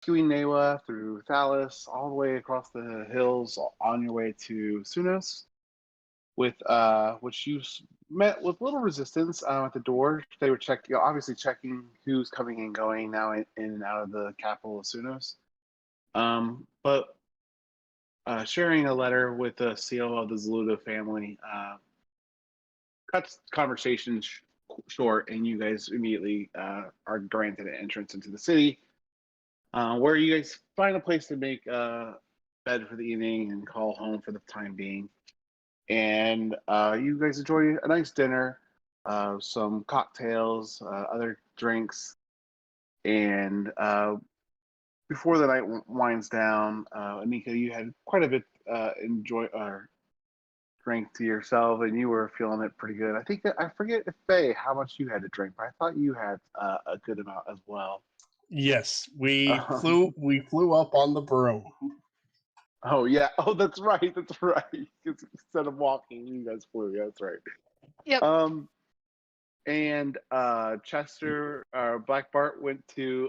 rescuing Newa through Thalis, all the way across the hills on your way to Sunos, with which you met with little resistance at the door. They were obviously checking who's coming and going now in and out of the capital of Sunos. But sharing a letter with the seal of the Zaludo family cuts conversation short, and you guys immediately are granted an entrance into the city, where you guys find a place to make bed for the evening and call home for the time being. And you guys enjoy a nice dinner, some cocktails, other drinks, and before the night winds down, Anika, you had quite a bit enjoy drink to yourself, and you were feeling it pretty good. I think I forget if Faye how much you had to drink, but I thought you had a good amount as well. Yes, we Um, flew up on the broom. oh yeah, oh that's right, that's right. 'Cause instead of walking, you guys flew. Yeah, that's right. Yep. Um, and Chester, Black Bart went to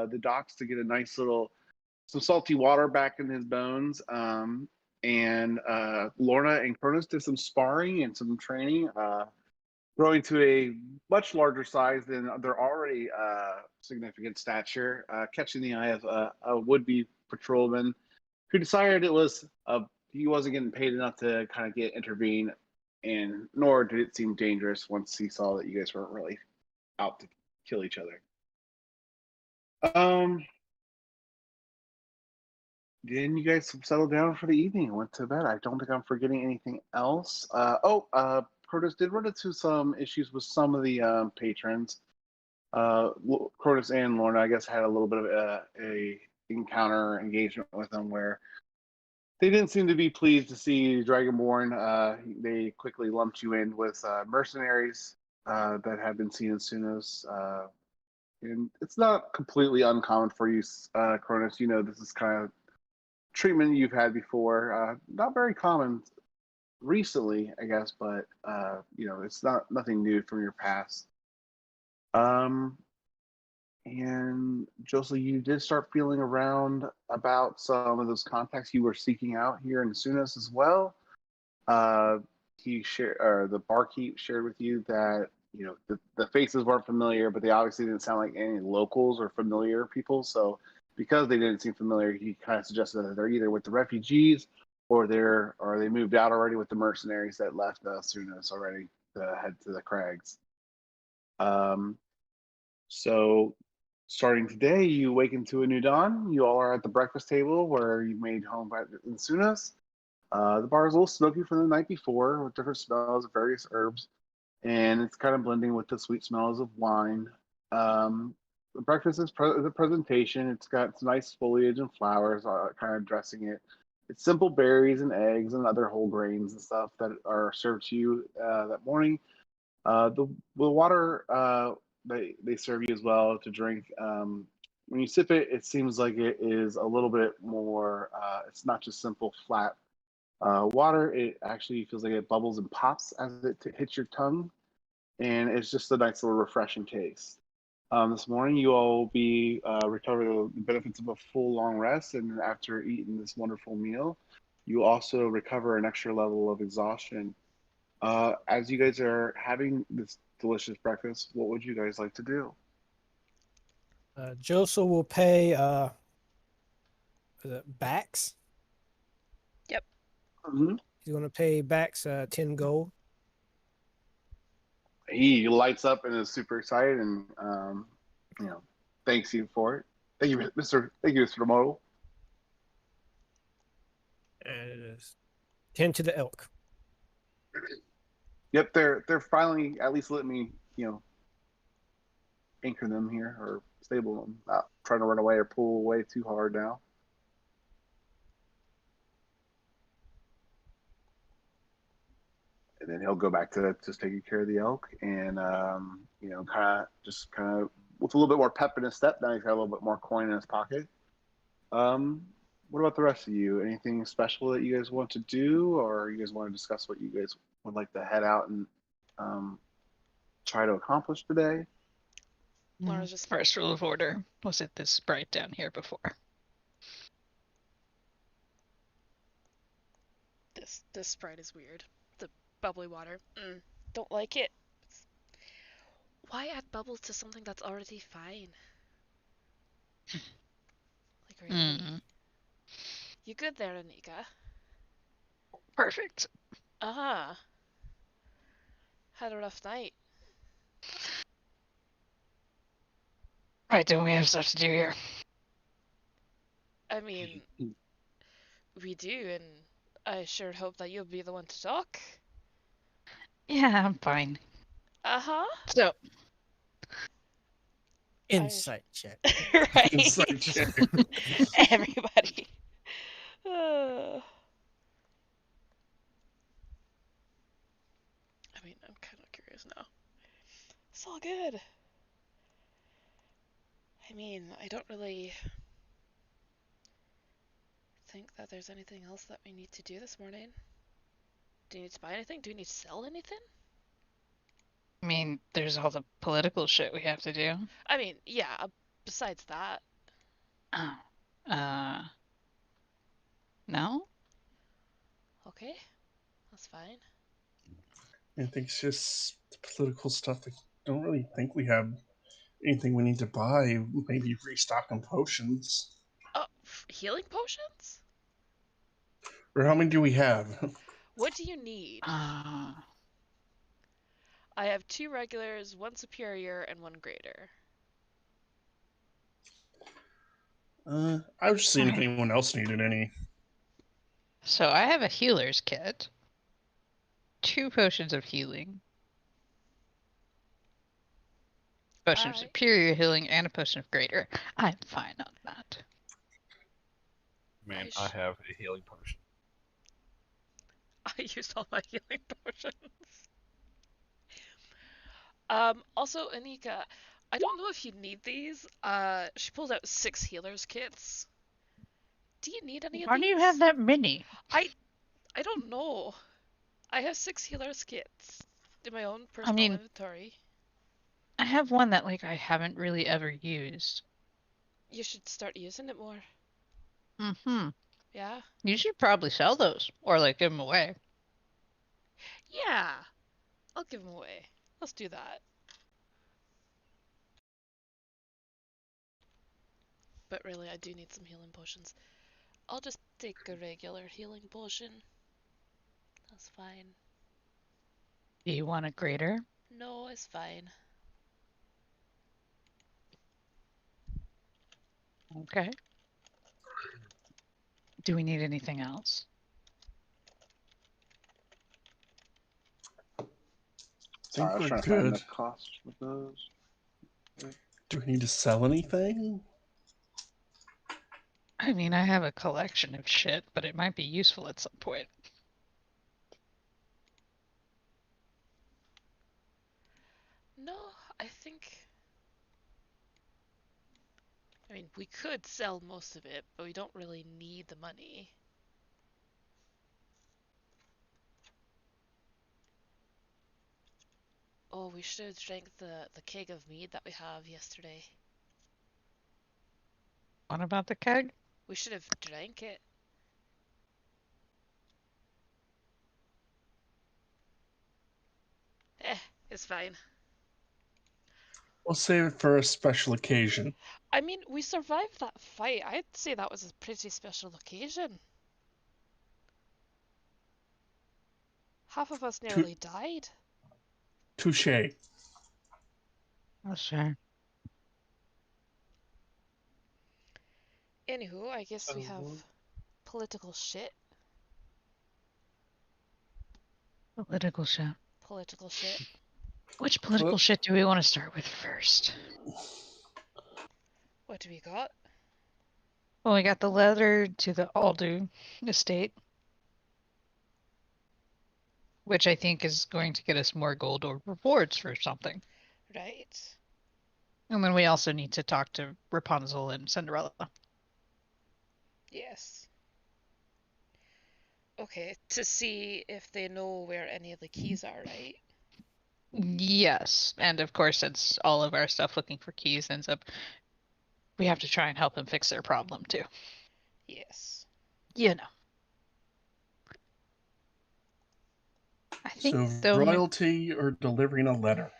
the docks to get a nice little some salty water back in his bones. And Lorna and Cronus did some sparring and some training, growing to a much larger size than their already significant stature, catching the eye of a would-be patrolman who decided he wasn't getting paid enough to kind of get intervene, and nor did it seem dangerous once he saw that you guys weren't really out to kill each other. Um, then you guys settled down for the evening and went to bed. I don't think I'm forgetting anything else. Protus did run into some issues with some of the patrons. Protus and Lorna, I guess, had a little bit of a encounter engagement with them where they didn't seem to be pleased to see Dragonborn. They quickly lumped you in with mercenaries that have been seen in Sunos. And it's not completely uncommon for you, Cronus. You know, this is kind of treatment you've had before. Not very common recently, I guess, but it's nothing new from your past. Um, and Josie, you did start feeling around about some of those contacts you were seeking out here in Sunos as well. Uh, the barkeep shared with you that the faces weren't familiar, but they obviously didn't sound like any locals or familiar people. So because they didn't seem familiar, he kind of suggested that they're either with the refugees or they moved out already with the mercenaries that left Sunos already to head to the crags. Um, so starting today, you awaken to a new dawn. You all are at the breakfast table where you made home in Sunos. The bar is a little smoky from the night before with different smells of various herbs, and it's kind of blending with the sweet smells of wine. The breakfast is the presentation. It's got some nice foliage and flowers kind of dressing it. It's simple berries and eggs and other whole grains and stuff that are served to you that morning. The water they serve you as well to drink. When you sip it, it seems like it is a little bit more. It's not just simple flat water. It actually feels like it bubbles and pops as it hits your tongue, and it's just a nice little refreshing taste. This morning, you all will be recover the benefits of a full long rest, and after eating this wonderful meal, you also recover an extra level of exhaustion. As you guys are having this delicious breakfast, what would you guys like to do? Joseph will pay Bax. Yep. Mm-hmm. He's going to pay Bax 10 gold. He lights up and is super excited, and thanks you for it. Thank you, Mr. Model. And it is 10 to the elk. Yep, they're finally at least letting me anchor them here or stable them. Not trying to run away or pull away too hard now. And then he'll go back to just taking care of the elk, and kind of with a little bit more pep in his step. Now he's got a little bit more coin in his pocket. What about the rest of you? Anything special that you guys want to do, or you guys want to discuss what you guys would like to head out and try to accomplish today? Laura's just First rule of order. Was it this bright down here before? this sprite is weird. The bubbly water. Don't like it. Why add bubbles to something that's already fine? Like really? You good there, Anika? Perfect. Uh-huh. Had a rough night. Right, don't we have stuff to do here? I mean, we do, and I sure hope that you'll be the one to talk. Yeah, I'm fine. Uh-huh. So, Insight check. Right. Insight check. Everybody. I mean, I'm kind of curious now. It's all good. I mean, I don't really think that there's anything else that we need to do this morning. Do you need to buy anything? Do we need to sell anything? I mean, there's all the political shit we have to do. I mean, yeah, besides that. Oh. No? Okay, that's fine. I think it's just the political stuff. I don't really think we have anything we need to buy. Maybe restock on potions. Oh, healing potions? Or how many do we have? What do you need? I have 2 regulars, 1 superior, and 1 greater. I was just seeing if anyone else needed any. So I have a healer's kit. 2 potions of healing. Potion of Alright. superior healing and a potion of greater. I'm fine on that. Man, I have a healing potion. I used all my healing potions. Also, Anika, I don't know if you need these. She pulled out 6 healers kits. Do you need any of Why these? do you have that many? I don't know. I have 6 healers kits in my own personal mean- inventory. I have one that like I haven't really ever used. You should start using it more. Mm-hmm. Yeah? You should probably sell those or like give them away. Yeah! I'll give them away. Let's do that. But really, I do need some healing potions. I'll just take a regular healing potion. That's fine. Do you want a greater? No, it's fine. Okay. Do we need anything else? Think I was we're trying to find good. the cost of those. Do we need to sell anything? I mean, I have a collection of shit, but it might be useful at some point. No, I think... I mean, we could sell most of it, but we don't really need the money. Oh, we should have drank the keg of mead that we have yesterday. What about the keg? We should have drank it. It's fine. We'll save it for a special occasion. I mean, we survived that fight. I'd say that was a pretty special occasion. Half of us nearly died. Touche. Oh, sure. Anywho, I guess we have political shit. Political shit. Political shit. Which political Well- shit do we want to start with first? What do we got? Well, we got the letter to the Ludus Estate, which I think is going to get us more gold or rewards for something. Right. And then we also need to talk to Rapunzel and Cinderella. Yes. Okay, to see if they know where any of the keys are, right? Yes, and of course, since all of our stuff looking for keys ends up, we have to try and help them fix their problem too. Yes. You know. I think So though, royalty or delivering a letter?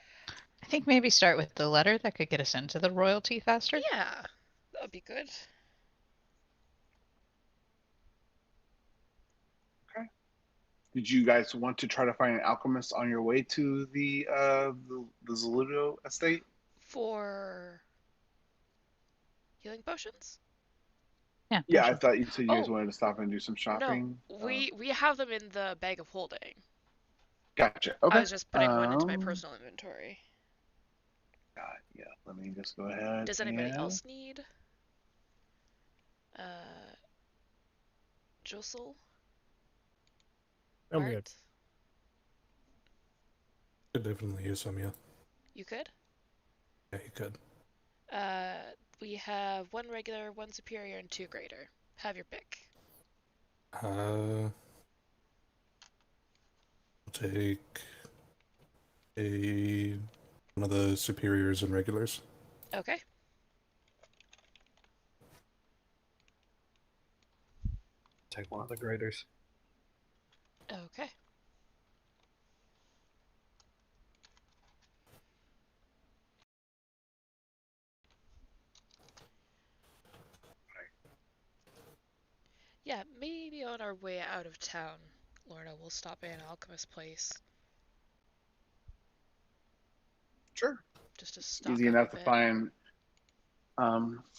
I think maybe start with the letter that could get us into the royalty faster. Yeah, that would be good. Did you guys want to try to find an alchemist on your way to the Ludus Estate? For healing potions? Yeah. Yeah, I potion. thought you said you guys Oh. wanted to stop and do some No, shopping. we have them in the bag of holding. Gotcha. I Okay. was just putting one into my personal inventory. Yeah. Let me just go ahead. Does anybody and... else need? Josel? I'm Art? good. Could definitely use some, yeah. You could? Yeah, you could. We have 1 regular, 1 superior, and 2 greater. Have your pick. I'll take one of the superiors and regulars. Okay. Take one of the graders. Okay. Yeah, maybe on our way out of town, Lorna, we'll stop in Alchemist Place. Sure. Just to stock Easy up enough a to bit. find.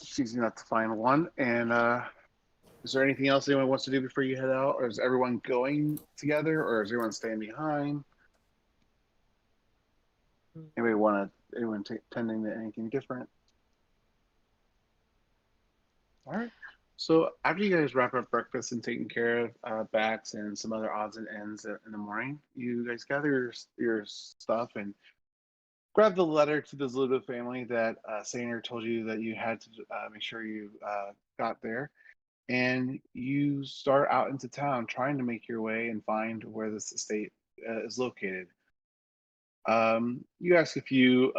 It's easy enough to find one. And is there anything else anyone wants to do before you head out, or is everyone going together, or is everyone staying behind? Anybody want to? Anyone tending to anything different? All right. So after you guys wrap up breakfast and taking care of Bax and some other odds and ends in the morning, you guys gather your stuff and grab the letter to the Zludo family that Sainer told you that you had to make sure you got there. And you start out into town trying to make your way and find where this estate is located. You ask a few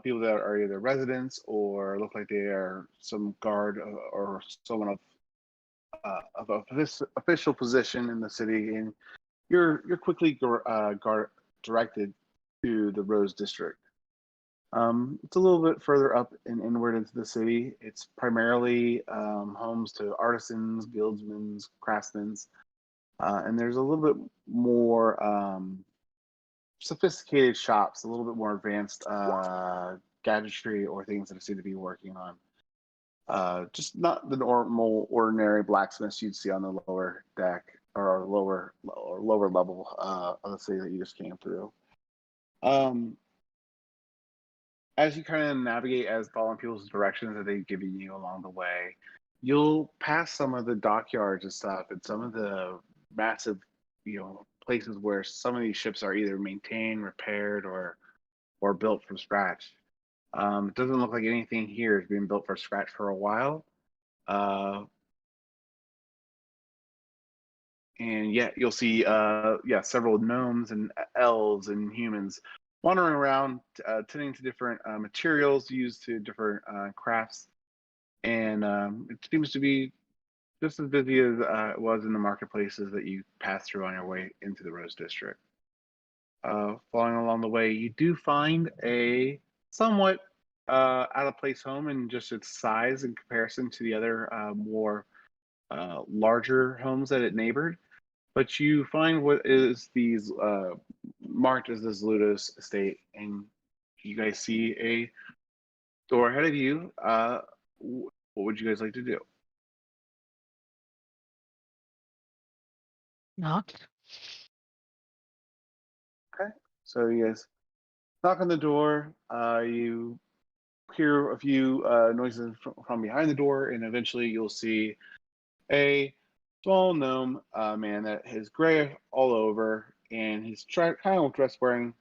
people that are either residents or look like they are some guard or someone of a official position in the city, and you're quickly directed to the Rose District. It's a little bit further up and inward into the city. It's primarily homes to artisans, guildsmen, craftsmen, and there's a little bit more sophisticated shops, a little bit more advanced gadgetry or things that seem to be working on. Just not the normal, ordinary blacksmiths you'd see on the lower deck or lower level of the city that you just came through. As you kind of navigate as following people's directions that they've given you along the way, you'll pass some of the dockyards and stuff and some of the massive, places where some of these ships are either maintained, repaired, or built from scratch. It doesn't look like anything here is being built from scratch for a while. And yet you'll see, several gnomes and elves and humans wandering around, tending to different materials used to different crafts. And it seems to be just as busy as it was in the marketplaces that you passed through on your way into the Rose District. Following along the way, you do find a somewhat out of place home in just its size in comparison to the other more larger homes that it neighbored. But you find what is these marked as this Ludus Estate, and you guys see a door ahead of you. What would you guys like to do? Knock. Okay, so you guys knock on the door. You hear a few noises from behind the door, and eventually you'll see a small gnome man that is gray all over, and he's kind of dressed wearing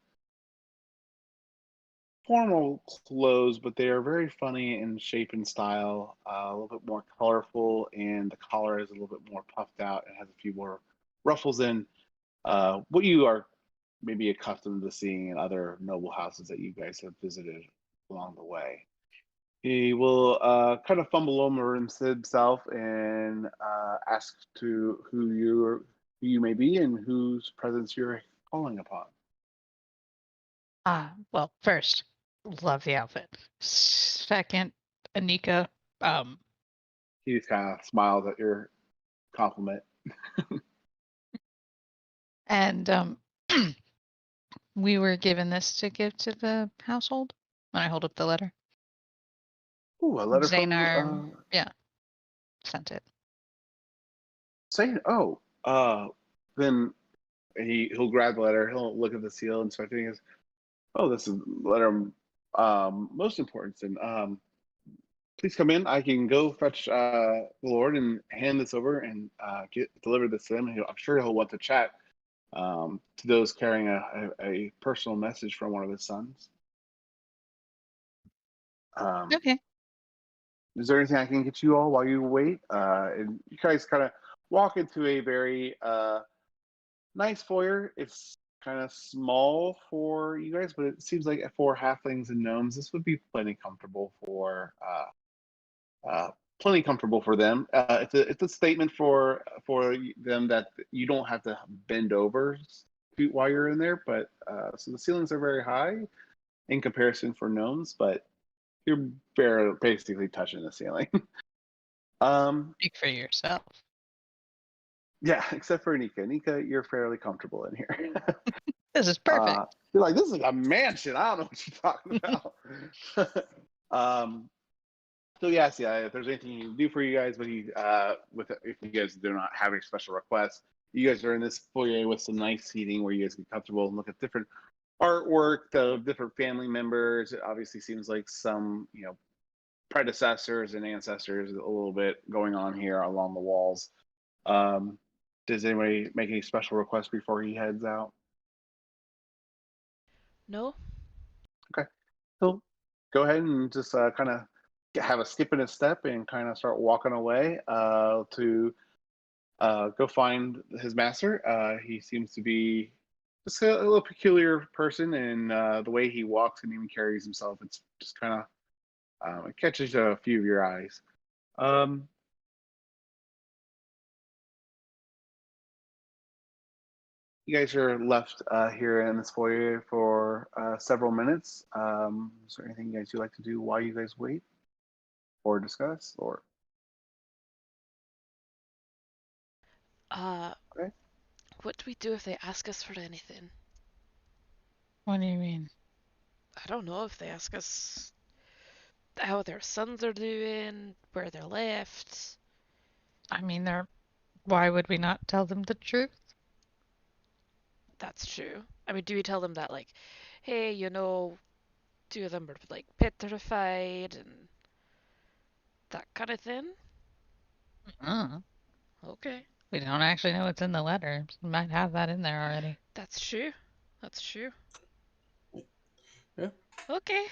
formal clothes, but they are very funny in shape and style, a little bit more colorful, and the collar is a little bit more puffed out and has a few more ruffles in. What you are maybe accustomed to seeing in other noble houses that you guys have visited along the way. He will kind of fumble over himself and ask to who you may be and whose presence you're calling upon. Well, first, love the outfit. Second, Anika, He just kind of smiles at your compliment. and we were given this to give to the household when I hold up the letter. Ooh, a letter Zaynar, from yeah, sent it. saying, then he'll grab the letter, he'll look at the seal, inspect it, and he goes, oh, this is a letter most important, and please come in. I can go fetch the Lord and hand this over and deliver this to him. I'm sure he'll want to chat to those carrying a personal message from one of his sons. Okay. Is there anything I can get you all while you wait? And you guys kind of walk into a very nice foyer. It's kind of small for you guys, but it seems like for halflings and gnomes, this would be plenty comfortable for them. It's a statement for them that you don't have to bend over while you're in there. But so the ceilings are very high in comparison for gnomes, but you're basically touching the ceiling. Speak for yourself. Yeah, except for Anika. Anika, you're fairly comfortable in here. This is perfect. You're like, this is like a mansion. I don't know what you're talking about. So yes, yeah. If there's anything he can do for you guys, but if you guys do not have any special requests, you guys are in this foyer with some nice seating where you guys get comfortable and look at different artwork of different family members. It obviously seems like some predecessors and ancestors a little bit going on here along the walls. Does anybody make any special requests before he heads out? No? Okay. So go ahead and just kind of have a skip in his step and kind of start walking away to go find his master. He seems to be just a little peculiar person, and the way he walks and even carries himself, it's just kind of it catches a few of your eyes. You guys are left here in this foyer for several minutes. Is there anything you guys would like to do while you guys wait or discuss or? Okay. What do we do if they ask us for anything? What do you mean? I don't know if they ask us how their sons are doing, where they're left. I mean, why would we not tell them the truth? That's true. I mean, do we tell them that, like, hey, two of them are, like, petrified and that kind of thing? Uh, Okay. we don't actually know what's in the letter. We might have that in there already. That's true. That's true. Yeah. Okay.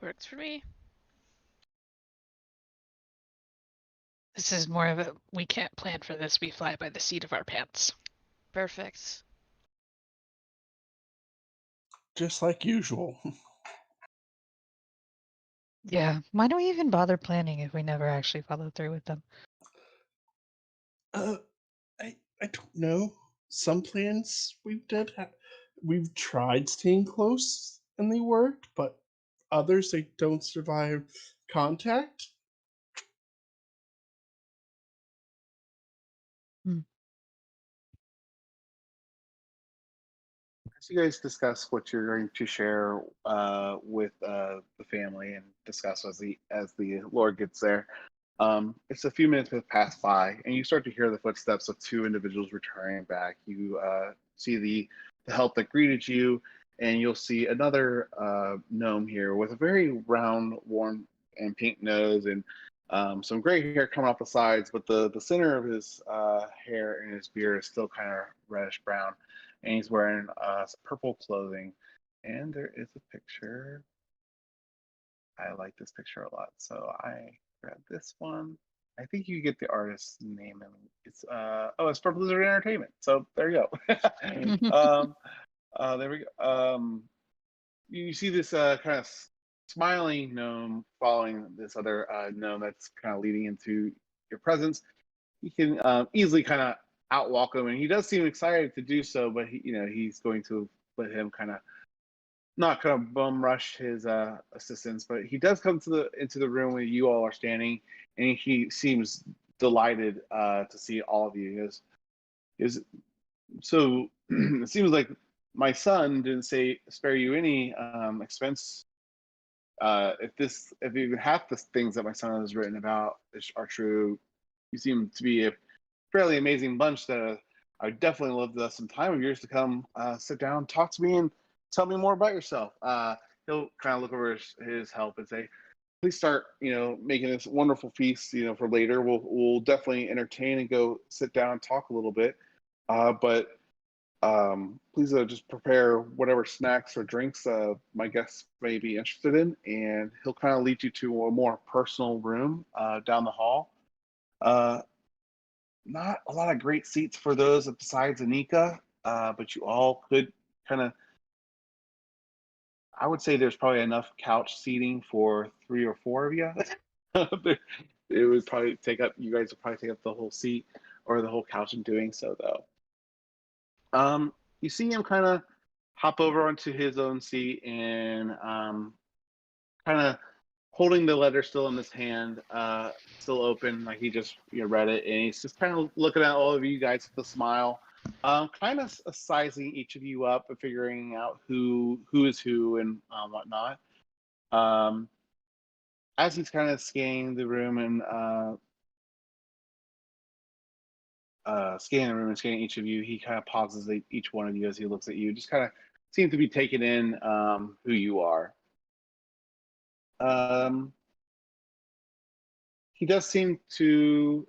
Works for me. This is more of a, we can't plan for this, we fly by the seat of our pants. Perfect. Just like usual. Yeah, why do we even bother planning if we never actually follow through with them? I don't know. Some plans we've tried staying close and they worked, but others they don't survive contact. As you guys discuss what you're going to share with the family and discuss as the Lord gets there, it's a few minutes have passed by, and you start to hear the footsteps of two individuals returning back. You see the help that greeted you, and you'll see another gnome here with a very round, warm, and pink nose and some gray hair coming off the sides, but the center of his hair and his beard is still kind of reddish brown, and he's wearing purple clothing. And there is a picture. I like this picture a lot, so I grabbed this one. I think you get the artist's name. And it's it's for Blizzard Entertainment. So there you go. There we go. You see this kind of smiling gnome following this other gnome that's kind of leading into your presence. You can easily kind of outwalk him, and he does seem excited to do so. But he's going to let him kind of not kind of bum rush his assistants. But he does come into the room where you all are standing, and he seems delighted to see all of you. So it seems like my son didn't spare you any expense. If even half the things that my son has written about are true, you seem to be a fairly amazing bunch that I would definitely love some time of yours to come sit down, talk to me, and tell me more about yourself. He'll kind of look over his help and say, please start, making this wonderful feast, for later. We'll definitely entertain and go sit down and talk a little bit. But please just prepare whatever snacks or drinks my guests may be interested in, and he'll kind of lead you to a more personal room down the hall. Not a lot of great seats for those besides Anika, but you all could kind of, I would say there's probably enough couch seating for 3 or 4 of you. It would probably you guys would probably take up the whole seat or the whole couch in doing so, though. You see him kind of hop over onto his own seat and kind of holding the letter still in his hand, still open, like he just read it, and he's just kind of looking at all of you guys with a smile, kind of sizing each of you up and figuring out who is who and whatnot. As he's kind of scanning the room and scanning each of you, he kind of pauses at each one of you as he looks at you, just kind of seems to be taking in who you are. He does seem to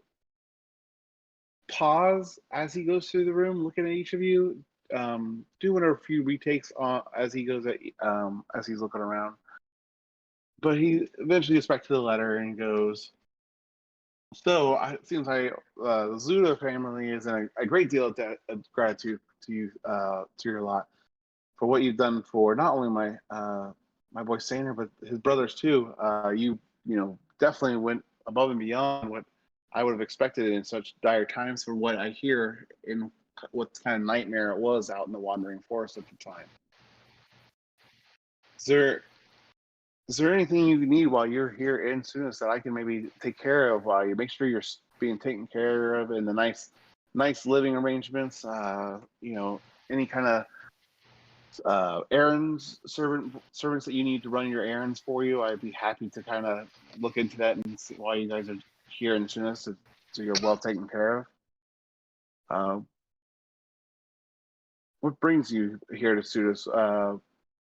pause as he goes through the room, looking at each of you, doing a few retakes as he goes as he's looking around. But he eventually gets back to the letter and goes, so it seems like the Zuda family is in a great deal of gratitude to you, to your lot, for what you've done for not only my boy Saner, but his brothers too. You definitely went above and beyond what I would have expected in such dire times, from what I hear in what kind of nightmare it was out in the wandering forest at the time. Is there anything you need while you're here in Sunis that I can maybe take care of while you make sure you're being taken care of in the nice living arrangements? Any kind of errands, servants that you need to run your errands for you, I'd be happy to kind of look into that and see why you guys are here in Sunis, so you're well taken care of. What brings you here to Sunis?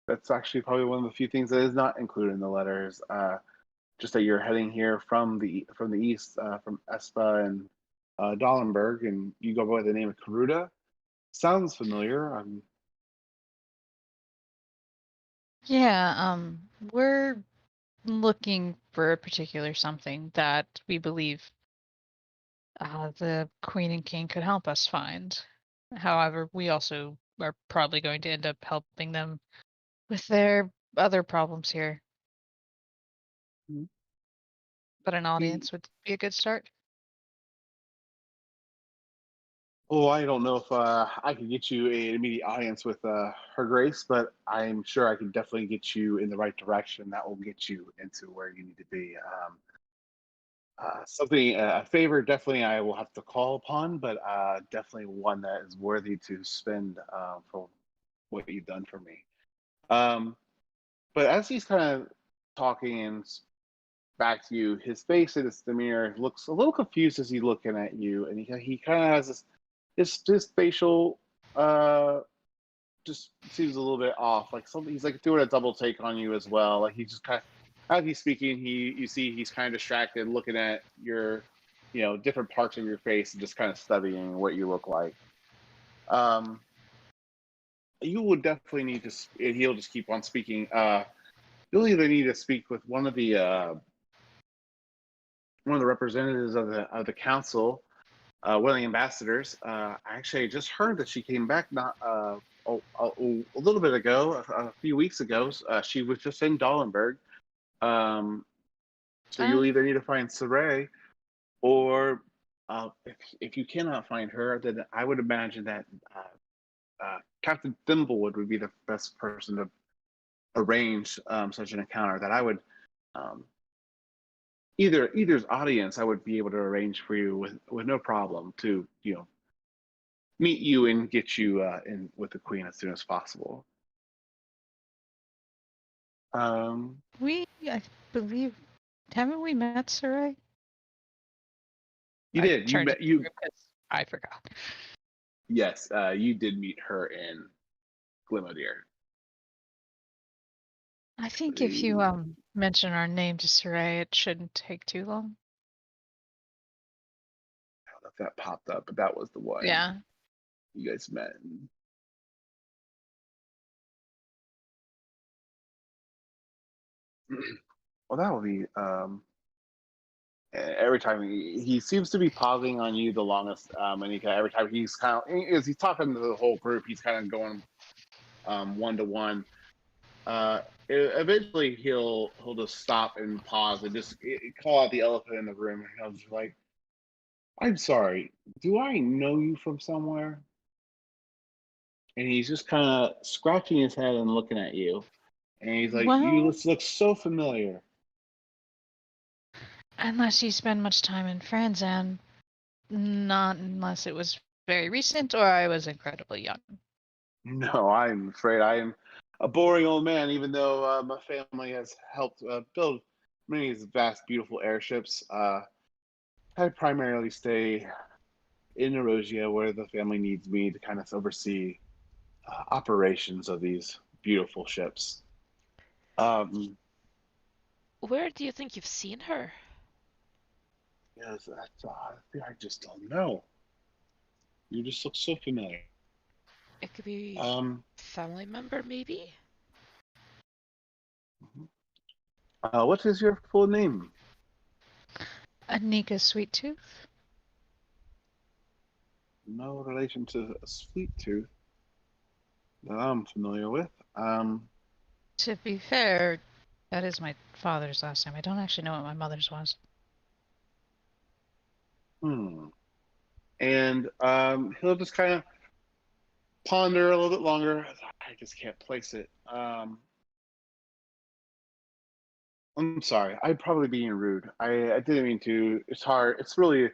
That's actually probably one of the few things that is not included in the letters. Just that you're heading here from the east, from Espa and Dahlenberg, and you go by the name of Karuda. Sounds familiar. Yeah, we're looking for a particular something that we believe the Queen and King could help us find. However, we also are probably going to end up helping them with their other problems here. Mhm. But an audience would be a good start. Oh, I don't know if I could get you an immediate audience with Her Grace, but I'm sure I can definitely get you in the right direction. That will get you into where you need to be. A favor, definitely I will have to call upon, but definitely one that is worthy to spend for what you've done for me. But as he's kind of talking and back to you, his face and his demeanor looks a little confused as he's looking at you, and he kind of has his facial just seems a little bit off, like something. He's like doing a double take on you as well. Like he just kind of, as he's speaking, you see he's kind of distracted, looking at your different parts of your face and just kind of studying what you look like. You would definitely need to, and he'll just keep on speaking. You'll either need to speak with one of the one of the representatives of the council, one of the ambassadors. Actually, I just heard that she came back not a little bit ago, a few weeks ago. She was just in Dahlenberg. So you'll either need to find Saray, or if you cannot find her, then I would imagine that Captain Thimblewood would be the best person to arrange such an encounter. That I would either's audience I would be able to arrange for you with no problem to meet you and get you in with the Queen as soon as possible. I believe, haven't we met Sarai? You I did. You turned met to the you. group 'cause I forgot. Yes, you did meet her in Glimodier. I think if you mention our name to Sarai, it shouldn't take too long. I don't know if that popped up, but that was the one Yeah. you guys met. Well, that will be every time he seems to be pausing on you the longest, and every time he's kind of as he's talking to the whole group, he's kind of going one to one. Eventually, he'll just stop and pause and just call out the elephant in the room, and he'll just like, "I'm sorry, do I know you from somewhere?" And he's just kind of scratching his head and looking at you, and he's like, "You Well, look so familiar." unless you spend much time in France, and not unless it was very recent or I was incredibly young. No, I'm afraid I am a boring old man, even though my family has helped build many of these vast, beautiful airships. I primarily stay in Erosia, where the family needs me to kind of oversee operations of these beautiful ships. Where do you think you've seen her? Yes, I just don't know. You just look so familiar. It could be family member, maybe? What is your full name? Anika Sweettooth? No relation to a Sweet Tooth that I'm familiar with. To be fair, that is my father's last name. I don't actually know what my mother's was. And he'll just kind of ponder a little bit longer. I just can't place it. I'm sorry. I'd probably be being rude. I didn't mean to. It's hard. It's really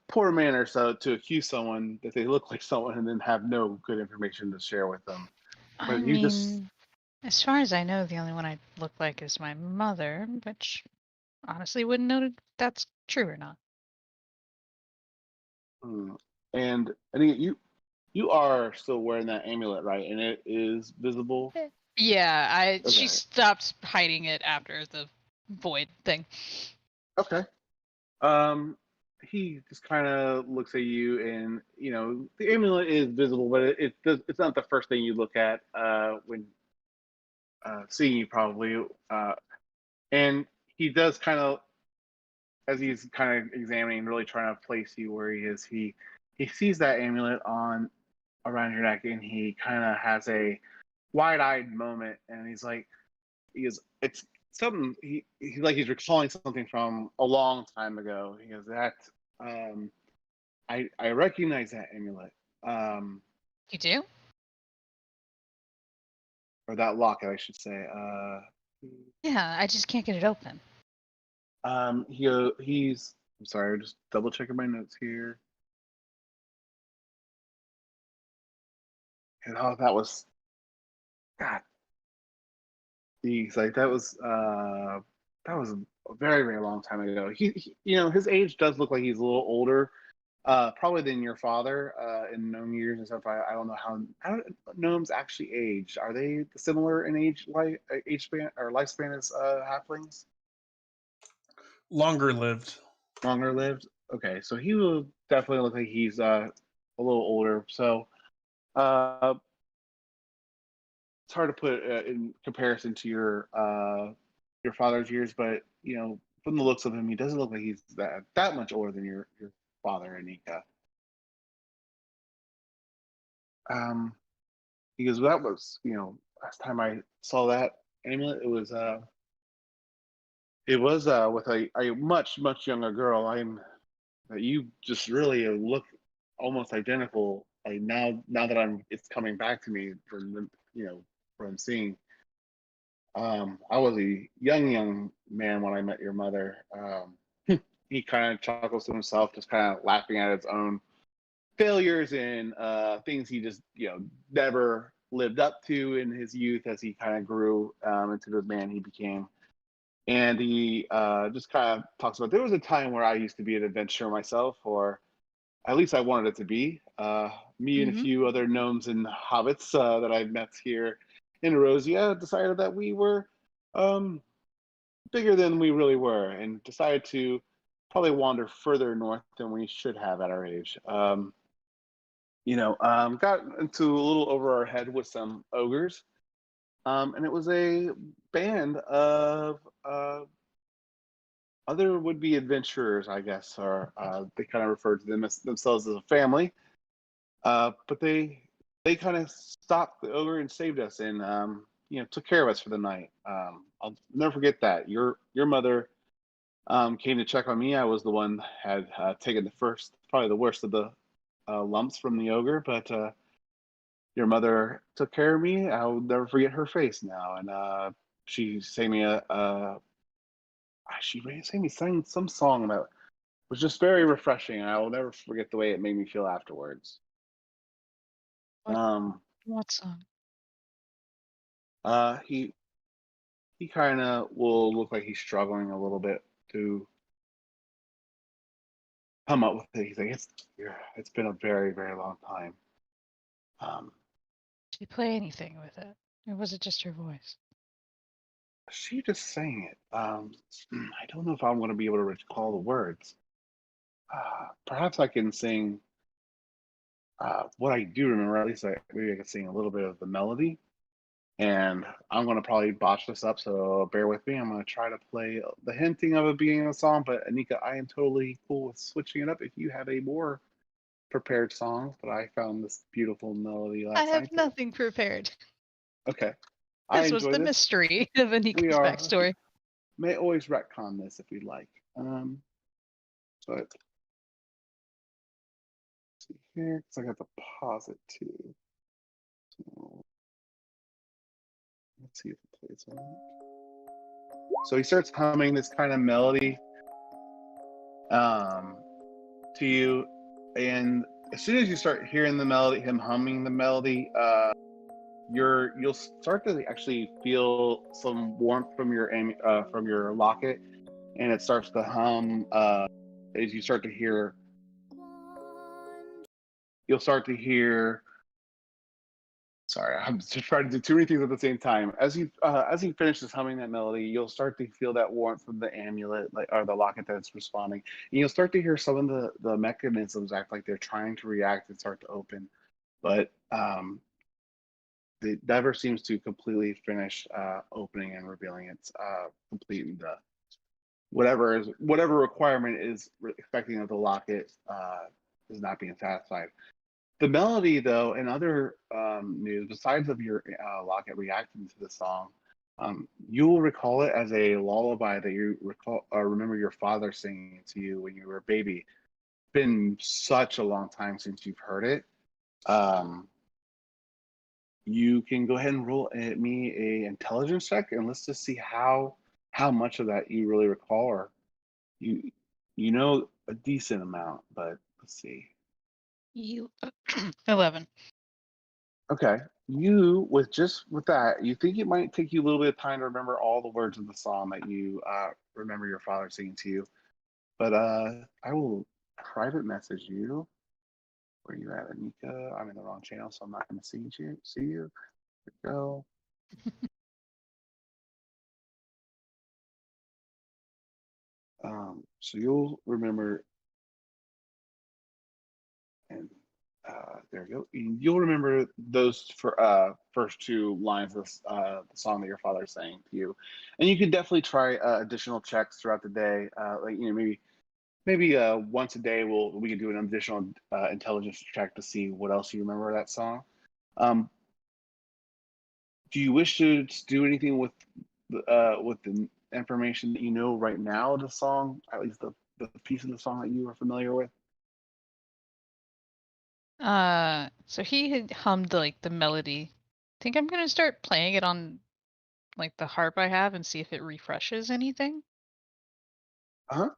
poor manners to accuse someone that they look like someone and then have no good information to share with them. I But you mean, just as far as I know, the only one I look like is my mother, which honestly wouldn't know if that's true or not. and I think you are still wearing that amulet, right? And it is visible. Yeah, she Okay. stopped hiding it after the void thing. Okay. He just kind of looks at you, and the amulet is visible, but it's not the first thing you look at when seeing you, probably. And he does kind of, as he's kind of examining, really trying to place you where he is. He sees that amulet on around your neck, and he kind of has a wide-eyed moment, and it's something he's like he's recalling something from a long time ago. He goes, that I recognize that amulet, You do? or that locket, I should say. Yeah, I just can't get it open. He's. I'm sorry, I'm just double checking my notes here. And that was God. He's like that was a very, very long time ago. He his age does look like he's a little older, probably than your father in gnome years and stuff. I don't know how gnomes actually age. Are they similar in age span or lifespan as halflings? Longer lived. Longer lived. Okay, so he will definitely look like he's a little older. So it's hard to put in comparison to your father's years, but from the looks of him, he doesn't look like he's that much older than your father, Anika. He goes, well, that was, last time I saw that amulet, it was with a much much younger girl. You just really look almost identical. Like now that it's coming back to me from what I'm seeing. I was a young man when I met your mother. He kind of chuckles to himself, just kind of laughing at his own failures and things he just never lived up to in his youth as he kind of grew into the man he became. And he just kind of talks about there was a time where I used to be an adventurer myself, or at least I wanted it to be. Me and a few other gnomes and hobbits that I've met here in Erosia decided that we were bigger than we really were, and decided to probably wander further north than we should have at our age. Got into a little over our head with some ogres, and it was a band of other would-be adventurers, I guess, or they kind of referred to themselves as a family. But they kind of stopped the ogre and saved us, and took care of us for the night. I'll never forget that. Your mother came to check on me. I was the one that had taken probably the worst of the lumps from the ogre, but your mother took care of me. I'll never forget her face now, and she sang me sang some song that was just very refreshing. I will never forget the way it made me feel afterwards. What song? He kind of will look like he's struggling a little bit to come up with it. He's like, it's been a very, very long time. Did she play anything with it? Or was it just her voice? She just sang it. I don't know if I'm going to be able to recall the words. Perhaps I can sing what I do remember. At least maybe I can sing a little bit of the melody. And I'm going to probably botch this up, so bear with me. I'm going to try to play the hinting of it being in a song, but Anika, I am totally cool with switching it up if you have a more prepared song. But I found this beautiful melody last I night. have nothing prepared. Okay. I This was enjoy the this. mystery of Anika's backstory. May always retcon this if you'd like. But let's see here, because I got to pause it too. So let's see if it plays on. So he starts humming this kind of melody to you, and as soon as you start hearing the melody, him humming the melody, you'll start to actually feel some warmth from your locket, and it starts to hum as you start to hear. You'll start to hear. Sorry, I'm just trying to do too many things at the same time. As he finishes humming that melody, you'll start to feel that warmth from the amulet, or the locket that's responding, and you'll start to hear some of the mechanisms act like they're trying to react and start to open, but it never seems to completely finish opening and revealing its completing the whatever requirement is expecting of the locket is not being satisfied. The melody, though, and other news, besides of your locket reacting to the song, you will recall it as a lullaby that you remember your father singing to you when you were a baby. It's been such a long time since you've heard it. You can go ahead and roll me a intelligence check, and let's just see how much of that you really recall, or you know a decent amount, but let's see. 11. Okay. With that, you think it might take you a little bit of time to remember all the words of the song that you remember your father singing to you. But I will private message you. Where you at, Anika? I'm in the wrong channel, so I'm not going to see you. Here we go. So you'll remember, and there you go. You'll remember those for first two lines of the song that your father sang to you, and you can definitely try additional checks throughout the day. Like maybe once a day we can do an additional intelligence check to see what else you remember of that song. Do you wish to do anything with the information that you know right now of the song, at least the piece of the song that you are familiar with? So he had hummed like the melody. I think I'm gonna start playing it on like the harp I have and see if it refreshes anything. Uh-huh.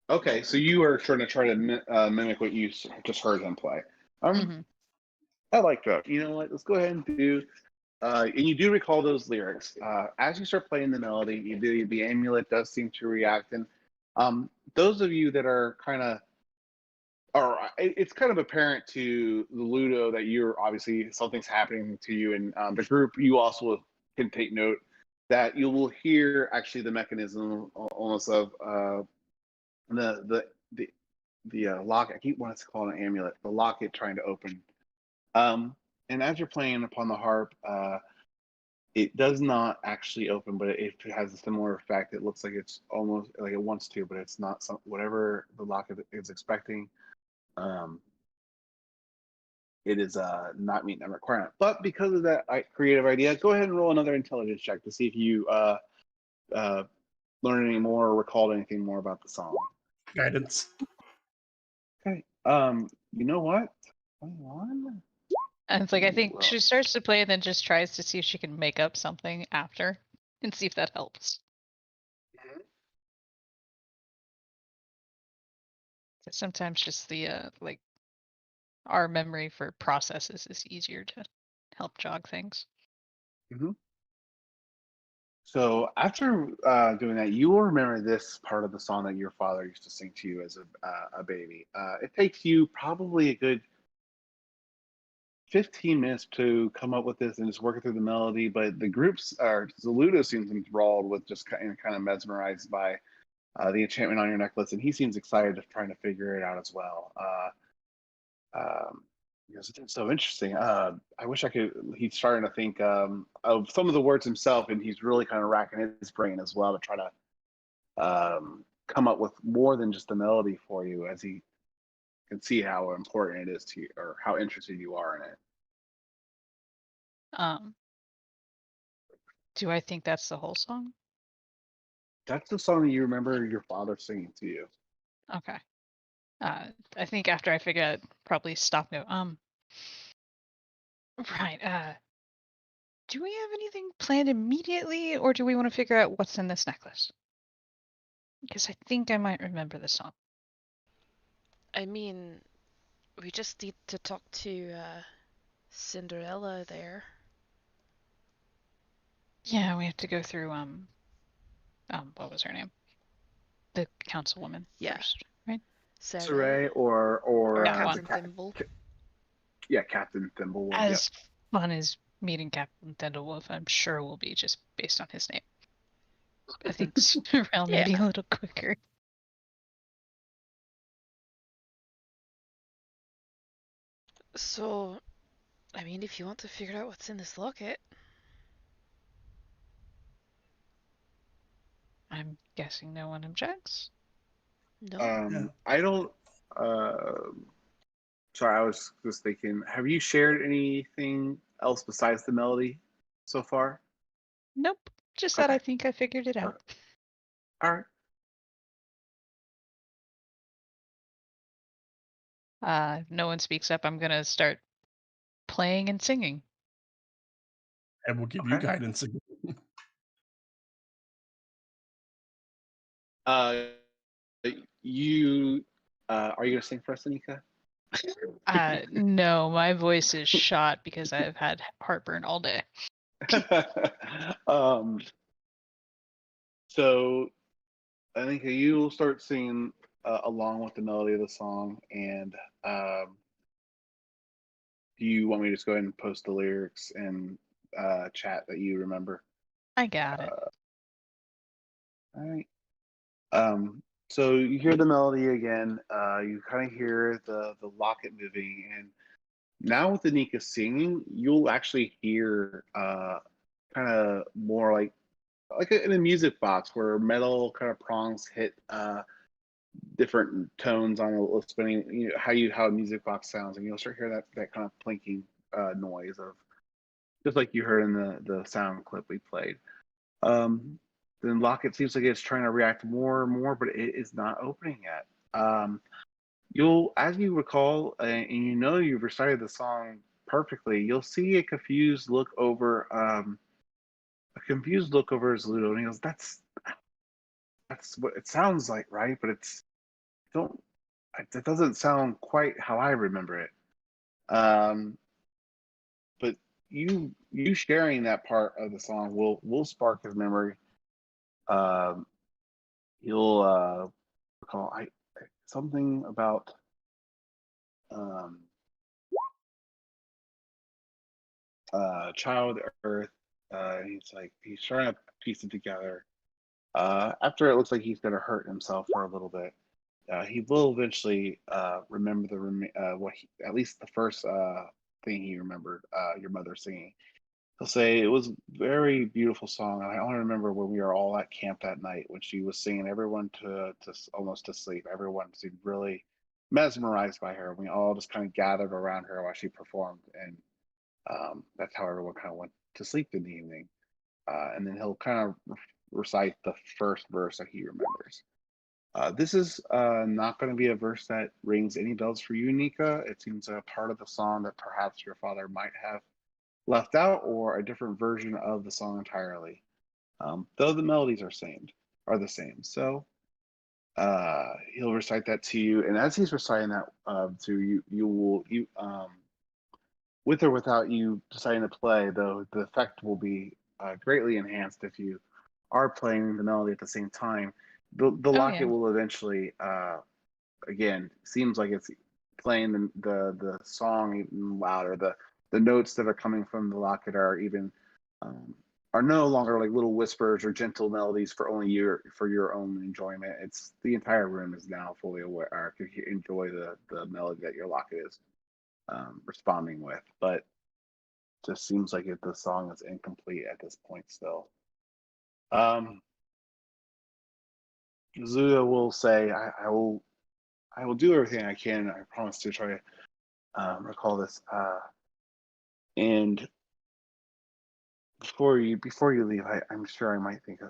Okay, so you are trying to mimic what you just heard him play. Mhm. I like that. You know what? Let's go ahead and do. And you do recall those lyrics. As you start playing the melody, the amulet does seem to react. And those of you that are kind of, or it's kind of apparent to the Ludo that you're obviously something's happening to you, and the group. You also can take note that you will hear actually the mechanism almost of the lock. I keep wanting to call it an amulet. The locket trying to open. And as you're playing upon the harp, it does not actually open, but it has a similar effect. It looks like it's almost like it wants to, but it's not. Whatever the locket is expecting, it is not meeting that requirement. But because of that creative idea, go ahead and roll another intelligence check to see if you learned any more or recalled anything more about the song. Guidance. Okay. You know what? 21? And it's like I think Well, she starts to play and then just tries to see if she can make up something after and see if that helps. Sometimes just the like our memory for processes is easier to help jog things. So after doing that, you will remember this part of the song that your father used to sing to you as a baby. It takes you probably a good 15 minutes to come up with this and just working through the melody, but the groups are Zaludo seems enthralled with just kind of mesmerized by the enchantment on your necklace, and he seems excited to trying to figure it out as well. Because it's so interesting. I wish I could. He's starting to think of some of the words himself, and he's really kind of racking his brain as well to try to come up with more than just the melody for you, as he can see how important it is to you or how interested you are in it. Do I think that's the whole song? That's the song that you remember your father singing to you. Okay. I think after I figure out, probably stop now. Right. Do we have anything planned immediately, or do we want to figure out what's in this necklace? Because I think I might remember the song. I mean, we just need to talk to Cinderella there. Yeah, we have to go through what was her name? The councilwoman first, right? Saray or Yeah, Captain one. Thimble. Yeah, Captain Thimble. As fun as meeting Captain Thimblewolf, I'm sure will be just based on his name. I think Cinderella may be a little quicker. So, I mean, if you want to figure out what's in this locket. I'm guessing no one objects. No. I don't. Sorry, I was just thinking. Have you shared anything else besides the melody so far? Nope. Just that Okay. I think I figured it out. All right. If no one speaks up, I'm gonna start playing and singing. And we'll give you Okay. guidance again. You are you gonna sing for us, Anika? No, my voice is shot because I've had heartburn all day. So Anika, you will start singing along with the melody of the song, and do you want me to just go ahead and post the lyrics and chat that you remember? I got it. All right. So you hear the melody again. You kind of hear the locket moving, and now with Anika singing, you'll actually hear kind of more like in a music box where metal kind of prongs hit different tones on a spinning. You know, how a music box sounds, and you'll start hearing that kind of plinking noise of just like you heard in the sound clip we played. Um, then Locket seems like it's trying to react more and more, but it is not opening yet. You'll, as you recall, and you know you've recited the song perfectly, you'll see a confused look over his Ludo, and he goes, "That's what it sounds like, right? But don't it doesn't sound quite how I remember it." Um, but you sharing that part of the song will spark his memory. Um, he'll recall something about um, child Earth. He's trying to piece it together. After it looks like he's going to hurt himself for a little bit, he will eventually remember at least the first thing he remembered. Your mother singing. He'll say it was a very beautiful song, and I only remember when we were all at camp that night when she was singing everyone to almost to sleep. Everyone seemed really mesmerized by her. We all just kind of gathered around her while she performed, and that's how everyone kind of went to sleep in the evening. And then he'll kind of recite the first verse that he remembers. This is not going to be a verse that rings any bells for you, Nika. It seems a part of the song that perhaps your father might have left out, or a different version of the song entirely. Though the melodies are the same. So he'll recite that to you, and as he's reciting that to you, with or without you deciding to play, though the effect will be greatly enhanced if you are playing the melody at the same time. The locket yeah. will eventually, again, seems like it's playing the song even louder. The notes that are coming from the locket are even are no longer like little whispers or gentle melodies for your own enjoyment. It's the entire room is now fully aware or can enjoy the melody that your locket is responding with, but just seems like the song is incomplete at this point still. Zuda will say, I will do everything I can. I promise to try to recall this. And before you leave, I'm sure I might think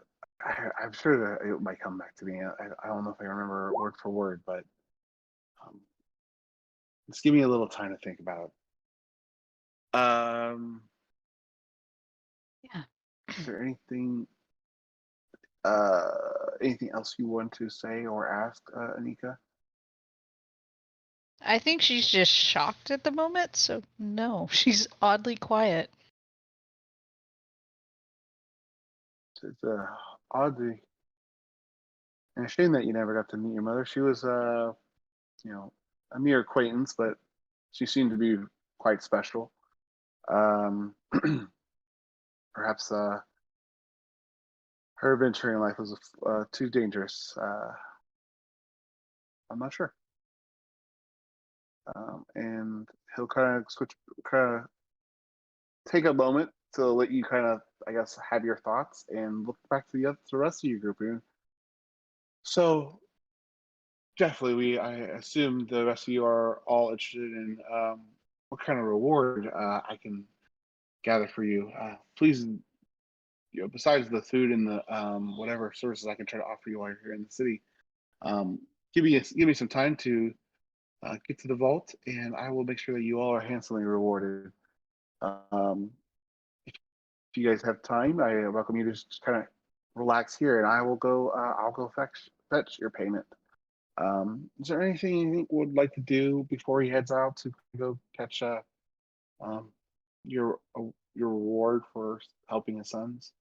I'm sure that it might come back to me. I don't know if I remember word for word, but just give me a little time to think about it. Yeah. Is there anything else you want to say or ask, Anika? I think she's just shocked at the moment, so no, she's oddly quiet. It's oddly and a shame that you never got to meet your mother. She was a mere acquaintance, but she seemed to be quite special. Perhaps her adventure in life was too dangerous. I'm not sure. And he'll kind of take a moment to let you kind of, I guess, have your thoughts and look back to the rest of your group here. So, definitely, I assume the rest of you are all interested in what kind of reward I can gather for you. Please, besides the food and the whatever services I can try to offer you while you're here in the city, give me some time to get to the vault, and I will make sure that you all are handsomely rewarded. If you guys have time, I welcome you to just kind of relax here, and I will go. I'll go fetch your payment. Is there anything you think would like to do before he heads out to go catch um, your reward for helping his sons?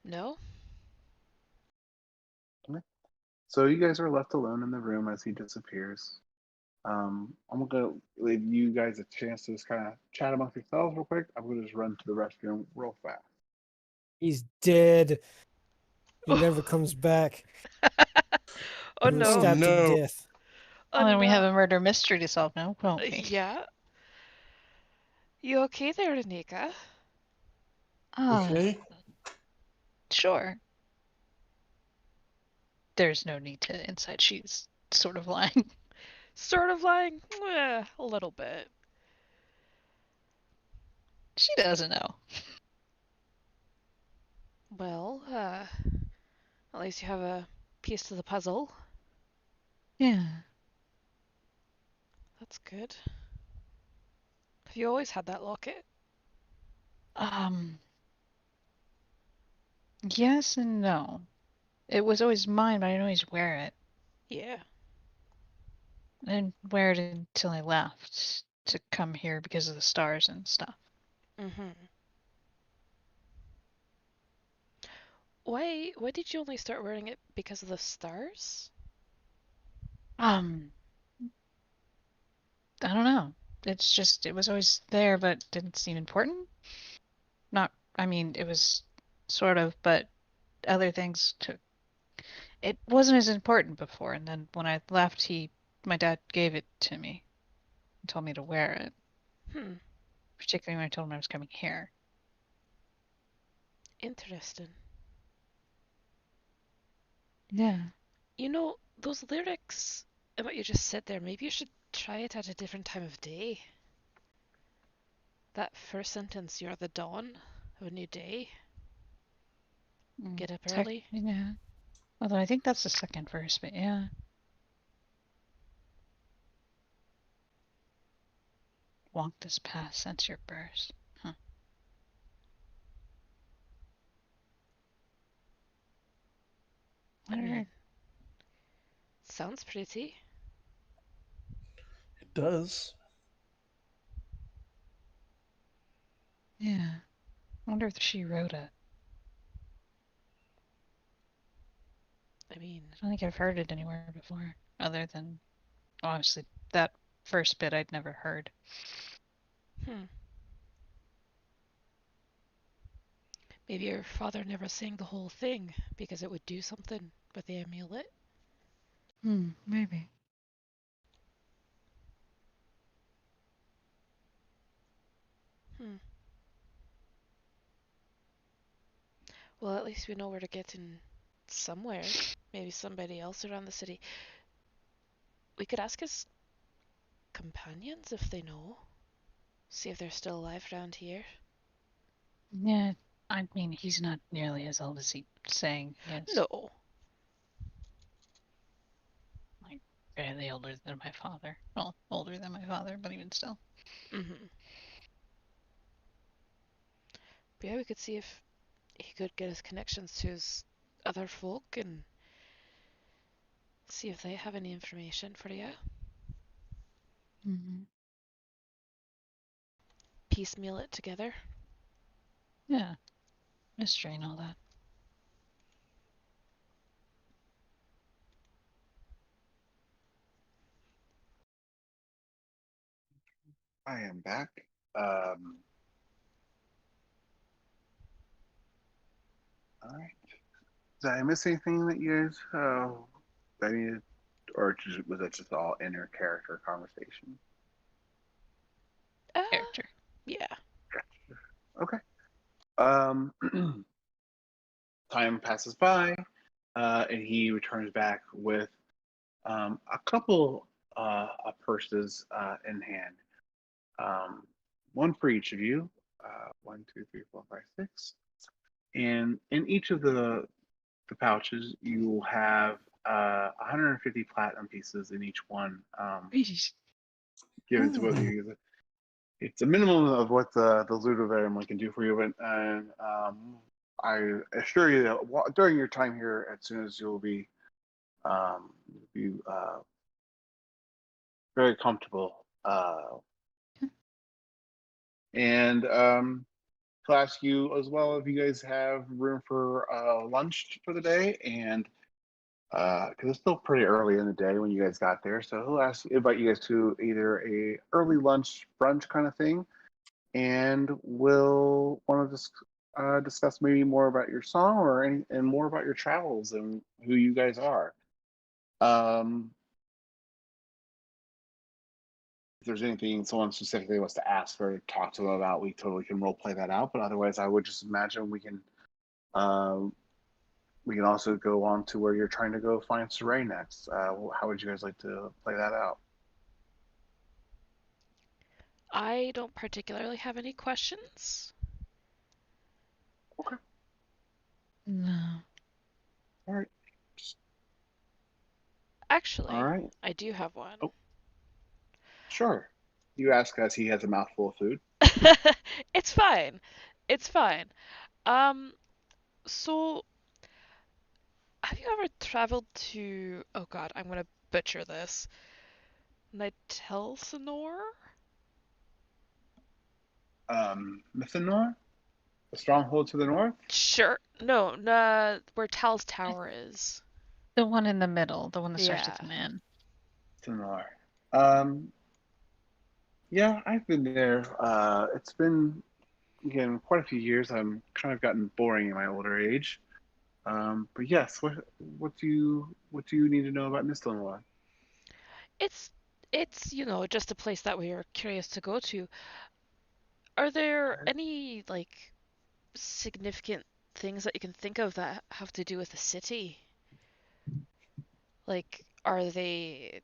No? Okay. So you guys are left alone in the room as he disappears. I'm gonna leave you guys a chance to just kind of chat amongst yourselves real quick. I'm gonna just run to the restroom real fast. He's dead. He never comes back. Oh He was no. stabbed no. to death. Oh Well, then we no. have a murder mystery to solve now, won't we? Yeah. You okay there, Anika? Okay. Sure. There's no need to inside. She's sort of lying. Sort of lying? A little bit. She doesn't know. Well, at least you have a piece to the puzzle. Yeah. That's good. Have you always had that locket? Yes and no. It was always mine, but I didn't always wear it. Yeah. I didn't wear it until I left to come here because of the stars and stuff. Mm-hmm. Why did you only start wearing it because of the stars? I don't know. It's just, it was always there, but didn't seem important. Not, I mean, it was sort of, but other things took. It wasn't as important before, and then when I left, my dad gave it to me and told me to wear it, Hmm. particularly when I told him I was coming here. Interesting. Yeah. You know, those lyrics and what you just said there, maybe you should try it at a different time of day. That first sentence, you're the dawn of a new day. Get up early. Yeah. Although I think that's the second verse, but yeah. Walk this path since your birth. Huh. I Wonder- mean, sounds pretty. It does. Yeah. I wonder if she wrote it. I mean, I don't think I've heard it anywhere before, other than obviously that first bit I'd never heard. Maybe your father never sang the whole thing because it would do something with the amulet. Maybe. Well, at least we know where to get in somewhere. Maybe somebody else around the city. We could ask his companions if they know. See if they're still alive around here. Yeah, I mean, he's not nearly as old as he's saying he is. No. Like, barely older than my father. Well, older than my father, but even still. Mm-hmm. But yeah, we could see if he could get his connections to his other folk and see if they have any information for you. Piecemeal it together. Yeah. Mystery and all that. I am back. All right. Did I miss anything that you guys that I needed, or was that just all inner character conversation? Character. Yeah. Okay. Time passes by, and he returns back with a couple purses in hand. One for each of you. 1, 2, 3, 4, 5, 6. And in each of the pouches, you will have 150 platinum pieces in each one, given to both of you. It's a minimum of what the Ludovarium can do for you, but I assure you that during your time here, as soon as you'll be very comfortable, and to ask you as well if you guys have room for lunch for the day, and because it's still pretty early in the day when you guys got there, so he'll invite you guys to either a early lunch brunch kind of thing, and will one of discuss maybe more about your song and more about your travels and who you guys are. If there's anything someone specifically wants to ask or talk to them about, we totally can role play that out. But otherwise, I would just imagine we can also go on to where you're trying to go find Saray next. How would you guys like to play that out? I don't particularly have any questions. Okay. No. All right. Actually, All right. I do have one. Oh. Sure. You ask as he has a mouthful of food. It's fine. It's fine. So have you ever traveled to, oh god, I'm gonna butcher this. Nitelsenor? Mythanor? The stronghold to the north? Sure. No, nah, where Tal's Tower is. The one in the middle, the one that starts with Yeah. an N. Mythanor. Yeah, I've been there. It's been, again, quite a few years. I'm kind of gotten boring in my older age. But yes, what do you need to know about Mythanor? It's just a place that we are curious to go to. Are there any like significant things that you can think of that have to do with the city? Like, are they,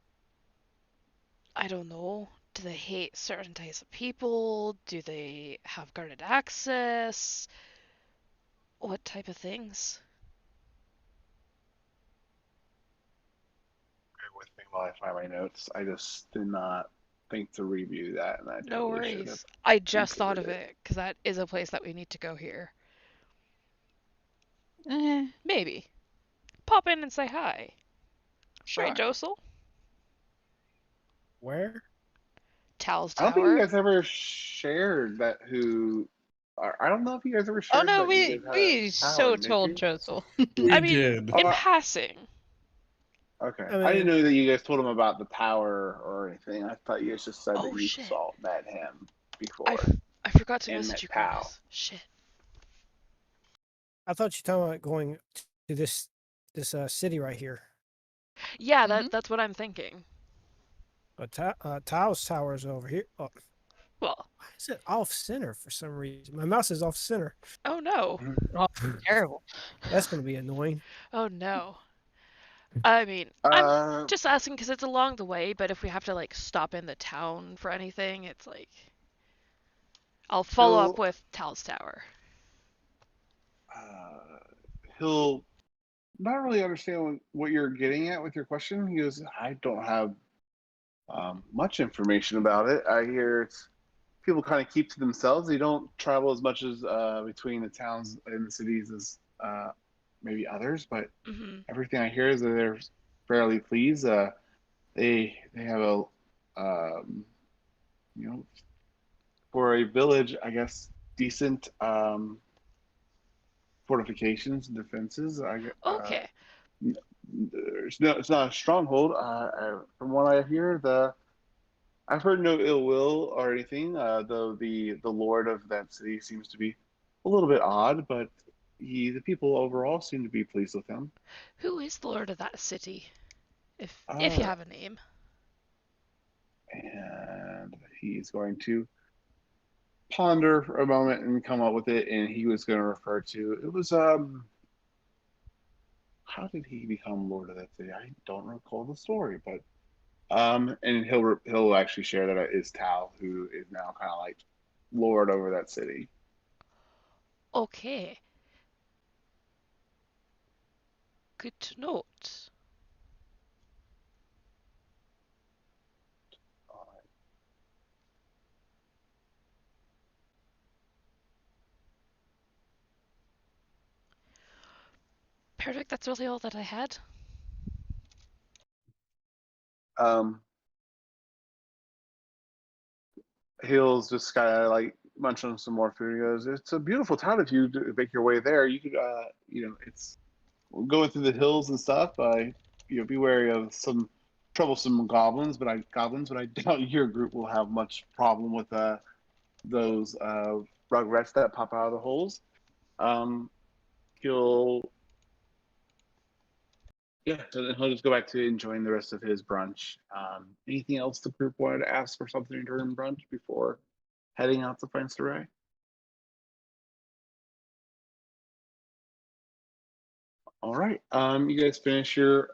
I don't know, do they hate certain types of people? Do they have guarded access? What type of things? Bear with me while I find my notes. I just did not think to review that, and I No totally should have. worries. I just thought of included it because that is a place that we need to go here. Eh, Maybe. Pop in and say hi. sure. Right, Josel? Where? Tal's I don't think you Tower. guys ever shared that who. I don't know if you guys ever shared Oh no, that you guys had we a so tower, did told you? Josel. We I mean, did. in Oh, passing. okay. I I didn't mean- know that you guys told him about the tower or anything. I thought you guys just said Oh, that you shit. met him before. I forgot to And message met you, Tao. Curtis. Shit. I thought you were talking about going to this city right here. Yeah, Mhm. that's what I'm thinking. But Tao's tower is over here. Oh, Well, why is it off center for some reason? My mouse is off center. oh no. Oh, terrible. That's going to be annoying. Oh no. I mean, I'm Uh, just asking because it's along the way, but if we have to like stop in the town for anything, it's like I'll follow up He'll- with Tal's Tower. he'll not really understand what you're getting at with your question. He goes, I don't have much information about it. I hear people kind of keep to themselves. They don't travel as much as between the towns and the cities as maybe others, but Mm-hmm. everything I hear is that they're fairly pleased. They have a you know, for a village, I guess, decent fortifications and defenses. Okay. It's not a stronghold. From what I hear, I've heard no ill will or anything. Though the lord of that city seems to be a little bit odd, but the people overall seem to be pleased with him. Who is the lord of that city? If you Uh, have a name. and he's going to ponder for a moment and come up with it. And he was going to refer to it was how did he become lord of that city? I don't recall the story, but and he'll actually share that it is Tal who is now kind of like lord over that city. Okay. Good to note. Perfect, that's really all that I had. He'll just kind of like munch on some more food. He goes, "It's a beautiful town. If you make your way there, you could, it's going through the hills and stuff. Be wary of some troublesome goblins, but I doubt your group will have much problem with those rugrats that pop out of the holes. he'll so then he'll just go back to enjoying the rest of his brunch. Anything else the group wanted to ask for something during brunch before heading out to find Sarai? All right. You guys finish your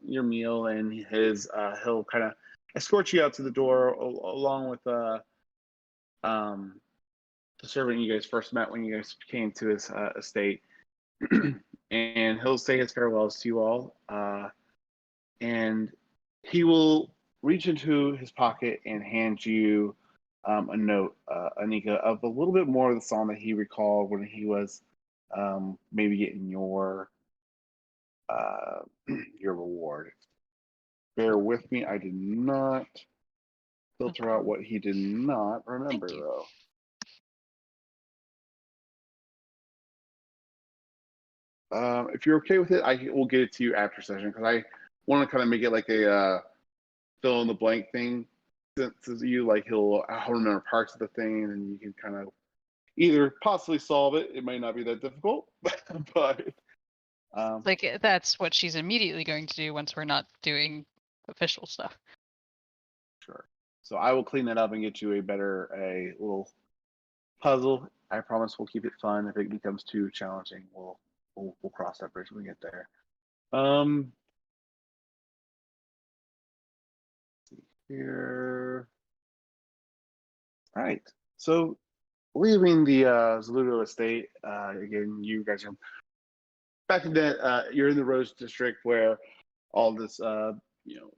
meal, and he'll kind of escort you out to the door along with the servant you guys first met when you guys came to his estate, and he'll say his farewells to you all, and he will reach into his pocket and hand you a note, Anika, of a little bit more of the song that he recalled when he was maybe getting your reward. Bear with me. I did not filter out what he did not remember, you. though. If you're okay with it, I will get it to you after session because I want to kind of make it like a fill in the blank thing. Since you like, I'll remember parts of the thing, and you can kind of either possibly solve it. It might not be that difficult, but Like that's what she's immediately going to do once we're not doing official stuff. sure. So I will clean that up and get you a little puzzle. I promise we'll keep it fun. If it becomes too challenging, we'll cross that bridge when we get there. See here. All right. So leaving the Ludus Estate, again, you guys are back in that. You're in the Rose District where all this,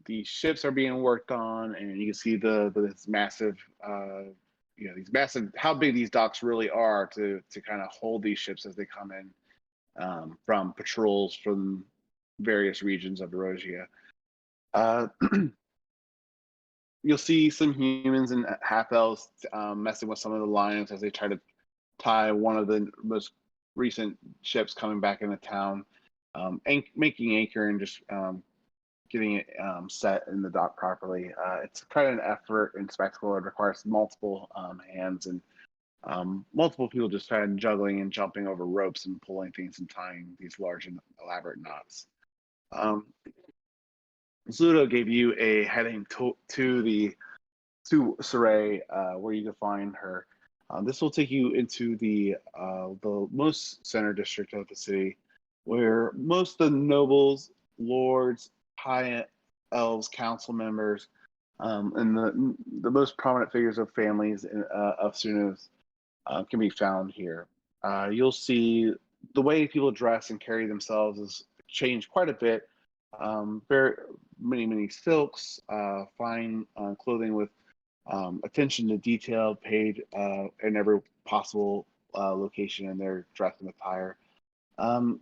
the ships are being worked on, and you can see this massive, how big these docks really are to kind of hold these ships as they come in from patrols from various regions of Erosia. You'll see some humans and half elves messing with some of the lions as they try to tie one of the most recent ships coming back into town, making anchor and just getting it set in the dock properly. It's kind of an effort and spectacle. It requires multiple hands and multiple people just kind of juggling and jumping over ropes and pulling things and tying these large and elaborate knots. Zudo gave you a heading to Sarai, where you can find her. This will take you into the most center district of the city, where most of the nobles, lords, high elves, council members, and the most prominent figures of families of Sunos can be found here. You'll see the way people dress and carry themselves has changed quite a bit. Very many silks, fine clothing with attention to detail paid in every possible location in their dress and attire.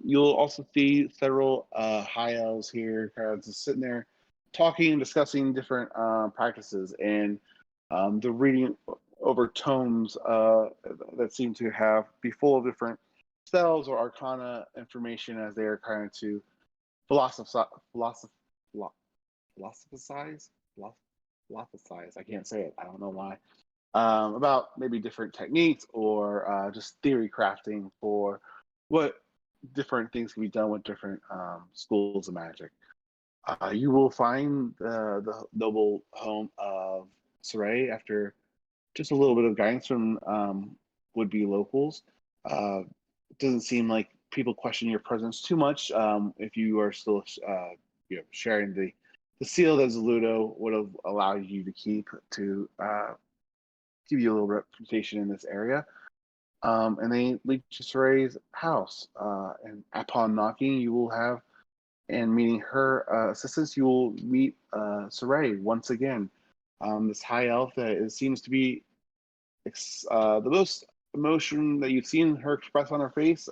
You'll also see several high elves here, kind of just sitting there talking and discussing different practices, and they're reading over tomes that seem to be full of different spells or arcana information as they are trying to philosophize. I can't say it. I don't know why. About maybe different techniques or just theory crafting for what different things can be done with different schools of magic. You will find the noble home of Sarai after just a little bit of guidance from would-be locals. It doesn't seem like people question your presence too much if you are still sharing the seal that Zaludo would have allowed you to keep to give you a little reputation in this area. And they lead to Saray's house. And upon knocking, you will have, and meeting her assistance, you will meet Saray once again. This high elf that seems to be the most emotion that you've seen her express on her face.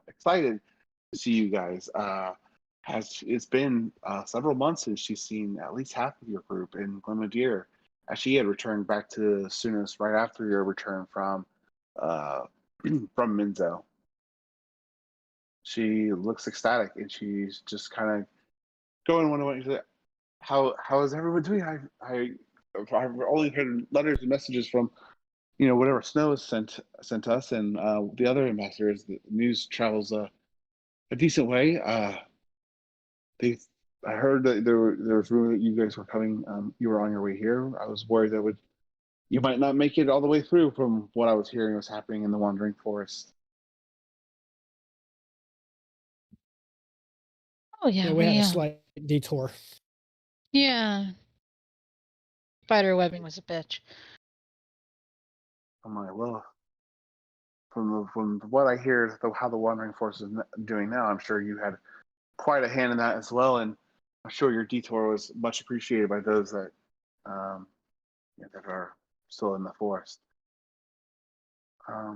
Excited to see you guys. It's been several months since she's seen at least half of your group in Glenmadeir, as she had returned back to Sunos right after your return from Minzo. She looks ecstatic, and she's just kind of going one way. How is everyone doing? I've only heard letters and messages from whatever Snow has sent us and the other ambassadors, the news travels a decent way. They, I heard that there was rumor that you guys were coming. You were on your way here. I was worried that you might not make it all the way through from what I was hearing was happening in the Wandering Forest. Oh yeah, Yeah, we had a slight detour. yeah. Spider webbing was a bitch. I'm like, well, from what I hear, how the Wandering Forest is doing now, I'm sure you had quite a hand in that as well, and I'm sure your detour was much appreciated by those that that are still in the forest. Yeah,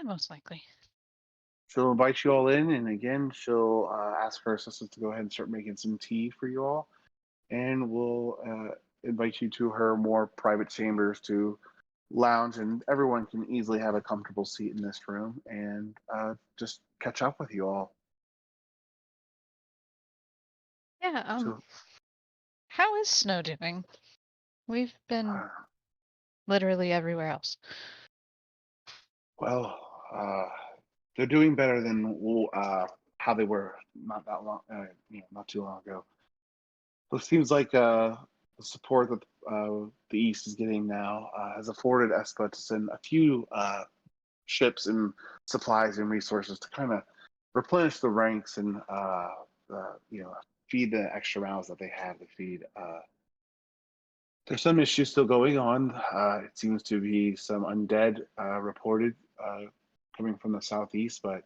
most likely. She'll invite you all in, and again, she'll ask her assistant to go ahead and start making some tea for you all, and we'll invite you to her more private chambers to lounge, and everyone can easily have a comfortable seat in this room and just catch up with you all. Yeah. So, How is Snow doing? We've been literally everywhere else. well, they're doing better than how they were not that long, not too long ago. So it seems like the support that the East is getting now has afforded ESPA to send a few ships and supplies and resources to kind of replenish the ranks and feed the extra mouths that they have to feed. There's some issues still going on. It seems to be some undead reported coming from the southeast, but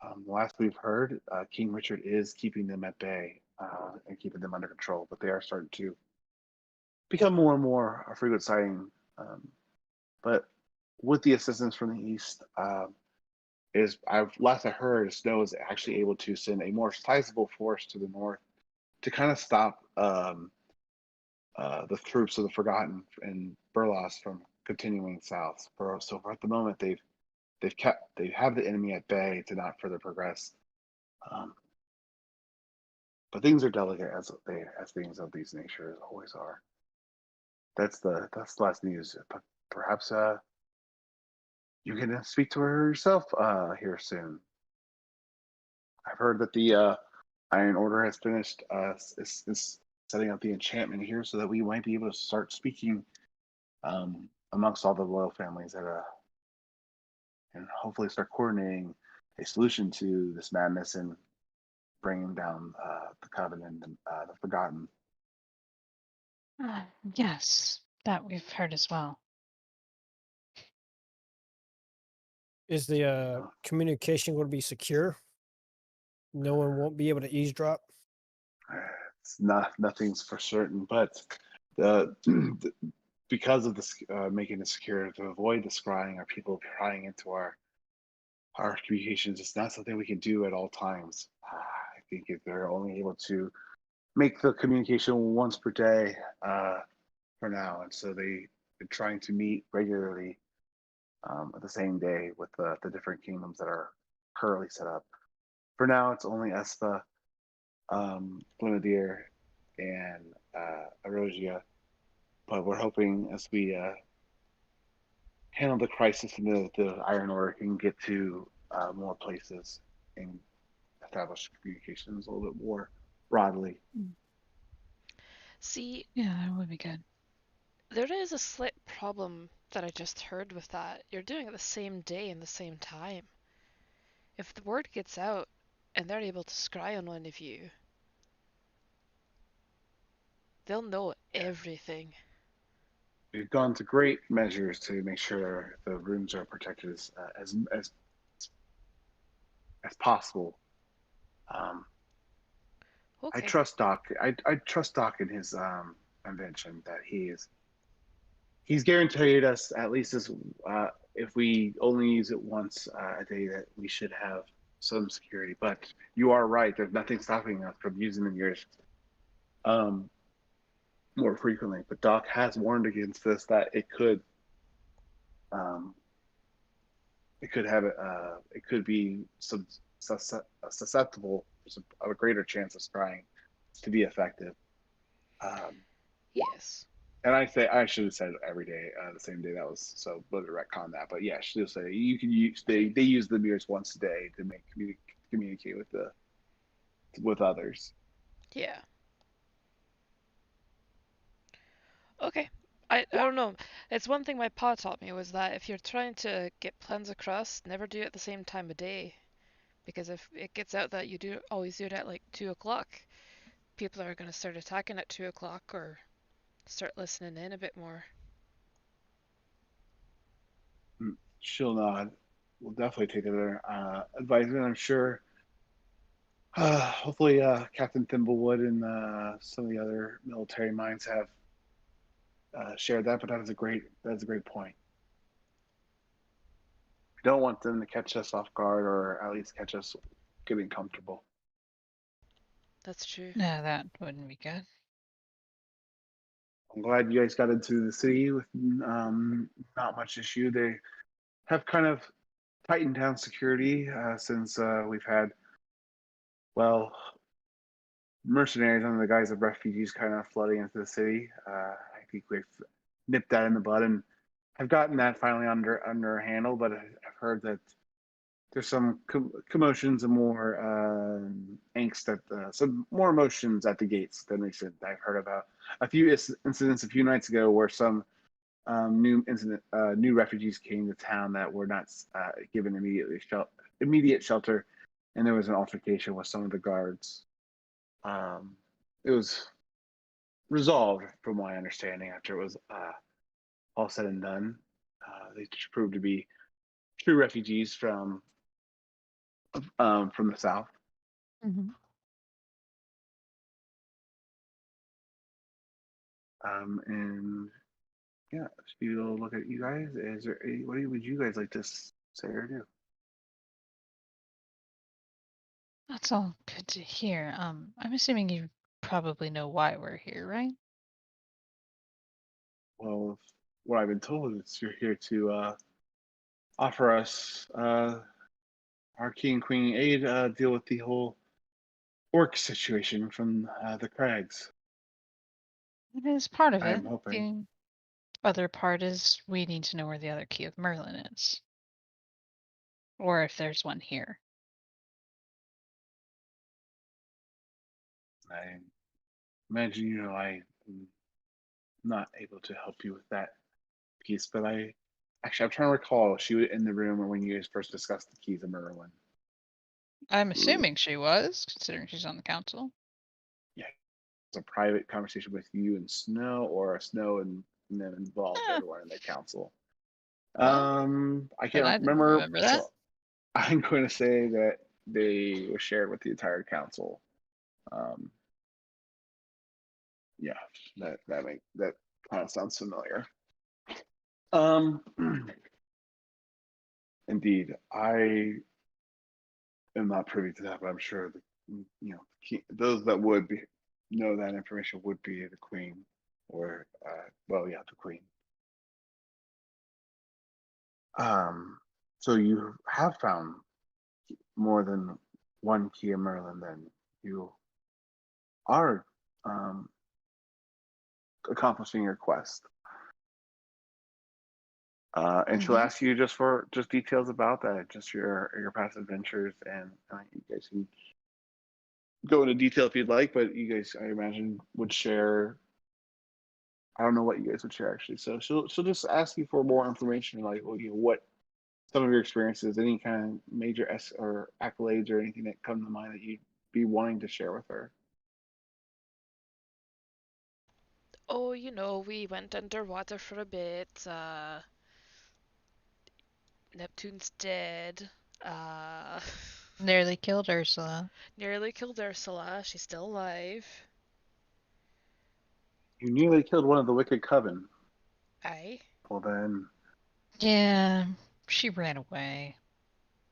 the last we've heard, King Richard is keeping them at bay and keeping them under control, but they are starting to become more and more a frequent sighting. But with the assistance from the east, last I heard, Snow is actually able to send a more sizable force to the north to kind of stop the troops of the Forgotten and Burlos from continuing south. So for at the moment, they have the enemy at bay to not further progress. But things are delicate as things of these natures always are. That's the last news. But perhaps you can speak to her yourself here soon. I've heard that the Iron Order has finished is setting up the enchantment here, so that we might be able to start speaking amongst all the royal families and hopefully start coordinating a solution to this madness and bringing down the Covenant and the Forgotten. Yes, that we've heard as well. Is the communication going to be secure? No one won't be able to eavesdrop? It's nothing's for certain, but because of this making it secure to avoid the scrying or people prying into our communications, it's not something we can do at all times. I think if they're only able to make the communication once per day for now, and so they're trying to meet regularly the same day with the different kingdoms that are currently set up. For now, it's only Espa, Glenadir, and Erosia. But we're hoping as we handle the crisis and the Iron Order can get to more places and establish communications a little bit more broadly. See, Yeah, that would be good. there is a slight problem that I just heard with that. You're doing it the same day and the same time. If the word gets out and they're able to scry on one of you, they'll know everything. We've gone to great measures to make sure the rooms are protected as possible. Okay. I trust Doc. I trust Doc in his invention that he's guaranteed us at least as if we only use it once a day that we should have some security. But you are right. There's nothing stopping us from using them yours more frequently. But Doc has warned against this, that it could be susceptible of a greater chance of scrying to be effective. Yes. And I should have said it every day, the same day that was so better to retcon that. But yeah, she'll say you can use they use the mirrors once a day to make communicate with others. Yeah. Okay. I don't know. It's one thing my pa taught me was that if you're trying to get plans across, never do it at the same time of day. Because if it gets out that you always do it at like 2 o'clock, people are gonna start attacking at 2 o'clock or start listening in a bit more. She'll nod. We'll definitely take their advisement. I'm sure. Hopefully, Captain Thimblewood and some of the other military minds have shared that. But that's a great point. We don't want them to catch us off guard, or at least catch us getting comfortable. That's true. No, that wouldn't be good. I'm glad you guys got into the city with not much issue. They have kind of tightened down security since we've had, well, mercenaries under the guise of refugees kind of flooding into the city. I think we've nipped that in the bud and have gotten that finally under a handle. But I've heard that there's some commotions and more angst some more emotions at the gates than recent. I've heard about a few incidents a few nights ago where some new refugees came to town that were not given immediate shelter, and there was an altercation with some of the guards. It was resolved, from my understanding, after it was all said and done. They proved to be true refugees from the south. Mm-hmm. And yeah, she'll look at you guys. Is there what would you guys like to say or do? That's all good to hear. I'm assuming you probably know why we're here, right? Well, what I've been told is you're here to offer us our king and queen aid, deal with the whole orc situation from the crags. It is part of it. I'm hoping. The other part is we need to know where the other key of Merlin is. Or if there's one here. I imagine I'm not able to help you with that piece, but I'm trying to recall. She was in the room when you guys first discussed the keys of Merlin. I'm assuming she was, considering she's on the council. Yeah, it's a private conversation with you and Snow, or Snow and them involved everyone in the council. Well, I can't I didn't remember. remember that. So I'm going to say that they were shared with the entire council. Yeah, that kind of sounds familiar. Indeed, I am not privy to that, but I'm sure those that would know that information would be the queen, or the queen. So you have found more than one key of Merlin. Then you are accomplishing your quest. And she'll ask you just details about that, just your past adventures, and you guys can go into detail if you'd like. But you guys, I imagine, would share. I don't know what you guys would share actually. So she'll just ask you for more information, like what some of your experiences, any kind of major or accolades or anything that come to mind that you'd be wanting to share with her. Oh, we went underwater for a bit. Neptune's dead. Nearly killed Ursula. Nearly killed Ursula. She's still alive. You nearly killed one of the Wicked Coven. Aye. Well then. Yeah, she ran away.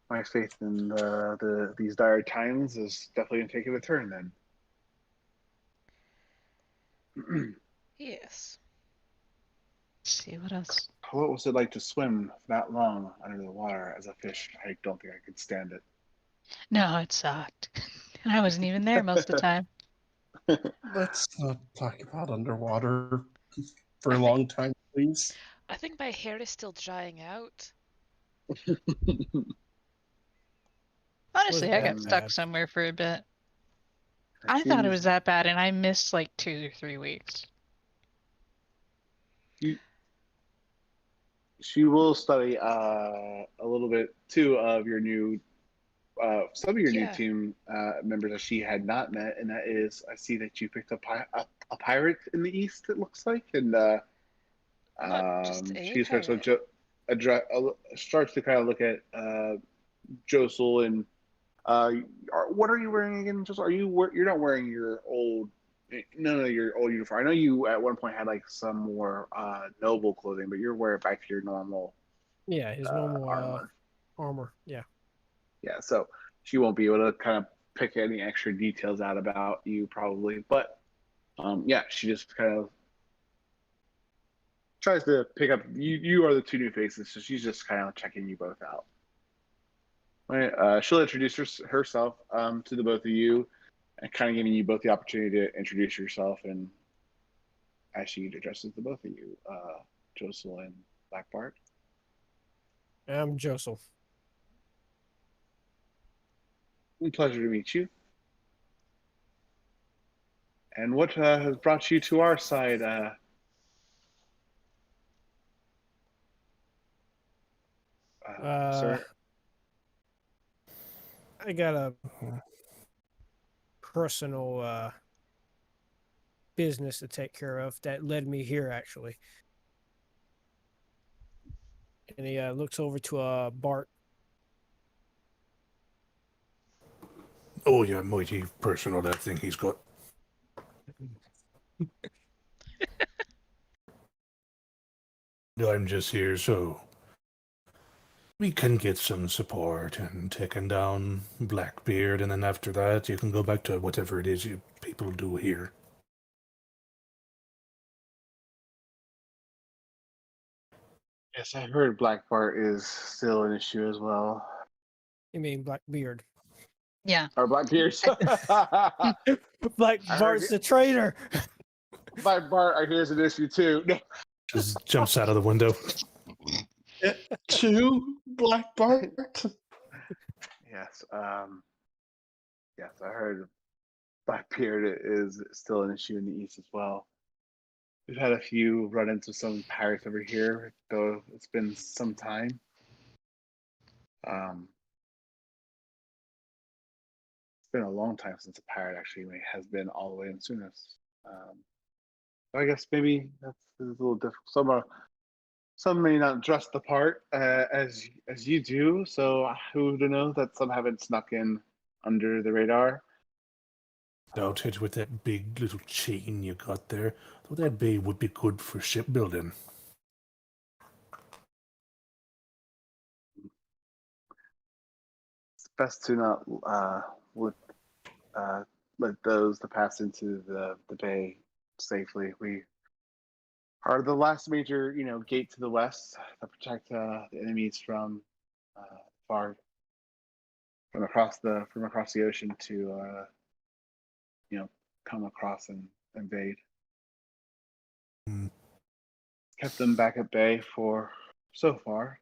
My faith in these dire times is definitely gonna take it a turn then. Yes. Let's see what else. What was it like to swim that long under the water as a fish? I don't think I could stand it. No, it sucked. And I wasn't even there most of the time. Let's not talk about underwater. for a long time, please? I think my hair is still drying out. Honestly, I that got stuck bad? somewhere for a bit. It I thought it seems was that bad, and I missed like 2 or 3 weeks. she will study a little bit too of your new some of your new Yeah. team members that she had not met, and that is I see that you picked up a pirate in the east. It looks like, and Not just a she starts pirate. starts to kind of look at Josel and what are you wearing again? Josel, you're not wearing your old none of your old uniform. I know you at one point had like some more noble clothing, but you're wearing back to your normal Yeah, his normal armor. armor. Yeah. Yeah, so she won't be able to kind of pick any extra details out about you probably, but yeah, she just kind of tries to pick up you are the two new faces, so she's just kind of checking you both out. All right, she'll introduce herself to the both of you and kind of giving you both the opportunity to introduce yourself, and as she addresses the both of you, Josel and Black Bart. I'm Joseph. Pleasure to meet you. And what has brought you to our side, sir? I got a personal business to take care of that led me here, actually. And he looks over to Bart. Oh, yeah, mighty personal, that thing he's got. I'm just here so we can get some support and taking down Blackbeard, and then after that you can go back to whatever it is you people do here. Yes, I heard Black Bart is still an issue as well. You mean Blackbeard? Yeah. Or Blackbeard. Black Bart's the traitor. Black Bart, I hear is an issue too. Just jumps out of the window. Two Black Bart. Yes, yes, I heard Blackbeard is still an issue in the east as well. We've had a few run-ins with some pirates over here, though it's been some time. It's been a long time since a pirate actually has been all the way in Sunas. So I guess maybe that's a little difficult. Some may not dress the part as you do. So who to know that some haven't snuck in under the radar. Doubt it with that big little chain you got there. Though that bay would be good for shipbuilding. It's best to not let those to pass into the bay safely. We are the last major, gate to the west to protect the enemies from far from across the ocean to come across and invade. Kept them back at bay for so far.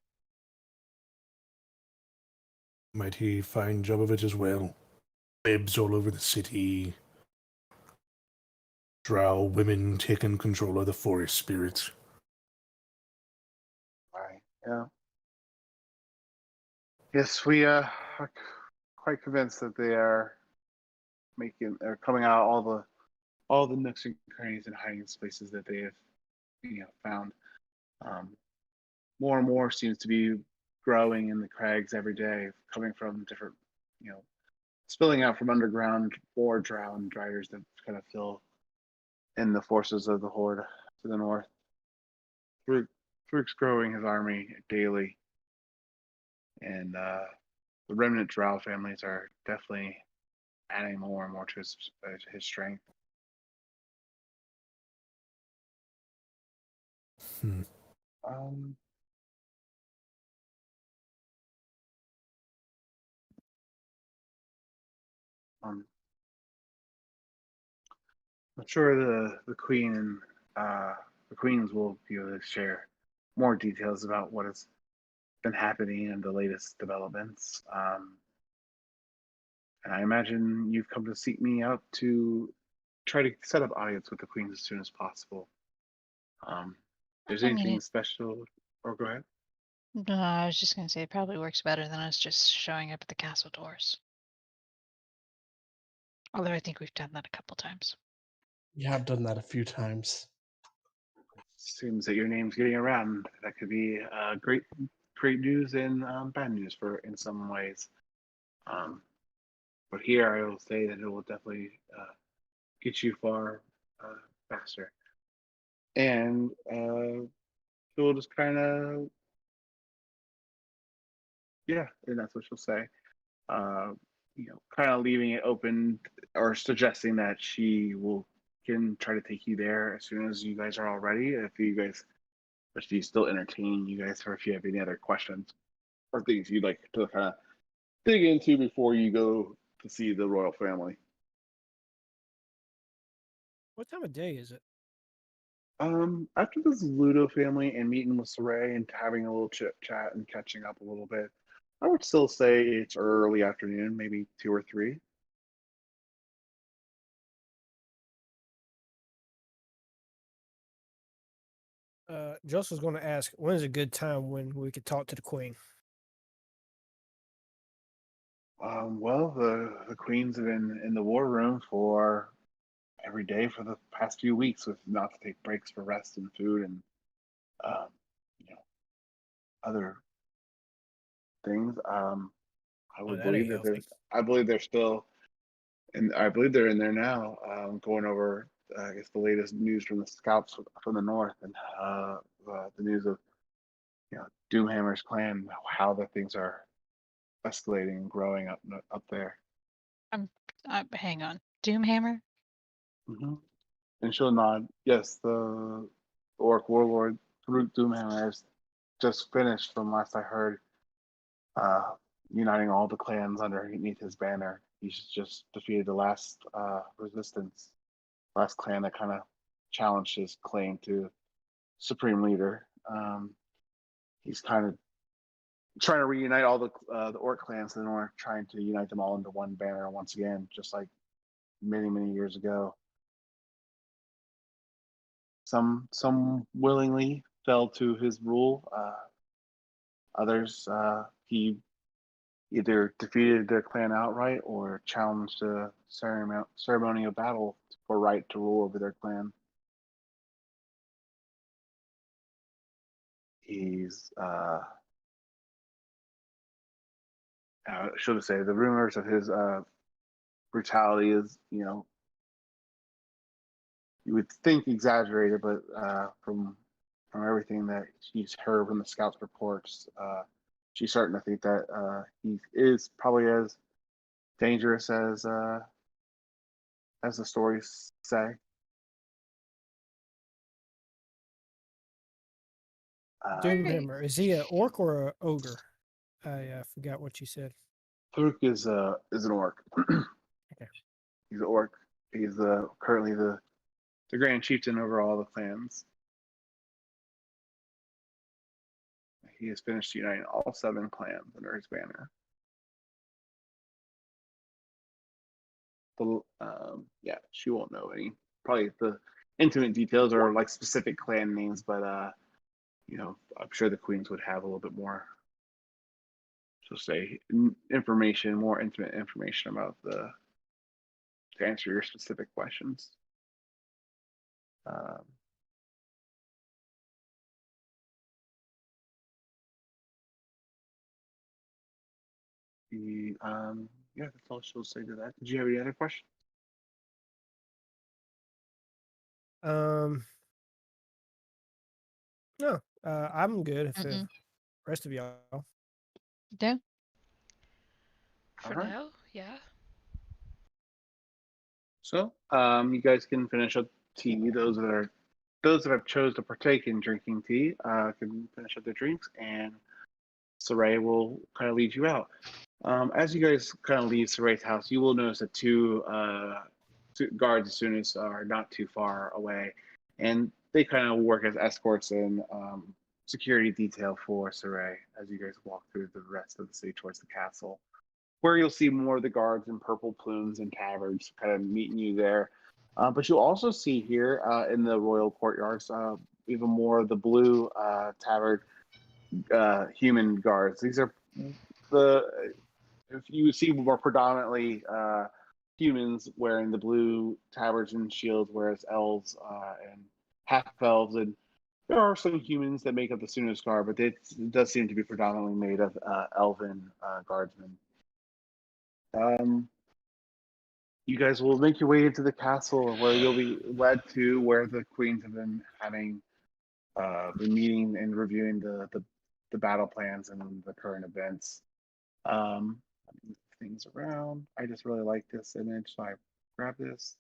Mighty fine job of it as well. Babes all over the city. Drow women taking control of the forest spirits. Right. Yeah. Yes, we are quite convinced that they're coming out all the nooks and crannies and hiding spaces that they have found. More and more seems to be growing in the crags every day, coming from different, spilling out from underground or drow and driders that kind of fill in the forces of the horde to the north. Farouk's growing his army daily, and the remnant drow families are definitely adding more and more to his strength. Um, I'm sure the queen and the queens will be able to share more details about what has been happening and the latest developments. And I imagine you've come to seek me out to try to set up audience with the queens as soon as possible. If there's I mean, anything special, or go ahead. no, I was just gonna say it probably works better than us just showing up at the castle doors. Although I think we've done that a couple times. We have done that a few times. Seems that your name's getting around. That could be great news and bad news in some ways. But here I will say that it will definitely get you far faster. And it will just kind of, yeah, and that's what she'll say. Kind of leaving it open or suggesting that she can try to take you there as soon as you guys are all ready. If you guys, but she's still entertaining you guys, or if you have any other questions or things you'd like to kind of dig into before you go to see the royal family. What time of day is it? After this Ludo family and meeting with Saray and having a little chit chat and catching up a little bit, I would still say it's early afternoon, maybe 2 or 3. Joseph's going to ask, when is a good time when we could talk to the queen? Well, the queens have been in the war room for every day for the past few weeks, with not to take breaks for rest and food and other things. I would that believe ain't that healthy. I believe they're still, and I believe they're in there now, going over, I guess, the latest news from the scouts from the north, and the news of, Doomhammer's clan, how the things are escalating and growing up there. Hang on. Doomhammer? Mm-hmm. And she'll nod. Yes, the orc warlord Farouk Doomhammer has just finished, from last I heard, uniting all the clans underneath his banner. He's just defeated the last resistance, last clan that kind of challenged his claim to supreme leader. He's kind of trying to reunite all the orc clans in the north, trying to unite them all into one banner once again, just like many years ago. Some willingly fell to his rule. Others, he either defeated their clan outright or challenged a ceremonial battle for right to rule over their clan. He's should I say, the rumors of his brutality is, you would think exaggerated, but from everything that she's heard from the scouts' reports, she's starting to think that he is probably as dangerous as the stories say. Doomhammer, is he an orc or an ogre? I forgot what you said. Farouk is an orc. Okay. He's an orc. He's currently the grand chieftain over all the clans. He has finished uniting all 7 clans under his banner. She won't know any, probably the intimate details or like specific clan names, but I'm sure the queens would have a little bit more, so say, information, more intimate information about to answer your specific questions. That's all she'll say to that. Did you have any other questions? No, I'm good. If the Mm-mm. rest of y'all. Yeah. For Alright. now, yeah. So, you guys can finish up tea. Those that have chose to partake in drinking tea can finish up their drinks, and Saray will kind of lead you out. As you guys kind of leave Saray's house, you will notice that two guards as soon as are not too far away, and they kind of work as escorts and security detail for Saray as you guys walk through the rest of the city towards the castle, where you'll see more of the guards in purple plumes and tabards kind of meeting you there. But you'll also see here in the royal courtyards even more of the blue tabard human guards. These are if you see more predominantly humans wearing the blue tabards and shields, whereas elves and half elves, and there are some humans that make up the Sunus Guard, but it does seem to be predominantly made of elven guardsmen. You guys will make your way into the castle, where you'll be led to where the queens have been having been meeting and reviewing the battle plans and the current events. Things around. I just really like this image, so I grabbed this.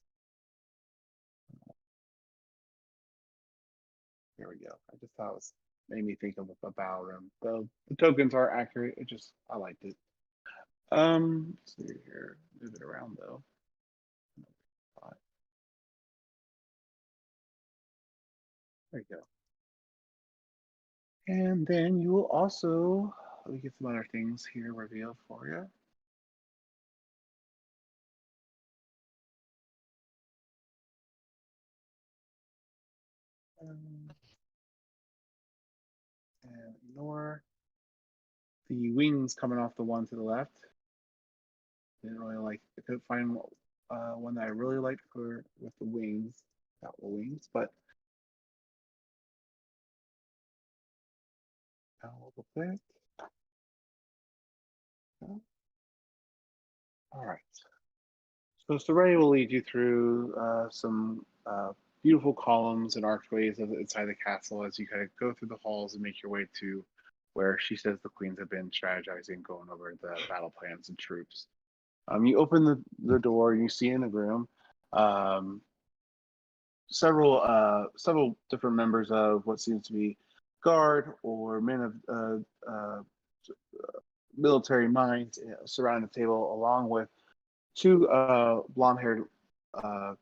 There we go. I just thought it was made me think of a battle room. The tokens are accurate. I liked it. Let's see here. Move it around though. There you go. And then you will also, let me get some other things here revealed for you. And ignore the wings coming off the one to the left. Didn't really like, I couldn't find one that I really liked for with the wings, but a little bit. All right. So Saray will lead you through some beautiful columns and archways inside the castle as you kind of go through the halls and make your way to where she says the queens have been strategizing, going over the battle plans and troops. You open the door and you see in the room several different members of what seems to be guard or men of military minds surrounding the table, along with two blonde-haired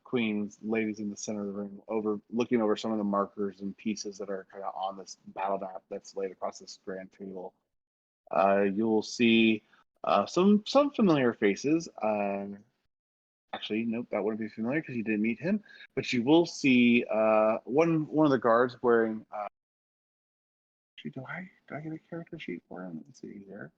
queens, ladies in the center of the room, looking over some of the markers and pieces that are kind of on this battle map that's laid across this grand table. You'll see some familiar faces. Actually, nope, that wouldn't be familiar because you didn't meet him. But you will see one of the guards wearing. Actually, do I get a character sheet for him? Let's see here.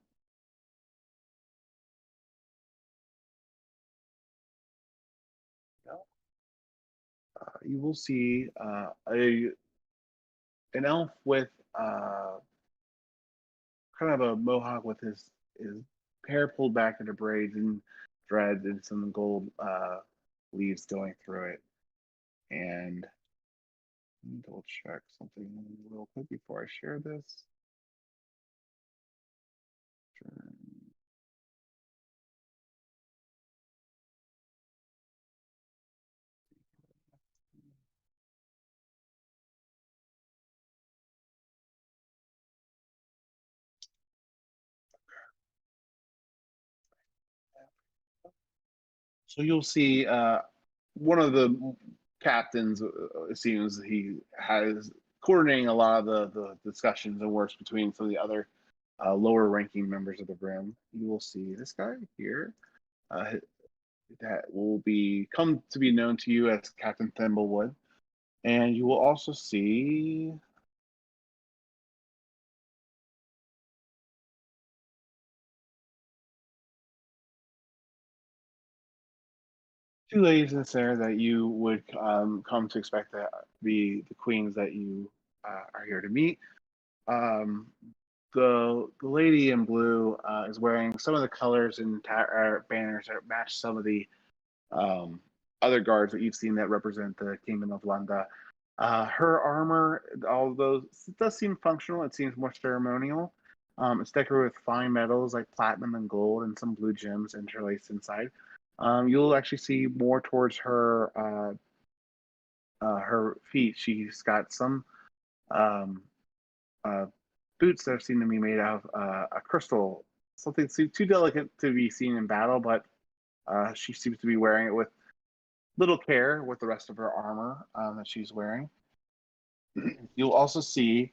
You will see an elf with kind of a mohawk with his hair pulled back into braids and dreads and some gold leaves going through it. And let me double check something real quick before I share this. Sure. So you'll see one of the captains, it seems he has coordinating a lot of the discussions and works between some of the other lower ranking members of the room. You will see this guy here that will come to be known to you as Captain Thimblewood. And you will also see two ladies in there that you would come to expect to be the queens that you are here to meet. The lady in blue is wearing some of the colors and banners that match some of the other guards that you've seen that represent the Kingdom of Lunda. Her armor, although it does seem functional, it seems more ceremonial. It's decorated with fine metals like platinum and gold and some blue gems interlaced inside. You'll actually see more towards her feet. She's got some boots that seem to be made out of a crystal, something too delicate to be seen in battle, but she seems to be wearing it with little care with the rest of her armor that she's wearing. You'll also see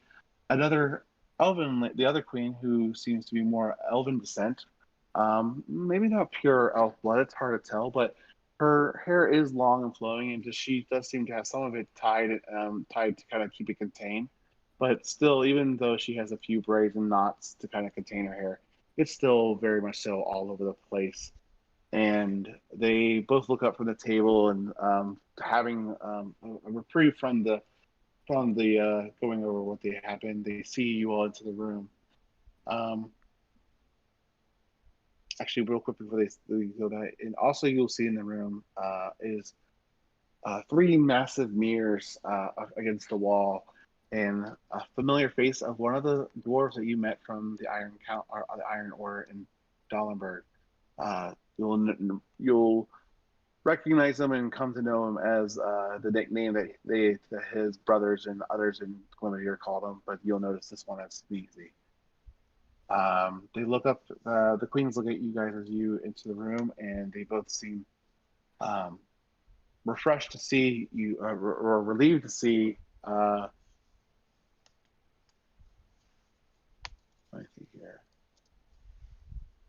another the other queen who seems to be more elven descent. Maybe not pure elf blood, it's hard to tell, but her hair is long and flowing, and she does seem to have some of it tied to kind of keep it contained. But still, even though she has a few braids and knots to kind of contain her hair, it's still very much so all over the place. And they both look up from the table and having a reprieve from the going over what they happened. They see you all into the room. Um, Actually, real quick before they go that, and also you'll see in the room is three massive mirrors against the wall, and a familiar face of one of the dwarves that you met from the Iron Ore in Dahlenberg. You'll recognize him and come to know him as the nickname that his brothers and others in Glimmer called him, but you'll notice this one as Sneezy. They look up, the queens look at you guys as you into the room, and they both seem refreshed to see you, or relieved to see. Let me see here.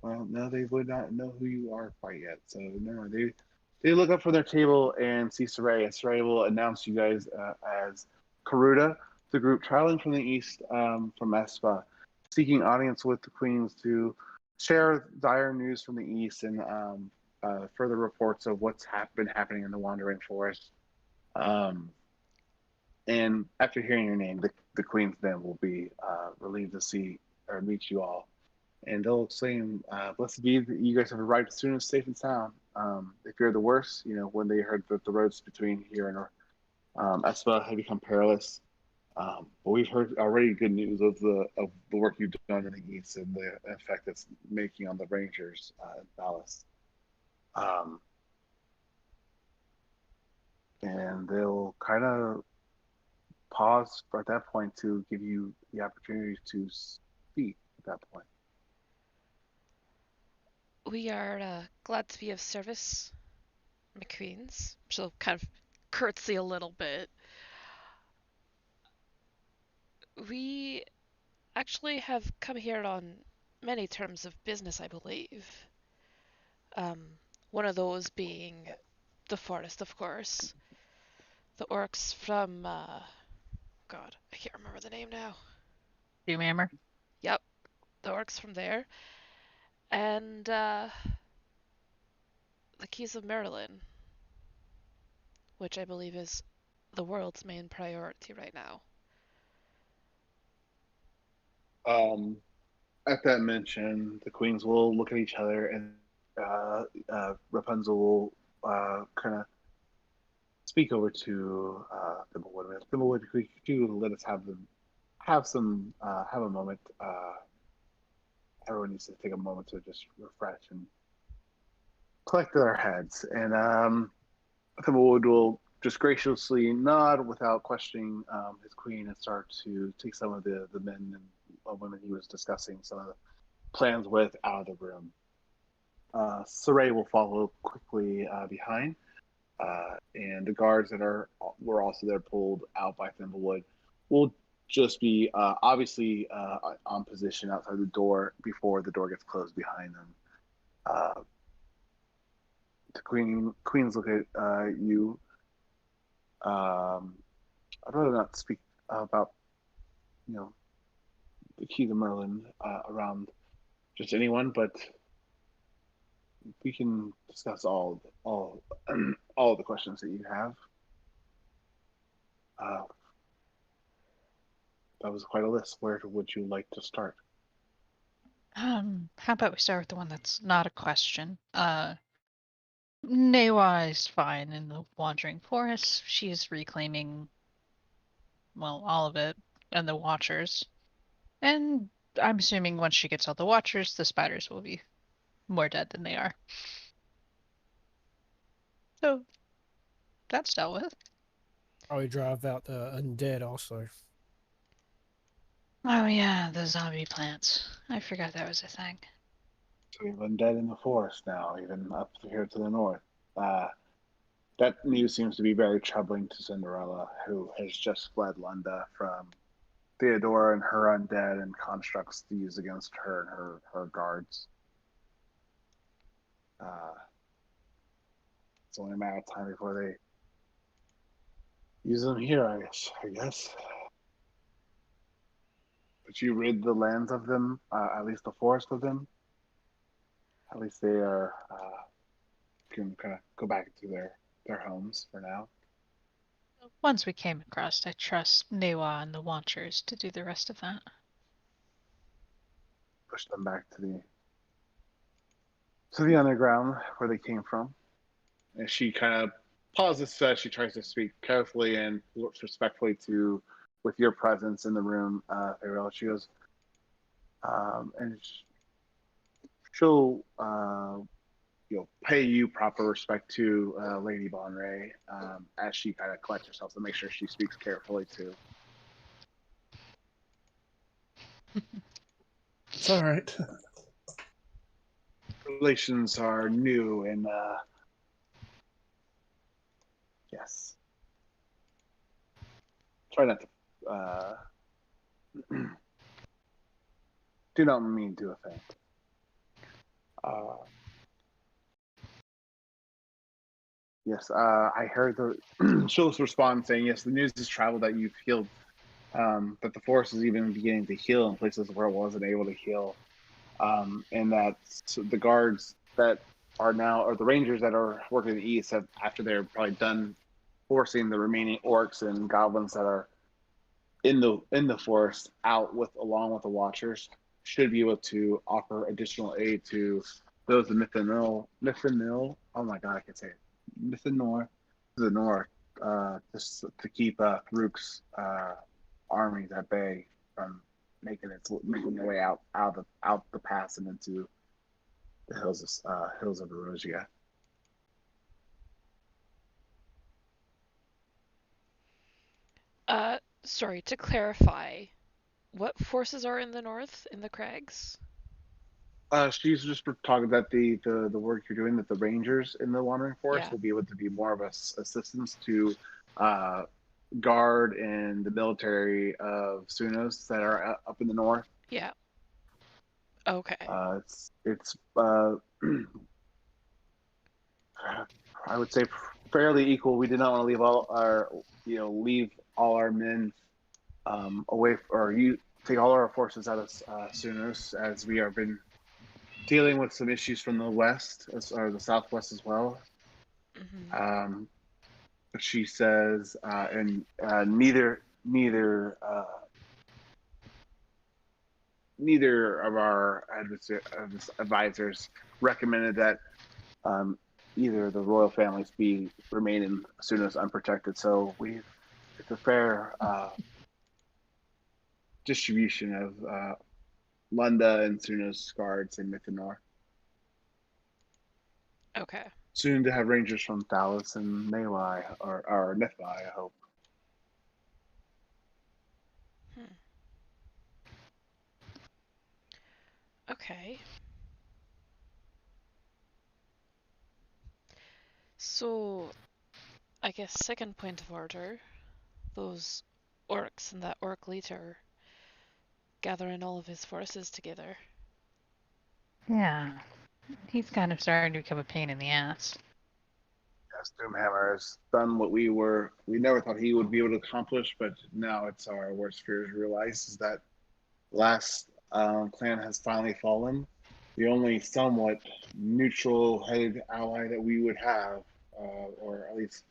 Well, no, they would not know who you are quite yet. So no, they look up from their table and see Saray, and Saray will announce you guys as Karuda, the group traveling from the east from Espa, seeking audience with the queens to share dire news from the east and further reports of what's been happening in the Wandering Forest. And after hearing your name, the queens then will be relieved to see or meet you all. And they'll exclaim, blessed be that you guys have arrived as soon as safe and sound. They feared the worst, when they heard that the roads between here and Espa had become perilous. But we've heard already good news of the work you've done in the east and the effect it's making on the Rangers in Dallas. And they'll kind of pause at that point to give you the opportunity to speak at that point. We are glad to be of service, McQueens. She'll kind of curtsy a little bit. We actually have come here on many terms of business, I believe. One of those being the forest, of course. The orcs from, God, I can't remember the name now. Doomhammer. Yep, the orcs from there. And the Keys of Merlin, which I believe is the world's main priority right now. At that mention, the queens will look at each other, and Rapunzel will kind of speak over to Thimblewood. Thimblewood, could you let us have a moment? Everyone needs to take a moment to just refresh and collect their heads. And Thimblewood will just graciously nod without questioning his queen and start to take some of the men and women he was discussing some of the plans with out of the room. Saray will follow quickly behind, and the guards that were also there pulled out by Thimblewood will just be obviously on position outside the door before the door gets closed behind them. The queens look at you. I'd rather not speak about the Key to Merlin around just anyone, but we can discuss all the questions that you have. That was quite a list. Where would you like to start? How about we start with the one that's not a question? Newa is fine in the Wandering Forest. She's reclaiming, well, all of it, and the Watchers. And I'm assuming once she gets all the Watchers, the spiders will be more dead than they are. So, that's dealt with. Probably drive out the undead also. Oh yeah, the zombie plants. I forgot that was a thing. So we have undead in the forest now, even up here to the north. that news seems to be very troubling to Cinderella, who has just fled Lunda from Theodora and her undead and constructs to use against her and her guards. It's only a matter of time before they use them here, I guess. But you rid the lands of them, at least the forest of them. At least they are can kind of go back to their homes for now. Once we came across, I trust Newa and the Watchers to do the rest of that. Push them back to the underground where they came from. And she kind of pauses as she tries to speak carefully and looks respectfully to, with your presence in the room, Farewell. She goes, and she'll pay you proper respect to Lady Bonray, as she kind of collects herself to make sure she speaks carefully too. It's all right. Relations are new and yes. Try not to do not mean to offend. Yes, I heard she'll respond saying, yes, the news has traveled that you've healed, that the forest is even beginning to heal in places where it wasn't able to heal. And that the guards that are now, or the rangers that are working in the east, have, after they're probably done forcing the remaining orcs and goblins that are in the forest out along with the Watchers, should be able to offer additional aid to those in Mythanil. Oh my god, I can say it. Mythanor, the north, just to keep Farouk's armies at bay from making their way out the pass and into the hills of Erosia. Sorry, to clarify, what forces are in the north, in the crags? She's just talking that the work you're doing, that the rangers in the Wandering Forest will be able to be more of a assistance to guard and the military of Sunos that are up in the north. Yeah. Okay. It's I would say fairly equal. We did not want to leave all our men away, or take all our forces out of Sunos, as we have been dealing with some issues from the west or the southwest as well. Mm-hmm. She says, and neither of our advisors recommended that either the royal families remain in Sunos unprotected. So it's a fair distribution of Lunda and Sunos guards in Mythanor. Okay. Soon to have rangers from Thalos and Maywai, or Nithbai, I hope. Okay. So, I guess second point of order, those orcs and that orc leader gathering all of his forces together. Yeah. He's kind of starting to become a pain in the ass. Yes, Doomhammer has done what we never thought he would be able to accomplish, but now it's our worst fears realized, is that last clan has finally fallen. The only somewhat neutral-headed ally that we would have, or at least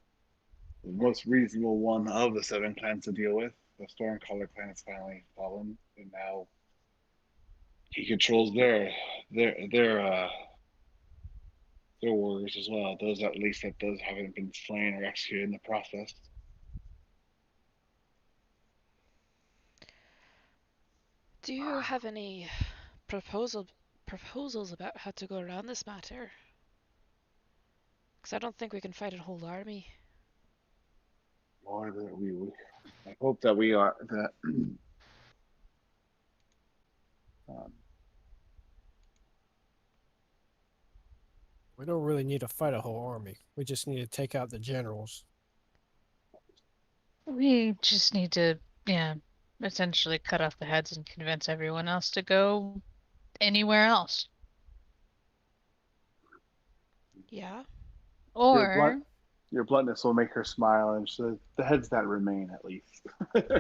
the most reasonable one of the 7 clans to deal with, the Stormcaller clan, has finally fallen, and now he controls their warriors as well. Those haven't been slain or executed in the process. Do you have any proposals about how to go around this matter? Because I don't think we can fight a whole army. More that we would. I hope that we are that. We don't really need to fight a whole army. We just need to take out the generals. We just need to, essentially cut off the heads and convince everyone else to go anywhere else. Yeah. Or Your bluntness will make her smile, and the heads that remain, at least. yeah,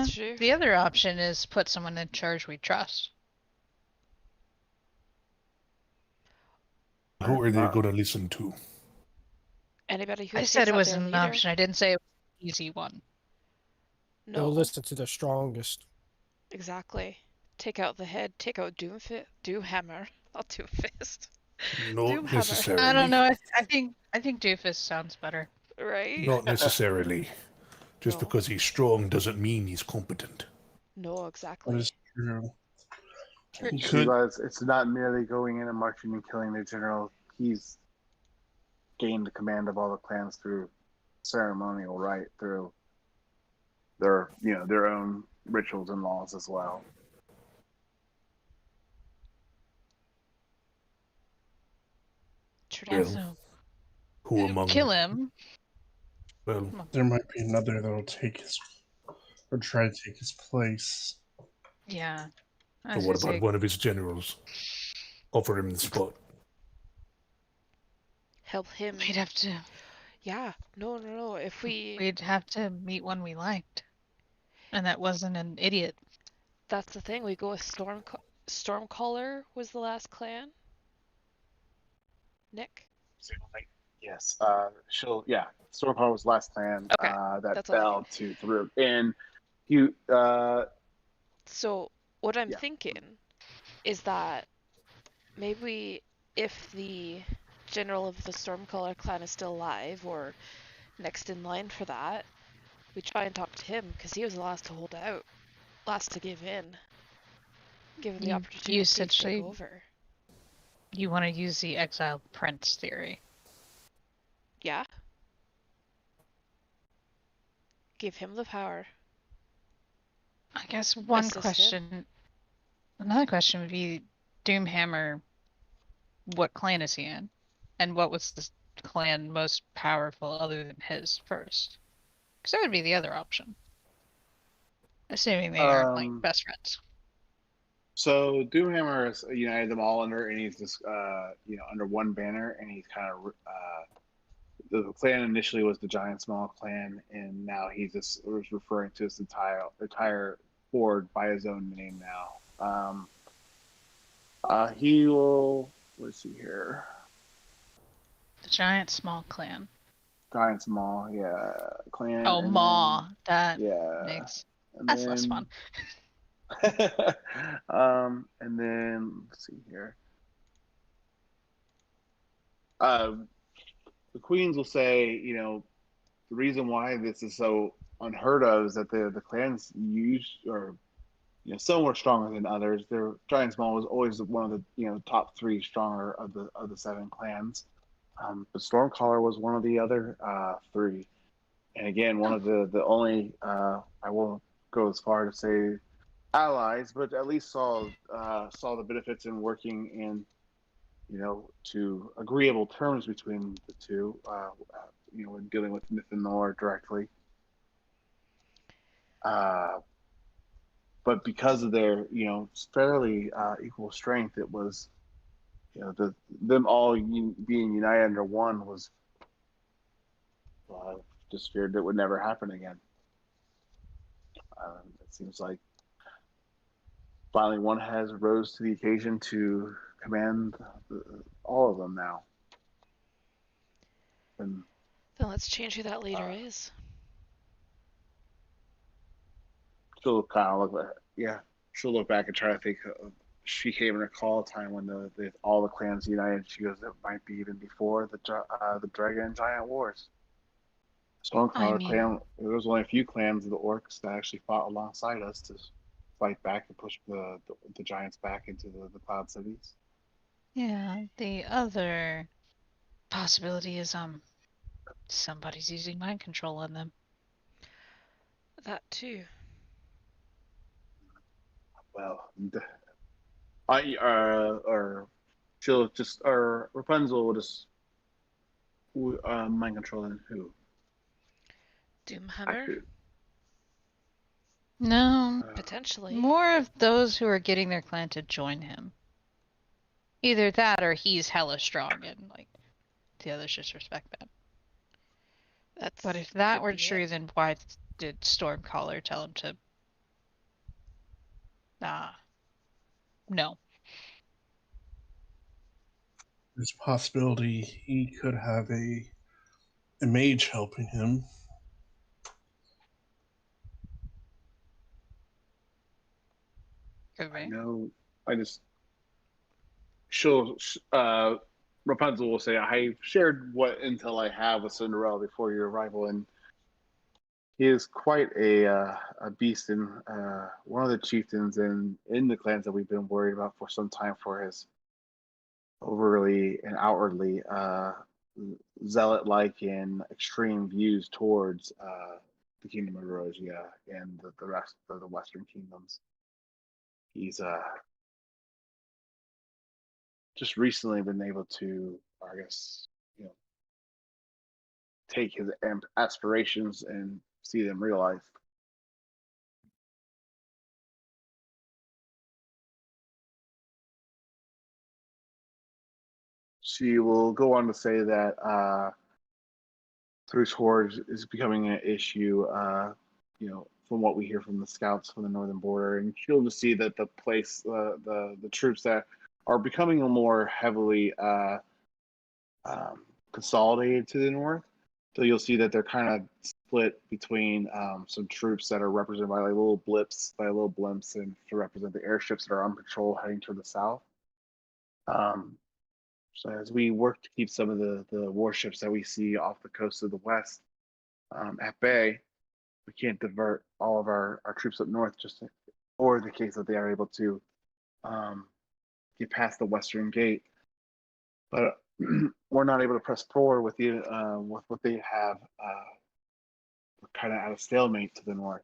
That's true. the other option is put someone in charge we trust. Who are they going to listen to? Anybody who I thinks said it that was they're an leader? option. I didn't say it was an easy one. No. They'll listen to the strongest. Exactly. Take out the head. Take out Doomhammer. Not Doomfist. Not Doomhammer. necessarily. I don't know. I think Doofus sounds better. Right? Not necessarily. Just No. because he's strong doesn't mean he's competent. No, That exactly. is true. He You could. realize it's not merely going in and marching and killing the general. He's gained the command of all the clans through ceremonial right, through their own rituals and laws as well. True. Yeah, Well, so Who among kill him. Well, There might be another that'll take his or try to take his place. Yeah. I but was what gonna about say, one of his generals? Offer him the spot. Help him. we'd have to Yeah. No. If we'd have to meet one we liked, and that wasn't an idiot. that's the thing. We go with Stormcaller was the last clan. Nick. Yes. Stormcaller was last clan Okay, that that's all I fell to through, and you. So what I'm Yeah. thinking is that maybe if the general of the Stormcaller clan is still alive or next in line for that, we try and talk to him because he was the last to hold out, last to give in, give him the You opportunity to take essentially over. you want to use the exiled prince theory. Yeah. Give him the power. I guess one Assist him. question. Another question would be Doomhammer. What clan is he in, and what was the clan most powerful other than his first? Because that would be the other option. Assuming they aren't like best friends. So Doomhammer has united them all under, and he's just under one banner, and he's kind of the clan initially was the Giant Small clan, and now he just was referring to his entire board by his own name now. He will. Let's see here. The Giant Small clan. Giant Small, yeah, clan. Oh, and Maw. That then, yeah, makes and that's less fun. And then let's see here. The queens will say, the reason why this is so unheard of is that the clans some were stronger than others. Their Giant Small was always one of the top three stronger of the seven clans. But Stormcaller was one of the other three, and again, one of the only I won't go as far to say allies, but at least saw the benefits in working in to agreeable terms between the two. When dealing with Mythanor directly. But because of their fairly equal strength, it was them all being united under one was just feared it would never happen again. It seems like finally one has rose to the occasion to command all of them now. And Then let's change who that leader is. she'll kind of she'll look back and try to think she can't even recall a time when all the clans united. She goes, it might be even before the Dragon and Giant Wars. Stormcaller clan, there was only a few clans of the orcs that actually fought alongside us to fight back and push the giants back into the cloud cities. Yeah, the other possibility is somebody's using mind control on them. That too. Well, she'll just, or Rapunzel will just mind controlling who? Doomhammer? Actually, No, Potentially. more of those who are getting their clan to join him. Either that or he's hella strong and like the others just respect that. That's But if that could were be true, it. then why did Stormcaller tell him to? No. There's a possibility he could have a mage helping him. Could I be. know. I just Rapunzel will say, "I shared what intel I have with Cinderella before your arrival, and he is quite a beast and one of the chieftains in the clans that we've been worried about for some time for his overly and outwardly zealot-like and extreme views towards the Kingdom of Erosia and the rest of the Western kingdoms. He's just recently been able to, I guess, take his aspirations and see them realized. She will go on to say that through swords is becoming an issue, from what we hear from the scouts from the northern border, and she'll just see that the troops that are becoming more heavily consolidated to the north. So you'll see that they're kind of split between some troops that are represented by little blimps, and to represent the airships that are on patrol heading toward the south. So as we work to keep some of the warships that we see off the coast of the west at bay, we can't divert all of our troops up north or the case that they are able to get past the western gate. But we're not able to press forward with what they have. We're kind of at a stalemate to the north.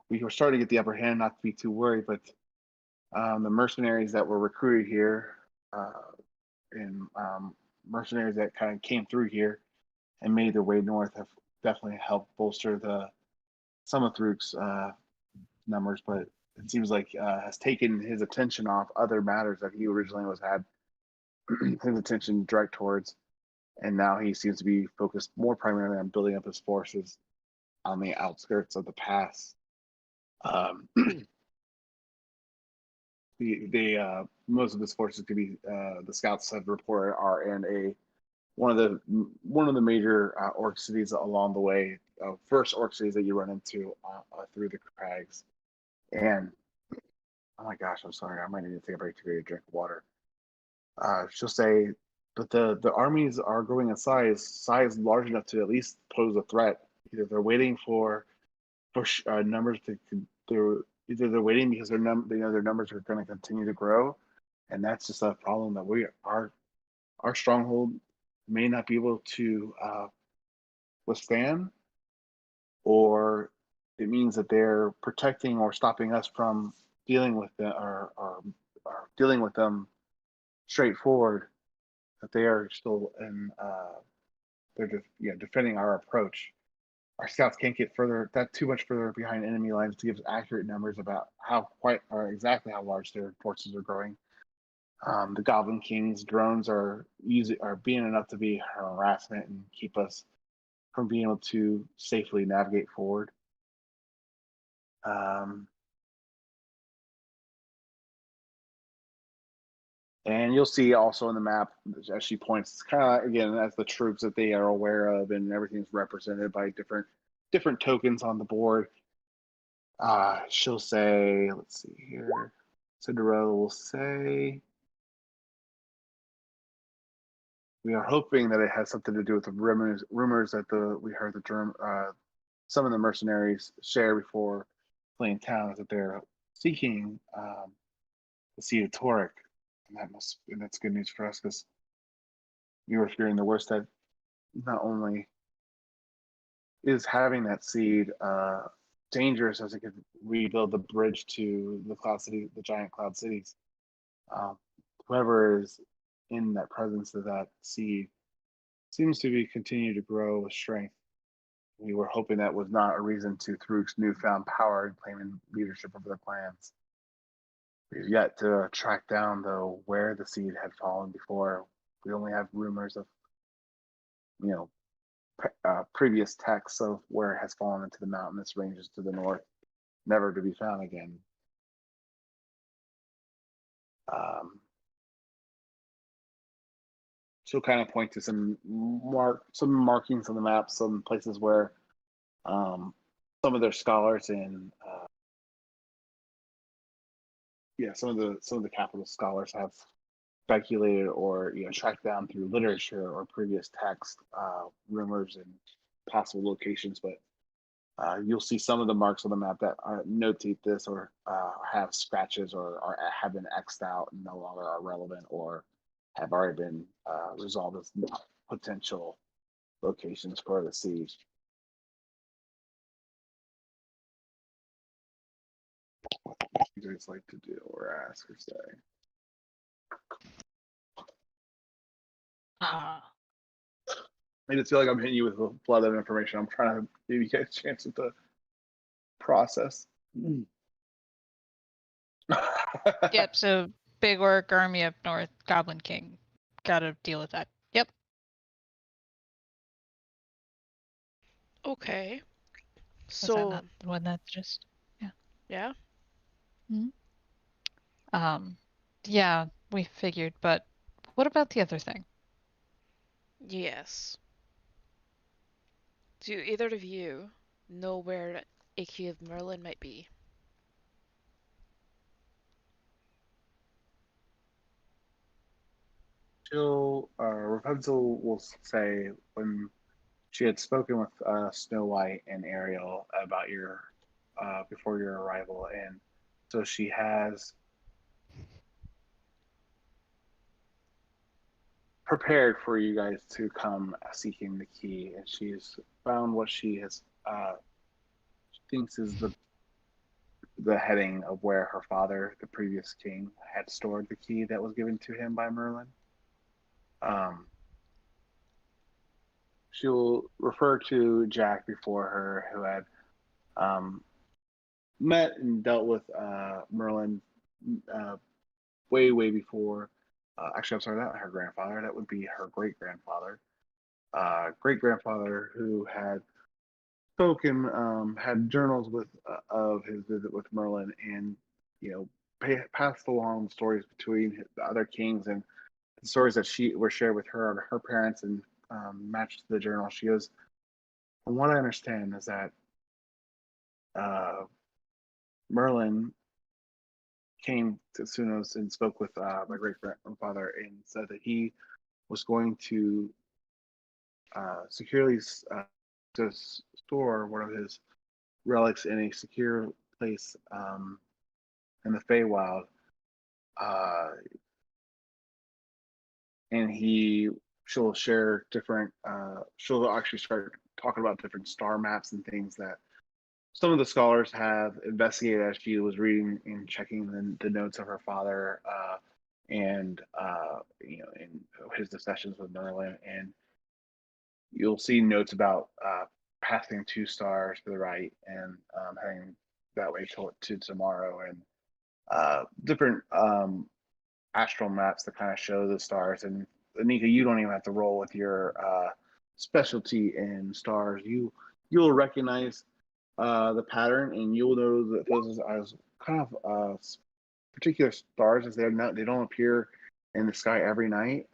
We were starting to get the upper hand, not to be too worried, but the mercenaries that were recruited here and mercenaries that kind of came through here and made their way north have definitely helped bolster some of Thruk's numbers, but it seems like has taken his attention off other matters that he originally had his attention direct towards, and now he seems to be focused more primarily on building up his forces on the outskirts of the pass. Most of his forces could be the scouts have reported are in one of the major orc cities along the way, first orc cities that you run into through the crags. And oh my gosh, I'm sorry, I might need to take a break to get a drink of water. She'll say, but the armies are growing in size large enough to at least pose a threat. Either they're waiting for numbers either they're waiting because their numbers are going to continue to grow, and that's just a problem that our stronghold may not be able to withstand, or it means that they're protecting or stopping us from dealing with them or dealing with them straightforward. That they are still defending our approach. Our scouts can't get too much further behind enemy lines to give us accurate numbers about exactly how large their forces are growing. The Goblin King's drones are being enough to be harassment and keep us from being able to safely navigate forward. And you'll see also in the map, as she points, kind of again as the troops that they are aware of, and everything's represented by different tokens on the board. She'll say, let's see here. Cinderella will say, we are hoping that it has something to do with the rumors that we heard some of the mercenaries share before fleeing town, that they're seeking the seed of Torek, and that's good news for us because we were fearing the worst, that not only is having that seed dangerous as it could rebuild the bridge to the giant cloud cities, whoever is in that presence of that seed seems to be continue to grow with strength. We were hoping that was not a reason to Thruk's newfound power and claiming leadership over the clans. We've yet to track down, though, where the seed had fallen before. We only have rumors of, previous texts of where it has fallen into the mountainous ranges to the north, never to be found again. She'll kind of point to some markings on the map, some places where some of their scholars in some of the capital scholars have speculated or tracked down through literature or previous text rumors and possible locations, but you'll see some of the marks on the map that notate this or have scratches or have been X'd out and no longer are relevant or have already been resolved as potential locations for the siege. What do you guys like to do or ask or say? I just feel like I'm hitting you with a flood of information. I'm trying to give you guys a chance with the process. Yep, so big orc army up north, Goblin King. Gotta deal with that. Yep. Okay. Was So that not the one that's just yeah. Yeah, we figured, but what about the other thing? Yes. Do either of you know where a key of Merlin might be? Rapunzel will say when she had spoken with Snow White and Ariel about your before your arrival, and so she has prepared for you guys to come seeking the key, and she's found what she has thinks is the heading of where her father, the previous king, had stored the key that was given to him by Merlin. She'll refer to Jack before her, who had met and dealt with Merlin way before. Actually, I'm sorry, not her grandfather. That would be her great grandfather. Great grandfather who had spoken, had journals of his visit with Merlin, and passed along stories between the other kings and the stories that were shared with her parents and matched the journal. She goes, from what I understand, is that Merlin came to Sunos and spoke with my great grandfather and said that he was going to securely to store one of his relics in a secure place in the Feywild. And she'll share different, she'll actually start talking about different star maps and things that some of the scholars have investigated as she was reading and checking the notes of her father and in his discussions with Merlin. And you'll see notes about passing 2 stars to the right and heading that way to tomorrow, and different astral maps that kind of show the stars. And Anika, you don't even have to roll with your specialty in stars. You'll recognize the pattern, and you'll know that those as kind of particular stars, as they don't appear in the sky every night,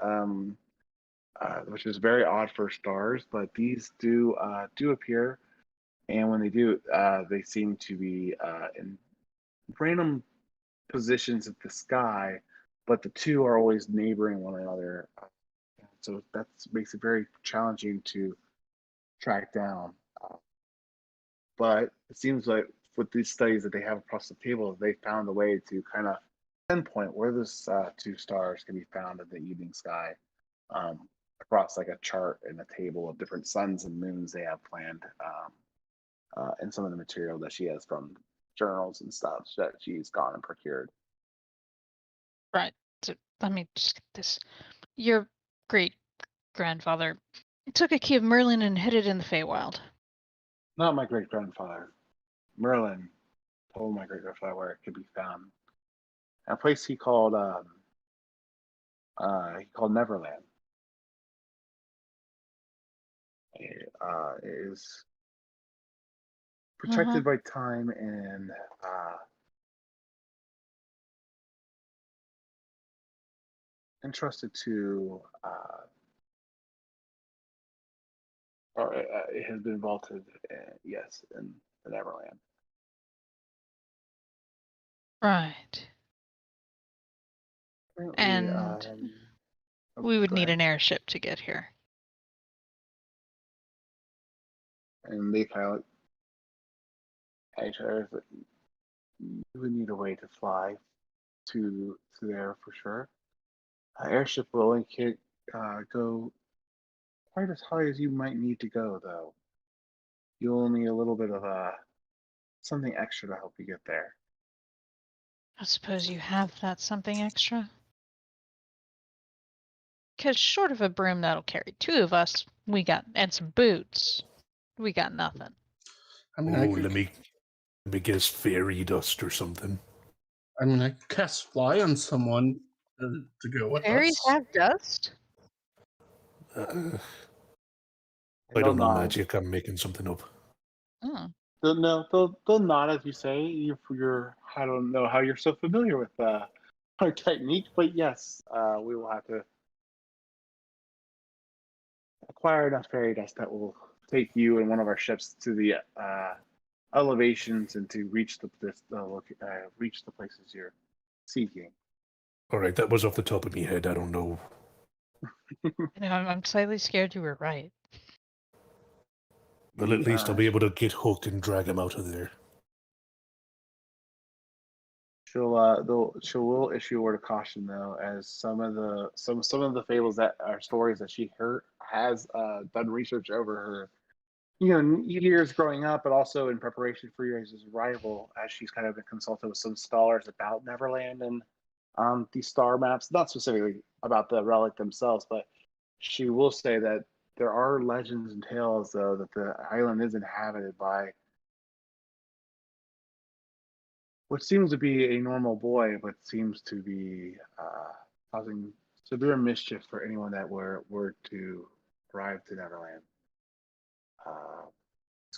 which is very odd for stars. But these do appear, and when they do, they seem to be in random positions of the sky, but the two are always neighboring one another. So that makes it very challenging to track down. But it seems like with these studies that they have across the table, they found a way to kind of pinpoint where those 2 stars can be found in the evening sky across like a chart and a table of different suns and moons they have planned and some of the material that she has from journals and stuff that she's gone and procured. Right. let me just get this. Your great grandfather took a key of Merlin and hid it in the Feywild. Not my great grandfather. Merlin told my great grandfather where it could be found. A place he called Neverland. It is protected by time and entrusted to, or it has been vaulted, yes, in the Neverland. Right. Apparently, And we would go need ahead. an airship to get here. And they kind of look at each other. You would need a way to fly to there for sure. Airship will only go quite as high as you might need to go, though. You'll need a little bit of something extra to help you get there. I suppose you have that something extra? Because short of a broom that'll carry two of us, and some boots, we got nothing. I mean, let me guess, fairy dust or something. I could cast fly on someone to go with Fairies us. have dust? I They'll don't know nod. magic. I'm making something up. Oh. They'll nod as you say. I don't know how you're so familiar with our technique, but yes, we will have to acquire enough fairy dust that will take you and one of our ships to the elevations and to reach the places you're seeking. All right, that was off the top of my head. I don't know. I'm slightly scared you were right. Well, at least I'll be able to get hooked and drag him out of there. She will issue a word of caution though, as some of the fables that are stories that she heard has done research over her, years growing up, but also in preparation for your guys' arrival, as she's kind of been consulted with some scholars about Neverland and these star maps, not specifically about the relic themselves, but she will say that there are legends and tales though that the island is inhabited by what seems to be a normal boy, but seems to be causing severe mischief for anyone that were to arrive to Neverland.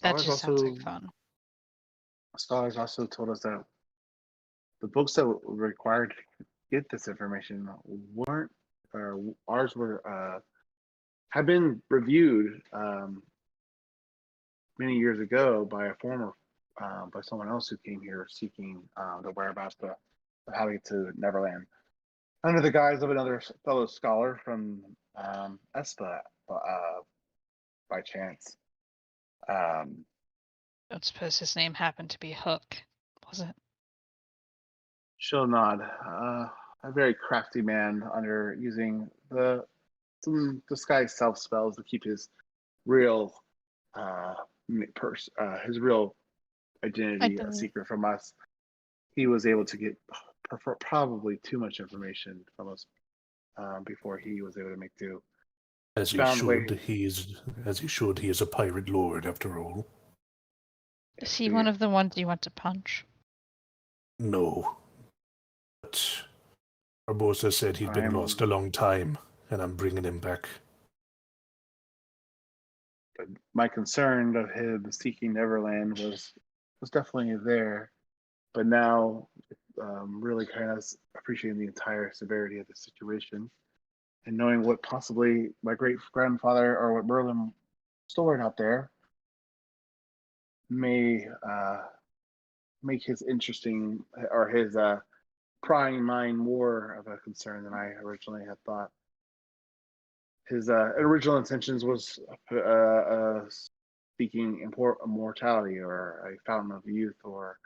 That just sounds like fun. Scholars also told us that the books that were required to get this information weren't, or ours were, had been reviewed many years ago by by someone else who came here seeking the whereabouts of how to get to Neverland, under the guise of another fellow scholar from Espa, by chance. Don't suppose his name happened to be Hook, was it? She'll nod. A very crafty man, under using some disguised self spells to keep his real his real identity a secret from us. He was able to get probably too much information from us before he was able to make do. As he should, he is a pirate lord after all. Is he one of the ones you want to punch? No. But Barbosa said he'd been lost a long time, and I'm bringing him back. But my concern of him seeking Neverland was definitely there, but now really kind of appreciating the entire severity of the situation and knowing what possibly my great grandfather or what Merlin stored out there may make his interesting or his prying mind more of a concern than I originally had thought. His original intentions was seeking immortality or a fountain of youth or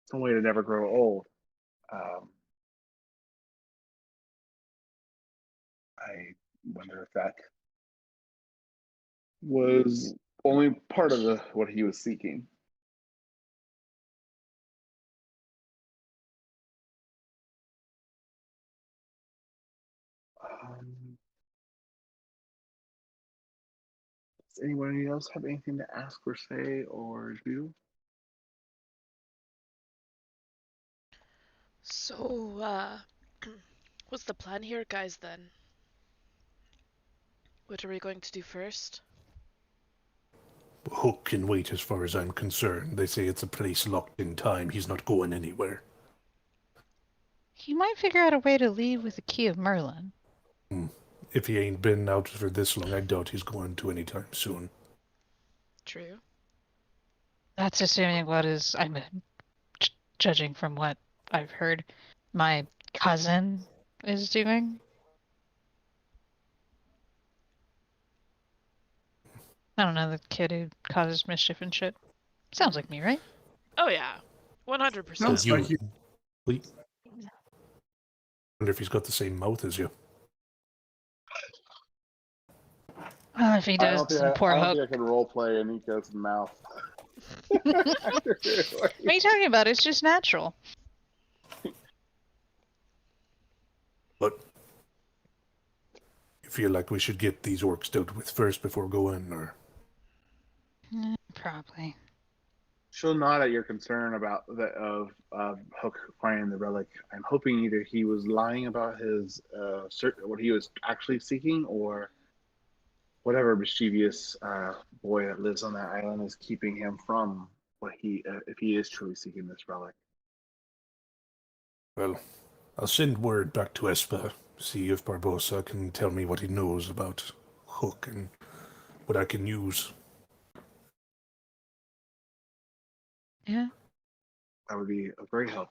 some way to never grow old. I wonder if that was only part of what he was seeking. Does anybody else have anything to ask or say or do? So, what's the plan here, guys, then? What are we going to do first? Hook can wait as far as I'm concerned. They say it's a place locked in time. He's not going anywhere. He might figure out a way to leave with the key of Merlin. If he ain't been out for this long, I doubt he's going to anytime soon. True. That's assuming what is, judging from what I've heard, my cousin is doing. I don't know, the kid who causes mischief and shit. Sounds like me, right? Oh yeah, 100%. Sounds like you. I wonder if he's got the same mouth as you. If he does, poor I don't Hook. think I can roleplay in Nico's mouth. What are you talking about? It's just natural. But you feel like we should get these orcs dealt with first before going, or? Probably. She'll nod at your concern about the of Hook finding the relic. I'm hoping either he was lying about his what he was actually seeking, or whatever mischievous boy that lives on that island is keeping him from what he if he is truly seeking this relic. Well, I'll send word back to Espa, see if Barbosa can tell me what he knows about Hook and what I can use. Yeah. That would be a great help.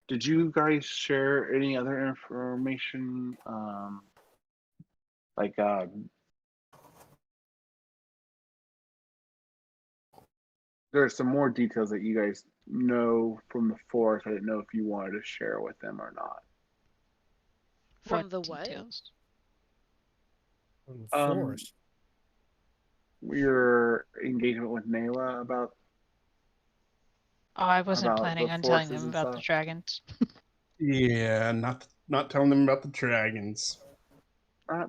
Did you guys share any other information? There are some more details that you guys know from the forest. I didn't know if you wanted to share with them or not. From the what? details? From the forest. Your engagement with Nayla about. Oh, I wasn't About planning the on telling forces them and about the stuff? dragons. Yeah, not telling them about the dragons. I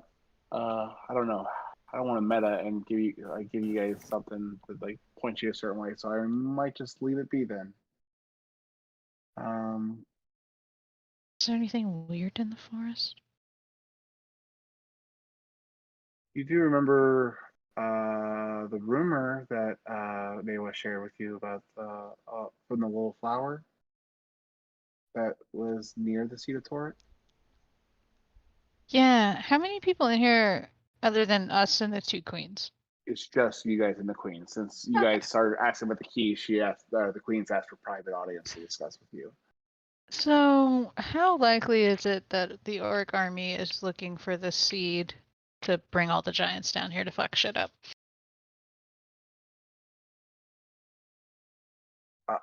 don't know. I don't want to meta and give you guys something to point you a certain way, so I might just leave it be then. Is there anything weird in the forest? You do remember the rumor that Nayla shared with you about from the little flower that was near the Cedar Torrent? Yeah, how many people in here other than us and the two queens? It's just you guys and the Queen. Since you Okay. guys started asking about the keys, the Queen's asked for private audience to discuss with you. So, how likely is it that the orc army is looking for the seed to bring all the giants down here to fuck shit up?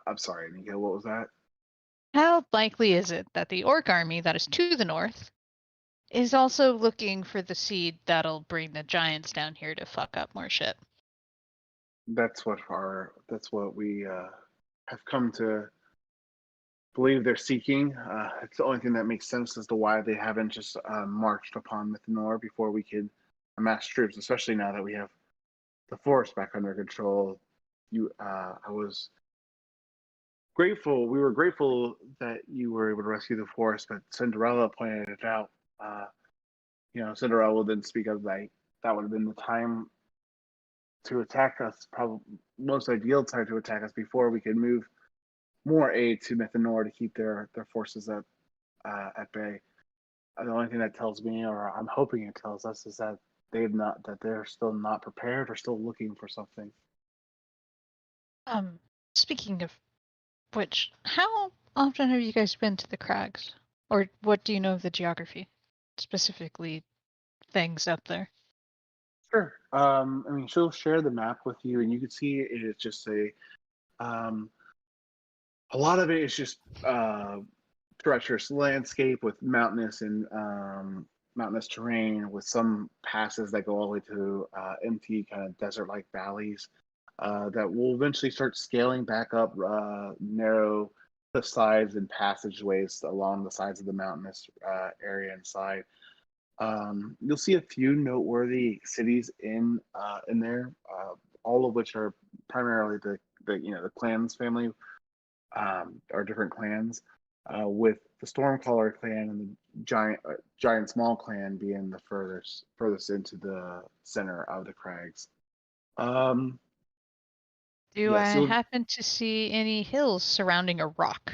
I'm sorry, Nico. What was that? How likely is it that the orc army that is to the north is also looking for the seed that'll bring the giants down here to fuck up more shit? That's what we have come to believe they're seeking. It's the only thing that makes sense as to why they haven't just marched upon Mythanor before we could amass troops, especially now that we have the forest back under control. I was grateful. We were grateful that you were able to rescue the forest, but Cinderella pointed it out. Cinderella then speak of that would have been the time to attack us, probably most ideal time to attack us before we could move more aid to Mythanor to keep their forces at bay. The only thing that tells me, or I'm hoping it tells us, is that they're still not prepared or still looking for something. Speaking of which, how often have you guys been to the crags? Or what do you know of the geography? Specifically, things up there. Sure. She'll share the map with you, and you can see it's just a lot of it is just treacherous landscape with mountainous terrain, with some passes that go all the way to empty kind of desert-like valleys that will eventually start scaling back up narrow cliff sides and passageways along the sides of the mountainous area inside. You'll see a few noteworthy cities in there, all of which are primarily the clans family, or different clans, with the Stormcaller clan and the giant small clan being the furthest into the center of the crags. Do Yes, I you'll happen to see any hills surrounding a rock?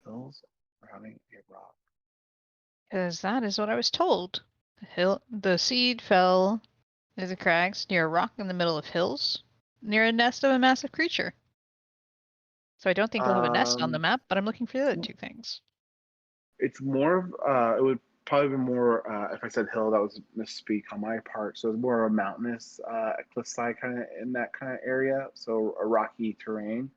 hills surrounding a rock. Because that is what I was told. The seed fell near the crags, near a rock in the middle of hills, near a nest of a massive creature. So I don't think we'll have a nest on the Um, map, but I'm looking for the other two things. it's more of it would probably be more if I said hill, that was misspeak on my part. So it's more of a mountainous cliffside kind of in that kind of area, so a rocky terrain.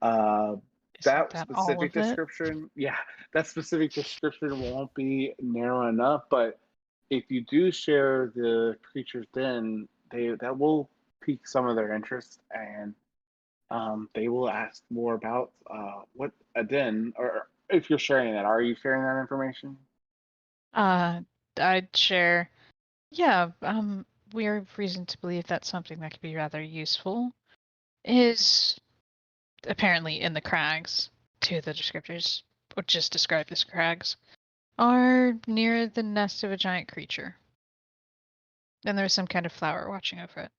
Uh, Isn't that that all specific of it? description, yeah, that specific description won't be narrow enough. But if you do share the creature's den, that will pique some of their interest, and they will ask more about what a den, or if you're sharing that. Are you sharing that information? I'd share. Yeah, we have reason to believe that's something that could be rather useful. Is apparently in the crags. Two of the descriptors, or just described as crags, are near the nest of a giant creature. And there's some kind of flower watching over it.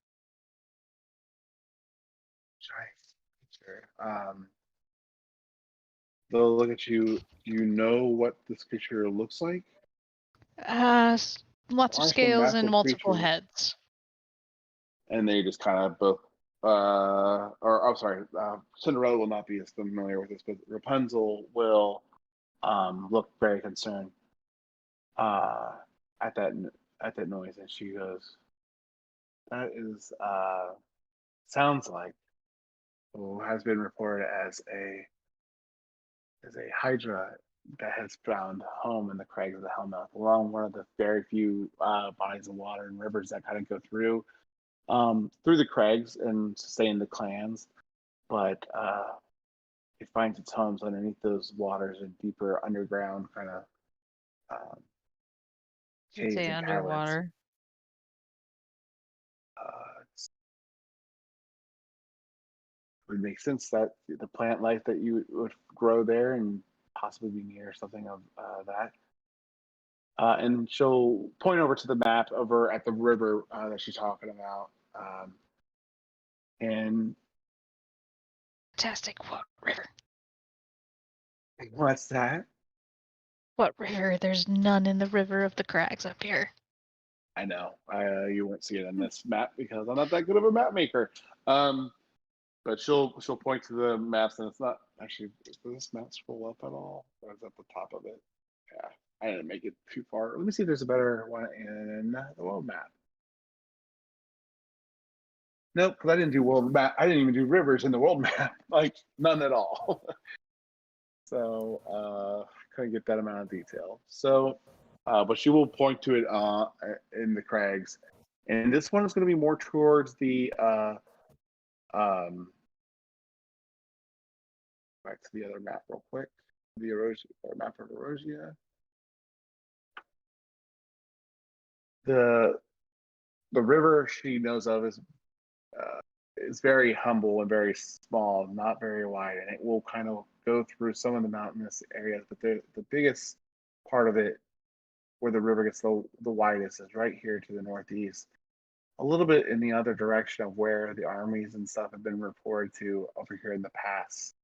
Sure. They'll look at you. Do you know what this creature looks like? Lots of Are some scales and massive multiple creatures, heads. and they just kind of both. Or I'm sorry, Cinderella will not be as familiar with this, but Rapunzel will look very concerned uh, at that noise, and she goes, "That is sounds like what has been reported as a hydra that has found home in the crags of the Hellmouth, along one of the very few bodies of water and rivers that kind of go through the crags and sustain the clans, but it finds its homes underneath those waters and deeper underground kind of um, You'd caves say and caverns. underwater. It would make sense that the plant life that you would grow there and possibly be near something of that. And she'll point over to the map over at the river that she's talking about. And Fantastic. What river? what's that? What river? There's none in the river of the crags up here. I know. You won't see it on this map because I'm not that good of a map maker. But she'll point to the maps, and it's not actually. Does this map scroll up at all, or is that the top of it? Yeah, I didn't make it too far. Let me see if there's a better one in the world map. Nope, because I didn't do world map. I didn't even do rivers in the world map, like none at all. So couldn't get that amount of detail. So, but she will point to it in the crags, and this one is going to be more towards the back to the other map real quick. The erosion or map of Erosia. The river she knows of is very humble and very small, not very wide, and it will kind of go through some of the mountainous areas. But the biggest part of it, where the river gets the widest, is right here to the northeast. A little bit in the other direction of where the armies and stuff have been reported to over here in the past.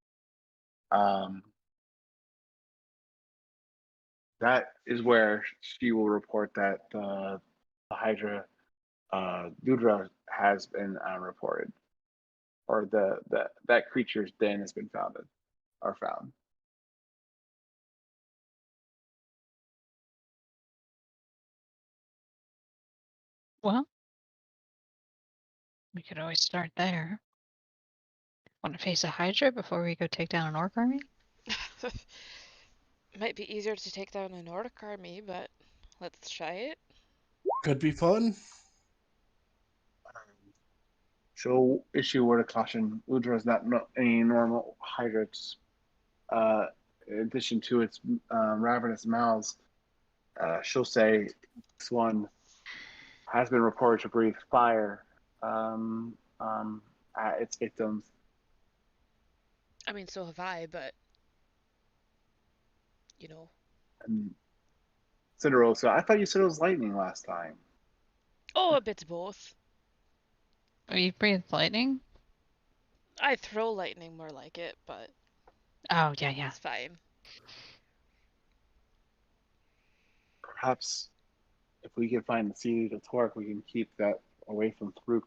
That is where she will report that the Hydra Ludra has been reported, or that creature's den has been found. Well, we could always start there. Want to face a Hydra before we go take down an orc army? Might be easier to take down an orc army, but let's try it. Could be fun. She'll issue a word of caution. Ludra is not any normal Hydra. In addition to its ravenous mouths, she'll say this one has been reported to breathe fire at its victims. I mean, so have I, but you know, And Cinderella, so I thought you said it was lightning last time. oh, a bit of both. Oh, you breathe lightning? I throw lightning more like it, but Oh, yeah. it's fine. Perhaps if we can find the seed of Torque, we can keep that away from Thruk.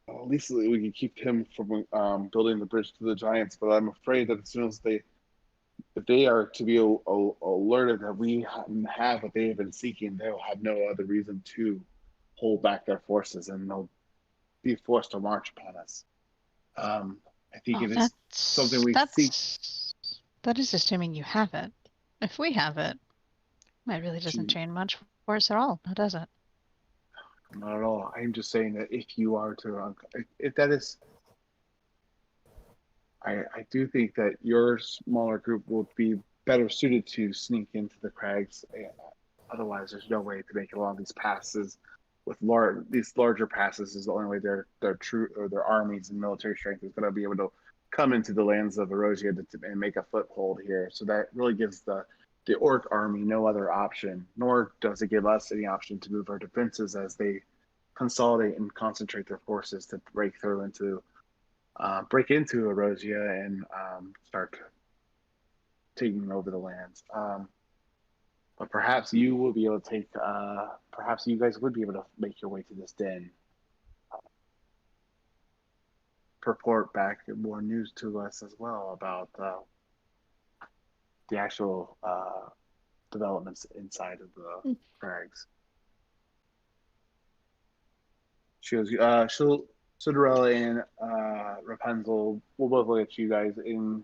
At least we can keep him from building the bridge to the giants. But I'm afraid that as soon as if they are to be alerted that we have what they have been seeking, they'll have no other reason to hold back their forces, and they'll be forced to march upon us. I think it is something we seek. That is assuming you have it. If we have it, it really doesn't change much for us at all, does it? Not at all. I'm just saying that if you are to, if that is, I do think that your smaller group will be better suited to sneak into the crags. Otherwise, there's no way to make it along these passes. With these larger passes is the only way their true or their armies and military strength is going to be able to come into the lands of Erosia and make a foothold here. So that really gives the Orc army no other option, nor does it give us any option to move our defenses as they consolidate and concentrate their forces to break into Erosia and start taking over the lands. But perhaps you will be able to take. Perhaps you guys would be able to make your way to this den. Purport back more news to us as well about the actual developments inside of the crags. Cinderella and Rapunzel will both look at you guys and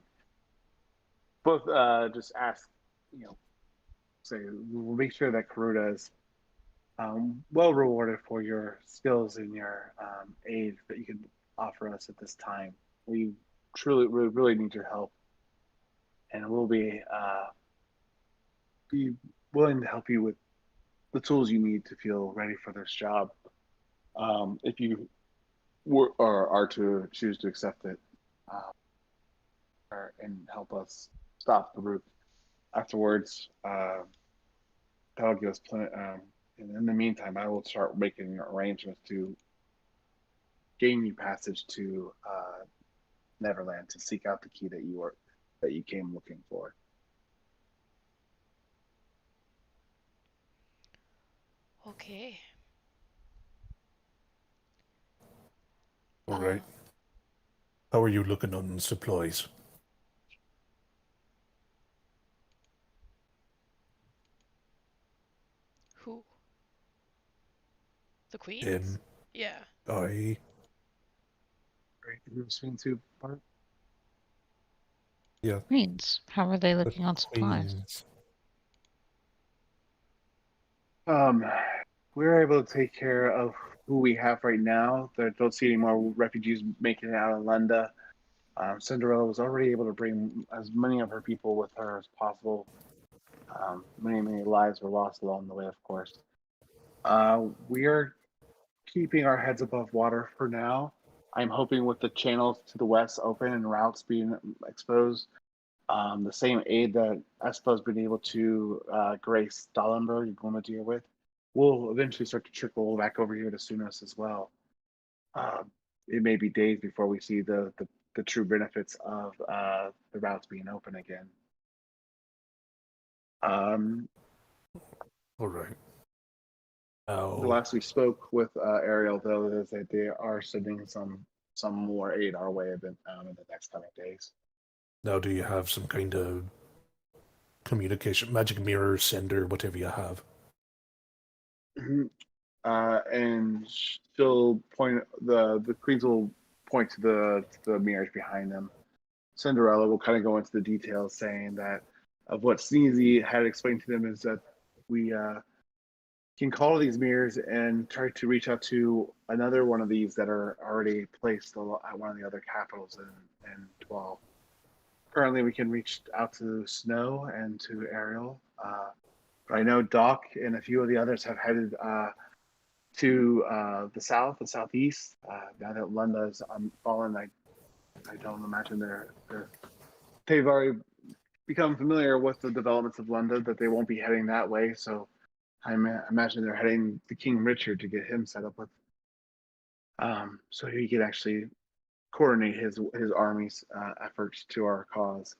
both just ask, say, we'll make sure that Karuda is well rewarded for your skills and your aid that you can offer us at this time. We really need your help, and we'll be willing to help you with the tools you need to feel ready for this job. If you are to choose to accept it and help us stop the route afterwards, that'll give us plenty. And in the meantime, I will start making arrangements to gain you passage to Neverland to seek out the key that you came looking for. Okay. All right. How are you looking on supplies? Who? The queens? Yeah. I. Between two part. Yeah. Queens. How are they looking on supplies? Queens. We're able to take care of who we have right now. There don't see any more refugees making it out of Lunda. Cinderella was already able to bring as many of her people with her as possible. Many lives were lost along the way, of course. We are keeping our heads above water for now. I'm hoping with the channels to the west open and routes being exposed, the same aid that Espa has been able to grace Dahlenberg and Glomadir with will eventually start to trickle back over here to Sunos as well. It may be days before we see the true benefits of the routes being open again. All right. The last we spoke with Ariel, though, is that they are sending some more aid our way in the next coming days. Now, do you have some kind of communication, magic mirror, sender, whatever you have? And she'll point the queens will point to the mirrors behind them. Cinderella will kind of go into the details, saying that of what Sneezy had explained to them is that we can call these mirrors and try to reach out to another one of these that are already placed at one of the other capitals in 12. currently we can reach out to Snow and to Ariel. But I know Doc and a few of the others have headed to the south, the southeast. Now that Lunda's fallen, I don't imagine they've already become familiar with the developments of Lunda, that they won't be heading that way. So I imagine they're heading to King Richard to get him set up with, so he can actually coordinate his army's efforts to our cause,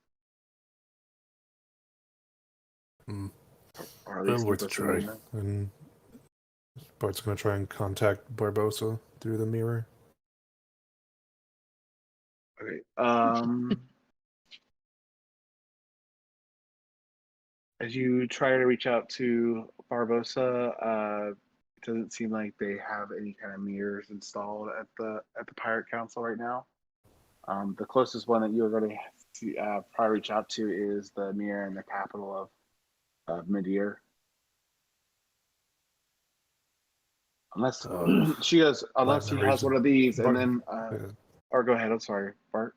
or at least Worth keep a us try. in them. And Bart's gonna try and contact Barbosa through the mirror. Okay. As you try to reach out to Barbosa, it doesn't seem like they have any kind of mirrors installed at the Pirate Council right now. The closest one that you're going to probably reach out to is the mirror in the capital of Midir. Unless she has one of these, Bart, and then or go ahead. I'm sorry, Bart.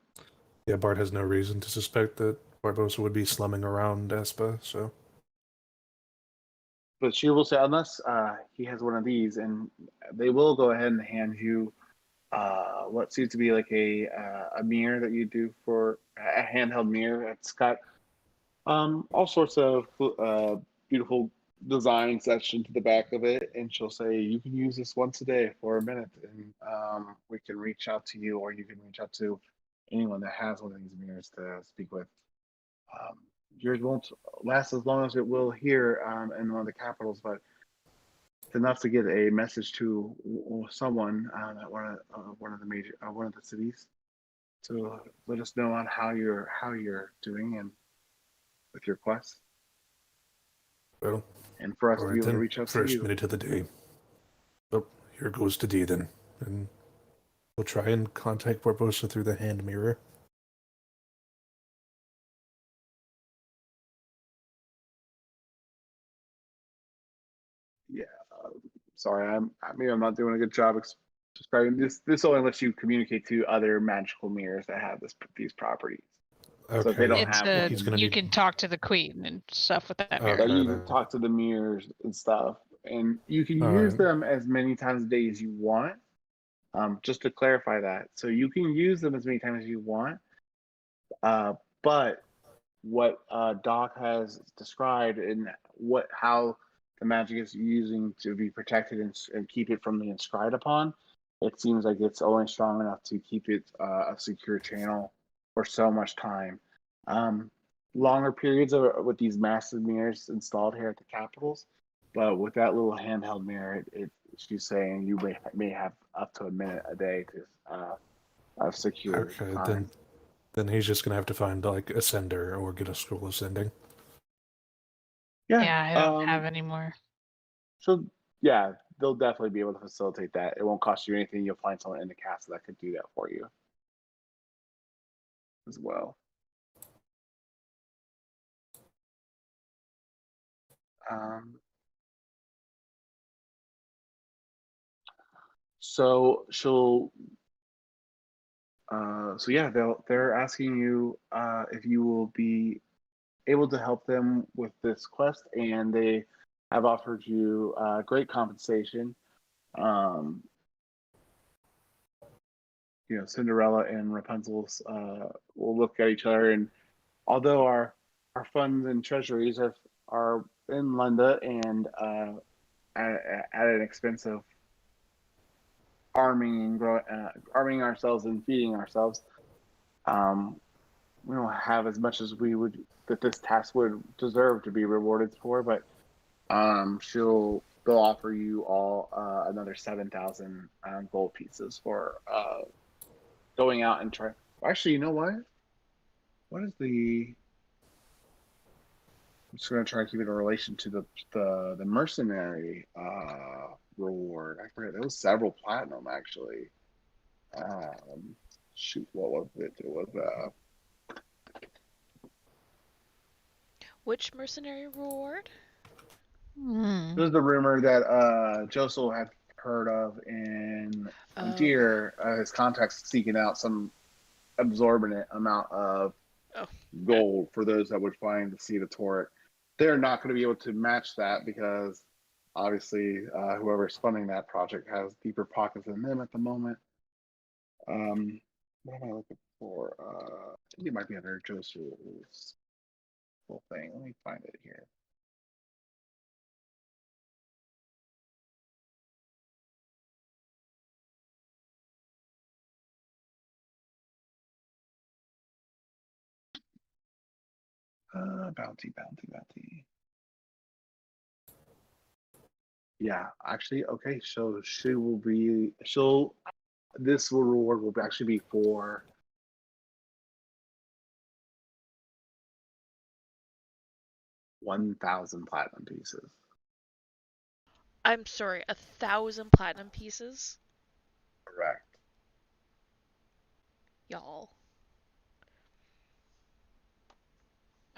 Yeah, Bart has no reason to suspect that Barbosa would be slumming around Espa, so. But she will say, unless he has one of these, and they will go ahead and hand you what seems to be like a mirror that you do for a handheld mirror. It's got all sorts of beautiful design section to the back of it, and she'll say you can use this once a day for a minute, and we can reach out to you, or you can reach out to anyone that has one of these mirrors to speak with. Yours won't last as long as it will here in one of the capitals, but it's enough to get a message to someone at one of the cities to let us know on how you're doing and with your quest. Well, and for us to all be right able to then. reach out to First you. minute of the day. Oh, here goes to D then. And we'll try and contact Barbosa through the hand mirror. Yeah, sorry, I'm not doing a good job describing this. This only lets you communicate to other magical mirrors that have these properties. Okay. So if they don't It's have one, He's gonna you need- can talk to the queen and stuff with that Okay. mirror. like you then. can talk to the mirrors and stuff, and you can All use right. them as many times a day as you want. Just to clarify that, so you can use them as many times as you want. But what Doc has described and how the magic is using to be protected and keep it from being scryed upon, it seems like it's only strong enough to keep it a secure channel for so much time. Longer periods with these massive mirrors installed here at the capitals, but with that little handheld mirror, she's saying you may have up to a minute a day to of secure time. Then he's just gonna have to find like a sender or get a scroll of sending. Yeah, I don't have any more. So yeah, they'll definitely be able to facilitate that. It won't cost you anything. You'll find someone in the castle that could do that for you as well. So she'll. So yeah, they're asking you if you will be able to help them with this quest, and they have offered you great compensation. Cinderella and Rapunzel will look at each other, and although our funds and treasuries are in Lunda and at an expense of arming ourselves and feeding ourselves, we don't have as much as that this task would deserve to be rewarded for, but they'll offer you all another 7,000 gold pieces for going out and try. Actually, you know what? What is the? I'm just gonna try to keep it in relation to the mercenary reward. I forget. There was several platinum actually. Shoot, what was it? It was Which mercenary reward? It was the rumor that Josel had heard of in Frontier. His contacts seeking out some absorbent amount of gold for those that would find the Seed of Torek. They're not going to be able to match that because obviously whoever's funding that project has deeper pockets than them at the moment. What am I looking for? I think it might be under Joseph's whole thing. Let me find it here. Bounty. Yeah, actually, okay. So this reward will actually be for 1,000 platinum pieces. I'm sorry, 1,000 platinum pieces? Correct. Y'all.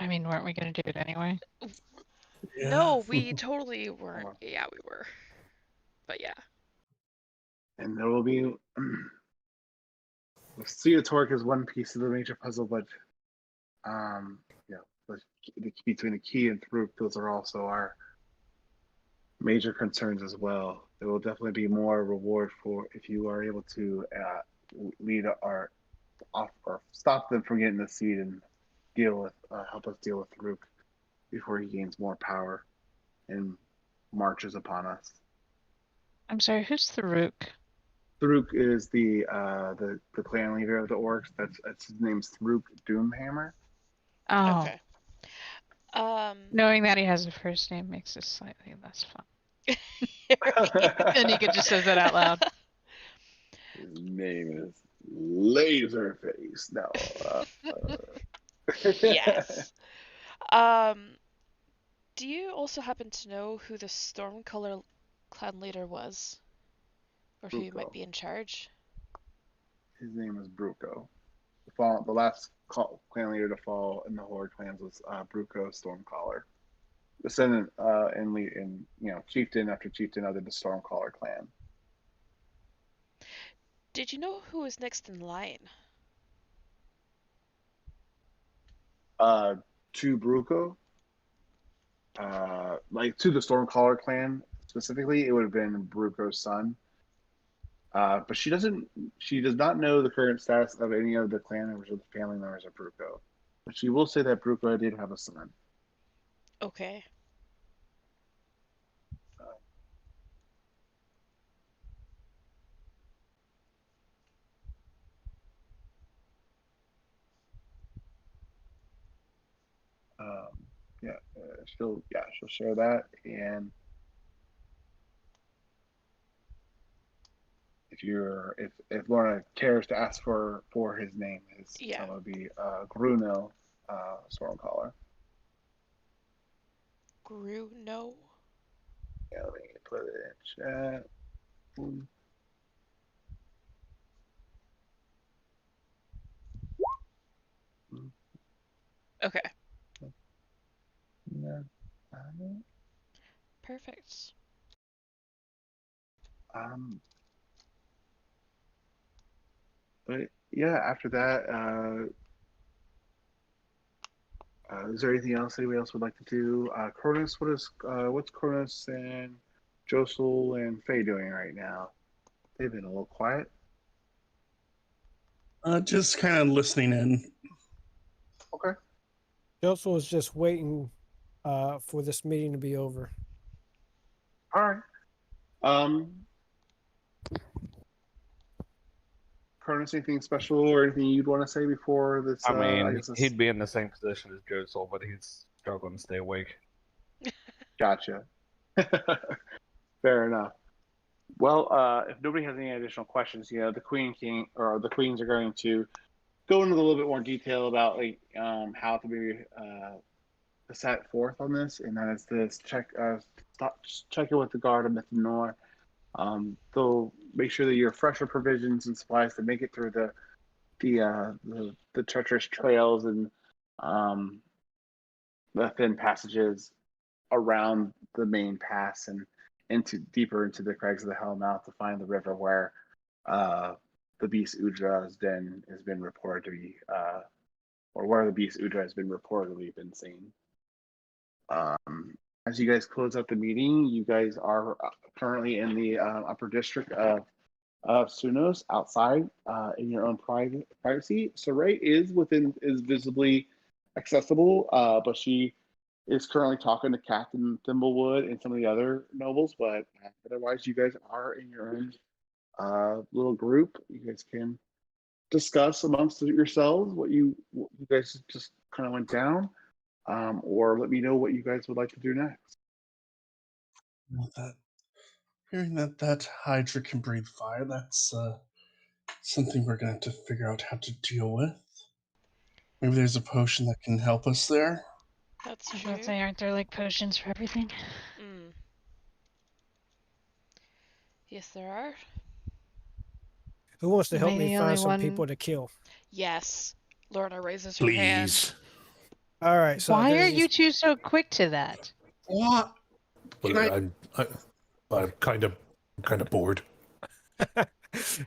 I mean, weren't we gonna do it anyway? Yeah. No, we totally weren't. Yeah, we were. But yeah. And there will be the Seed of Torek is one piece of the major puzzle, but between the key and Thruk, those are also our major concerns as well. There will definitely be more reward for if you are able to lead or stop them from getting the seed and help us deal with Thruk before he gains more power and marches upon us. I'm sorry, who's Thruk? Thruk is the clan leader of the orcs. That's his name's Thruk Doomhammer. Oh, Okay. knowing that he has a first name makes it slightly less fun. And he could just says that out loud. His name is Laserface. No. Yes. Do you also happen to know who the Stormcolor clan leader was? Or who might be in charge? His name is Bruco. The last clan leader to fall in the Horde clans was Bruco Stormcaller, descendant and chieftain after chieftain of the Stormcaller clan. Did you know who was next in line? To Bruco, to the Stormcaller clan specifically, it would have been Bruco's son. But she does not know the current status of any of the clan members or the family members of Bruco. But she will say that Bruco did have a son. Okay. She'll share that, and if Lorna cares to ask for his name, his son would be Gruno Stormcaller. Gruno? Yeah, let me put it in chat. Okay. Yeah. Perfect. But yeah, after that, is there anything else anybody else would like to do? Cronus, what's Cronus and Josel and Faye doing right now? They've been a little quiet. Just kind of listening in. Okay. Joseph was just waiting for this meeting to be over. All right. Cronus, anything special or anything you'd want to say before this? I mean, he'd be in the same position as Joe Soul, but he's struggling to stay awake. Gotcha. Fair enough. Well, if nobody has any additional questions, the Queen or the Queens are going to go into a little bit more detail about how to be set forth on this, and that is this check it with the guard of Myth and Nor. They'll make sure that your fresher provisions and supplies to make it through the treacherous trails and the thin passages around the main pass and deeper into the crags of the Hellmouth to find the river where the beast Udra's den has been reported to be or where the beast Udra has been reportedly been seen. As you guys close out the meeting, you guys are currently in the upper district of Sunos, outside in your own privacy. Saray is visibly accessible, but she is currently talking to Captain Thimblewood and some of the other nobles. But otherwise, you guys are in your own little group. You guys can discuss amongst yourselves what you guys just kind of went down, or let me know what you guys would like to do next. Hearing that Hydra can breathe fire, that's something we're going to have to figure out how to deal with. Maybe there's a potion that can help us there. That's I was true. about to say, aren't there like potions for everything? Mm. Yes, there are. Who wants to Am help I me the find only some one? people to kill? Yes. Lorna raises her hand. Please. All right. So Why are there's you this- two so quick to that? What? Well, I'm kind of bored. So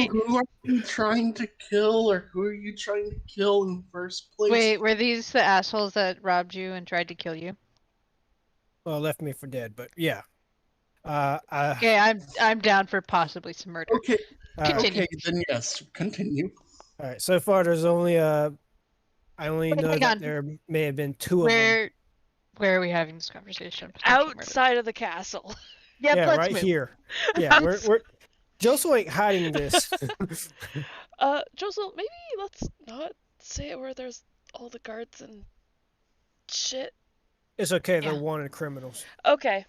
who are you trying to kill, or who are you trying to kill in the first place? Wait, were these the assholes that robbed you and tried to kill you? Well, left me for dead, but yeah. Okay, I'm down for possibly some murder. Okay, Continue. okay, then yes, continue. All right. So far, there's only I only Wait, know hang that on. there may have been two of them. Where are we having this conversation? Potential murder. Outside of the castle. Yep, Yeah, let's right move. here. Yeah, we're Joseph ain't hiding this. Josel, maybe let's not say it where there's all the guards and shit. It's okay. They're Yeah. wanted criminals. Okay.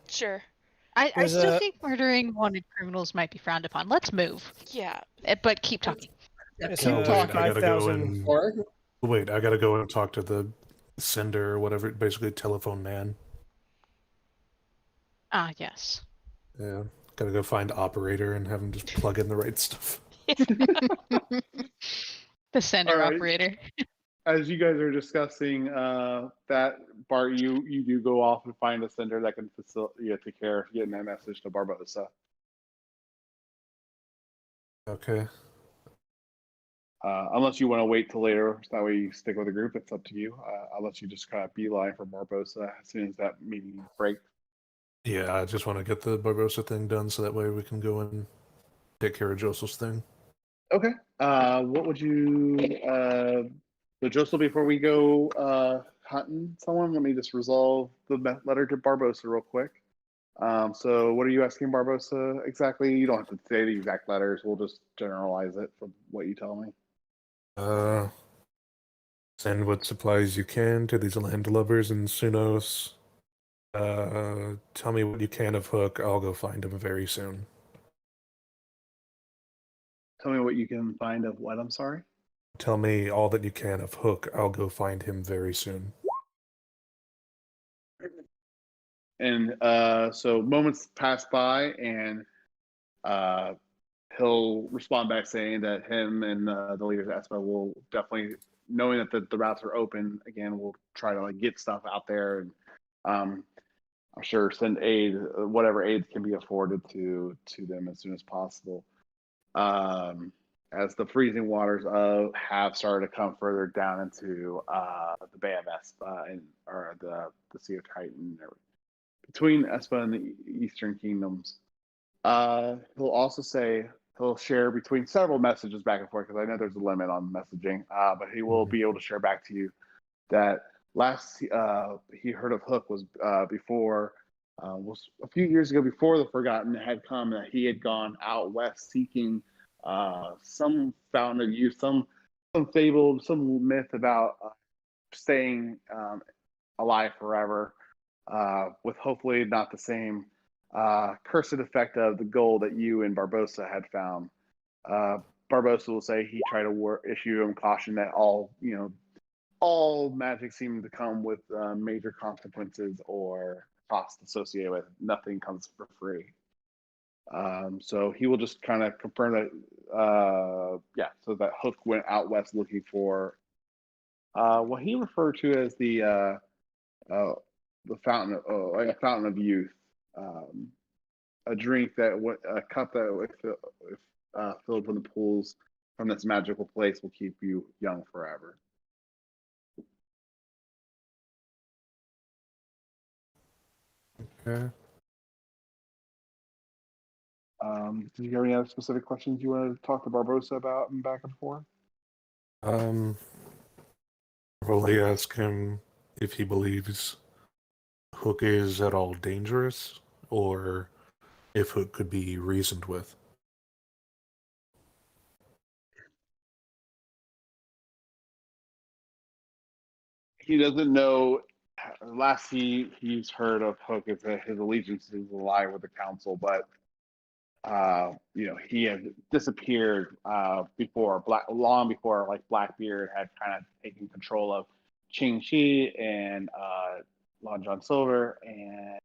Sure. I There's still a- think murdering wanted criminals might be frowned upon. Let's move. Yeah. But keep talking. It's No, wait, I gotta go 5,000. and Or wait. I gotta go and talk to the sender or whatever. Basically, telephone man. Ah, yes. Yeah, gotta go find operator and have him just plug in the right stuff. The sender Alright. operator. As you guys are discussing that, Bart, you do go off and find a sender that can take care of getting that message to Barbosa. Okay. Unless you want to wait till later, so that way you stick with the group. It's up to you. I'll let you just kind of beeline for Barbosa as soon as that meeting breaks. Yeah, I just want to get the Barbosa thing done so that way we can go and take care of Joseph's thing. Okay. What would you? So Joseph, before we go hunting someone, let me just resolve the letter to Barbosa real quick. So what are you asking Barbosa exactly? You don't have to say the exact letters. We'll just generalize it from what you tell me. Send what supplies you can to these landlubbers in Sunos. Tell me what you can of Hook. I'll go find him very soon. Tell me what you can find of what, I'm sorry? Tell me all that you can of Hook. I'll go find him very soon. And so moments pass by, and he'll respond back saying that him and the leaders of ESPA will definitely, knowing that the routes are open again, will try to get stuff out there, and I'm sure send aid, whatever aid can be afforded to them as soon as possible. As the freezing waters have started to come further down into the Bay of Espa or the Sea of Titan, between Espa and the Eastern Kingdoms. He'll also say he'll share between several messages back and forth, because I know there's a limit on messaging, but he will be able to share back to you that last he heard of Hook was was a few years ago, before the Forgotten had come, that he had gone out west seeking some fountain of youth, some fable, some myth about staying alive forever, with hopefully not the same cursed effect of the gold that you and Barbosa had found. Barbosa will say he tried to issue him caution that all magic seemed to come with major consequences or costs associated with it. Nothing comes for free. So he will just kind of confirm that, so that Hook went out west looking for what he referred to as the fountain, like a fountain of youth, a drink a cup that if filled from the pools from this magical place will keep you young forever. Yeah. Do you have any other specific questions you want to talk to Barbosa about and back and forth? Will I ask him if he believes Hook is at all dangerous, or if Hook could be reasoned with? He doesn't know. Last he's heard of Hook is that his allegiance is alive with the council, but he had disappeared before long before like Blackbeard had kind of taken control of Ching Chi and Lon John Silver, and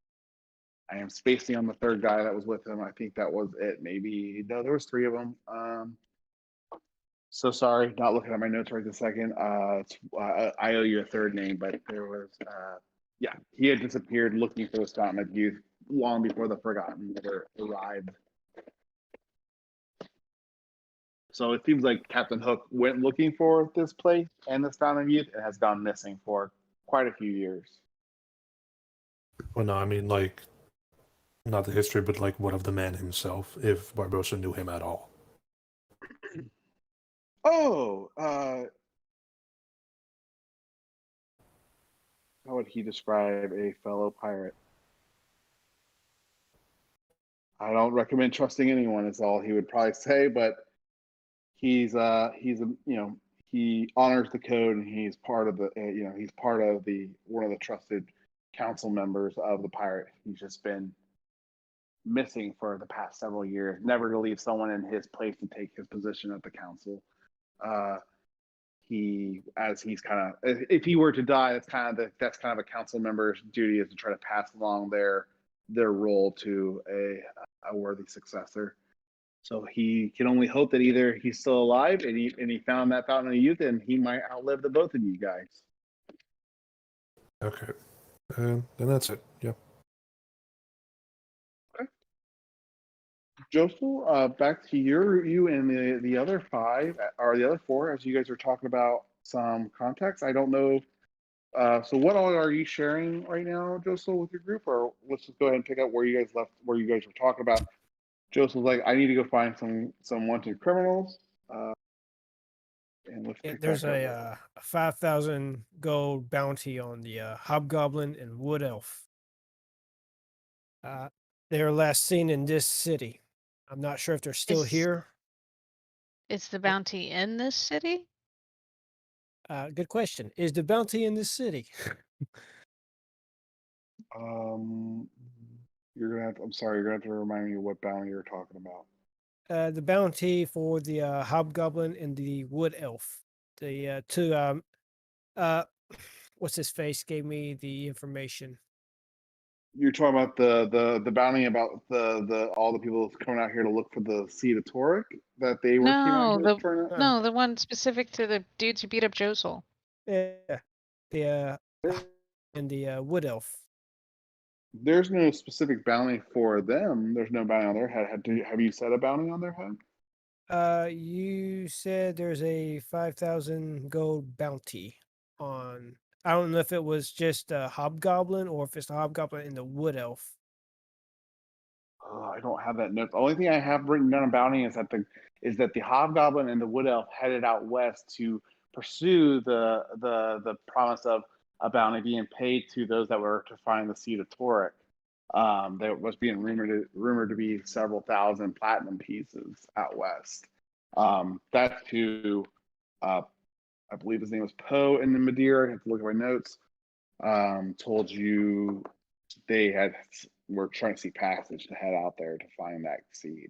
I am spacing on the third guy that was with him. I think that was it. Maybe no, there was three of them. So sorry, not looking at my notes right this second. I owe you a third name, but there was, yeah, he had disappeared looking for the Fountain of Youth long before the Forgotten ever arrived. So it seems like Captain Hook went looking for this place and this Fountain of Youth and has gone missing for quite a few years. Well, no, I mean, like, not the history, but like what of the man himself, if Barbosa knew him at all. Oh, how would he describe a fellow pirate? I don't recommend trusting anyone, is all he would probably say, but he honors the code, and he's part of the one of the trusted council members of the pirate. He's just been missing for the past several years, never to leave someone in his place to take his position at the council. If he were to die, that's kind of a council member's duty, is to try to pass along their role to a worthy successor. So he can only hope that either he's still alive and he found that Fountain of Youth, and he might outlive the both of you guys. Okay. Then that's it. Yeah. Okay. Joseph, back to you and the other five, or the other four, as you guys are talking about some context. I don't know. So what all are you sharing right now, Joseph, with your group? Or let's just go ahead and pick up where you guys left, where you guys were talking about. Joseph's like, I need to go find some wanted criminals. And let's pick There's back up. a 5,000 gold bounty on the Hobgoblin and Wood Elf. They were last seen in this city. I'm not sure if they're still here. Is the bounty in this city? Good question. Is the bounty in this city? I'm sorry, you're gonna have to remind me what bounty you're talking about. The bounty for the Hobgoblin and the Wood Elf. The two what's his face gave me the information. You're talking about the bounty about the all the people coming out here to look for the seed of Torek that they were No, the one specific to the dudes who beat up Josel. Yeah, the and the Wood Elf. There's no specific bounty for them. There's no bounty on their head. Have you set a bounty on their head? You said there's a 5,000 gold bounty on. I don't know if it was just a Hobgoblin or if it's the Hobgoblin and the Wood Elf. I don't have that note. The only thing I have written down on bounty is that the Hobgoblin and the Wood Elf headed out west to pursue the promise of a bounty being paid to those that were to find the seed of Torek. That was being rumored to be several thousand platinum pieces out west. That's who I believe his name was Poe in the Madeira. I have to look at my notes. Told you they were trying to see passage to head out there to find that seed,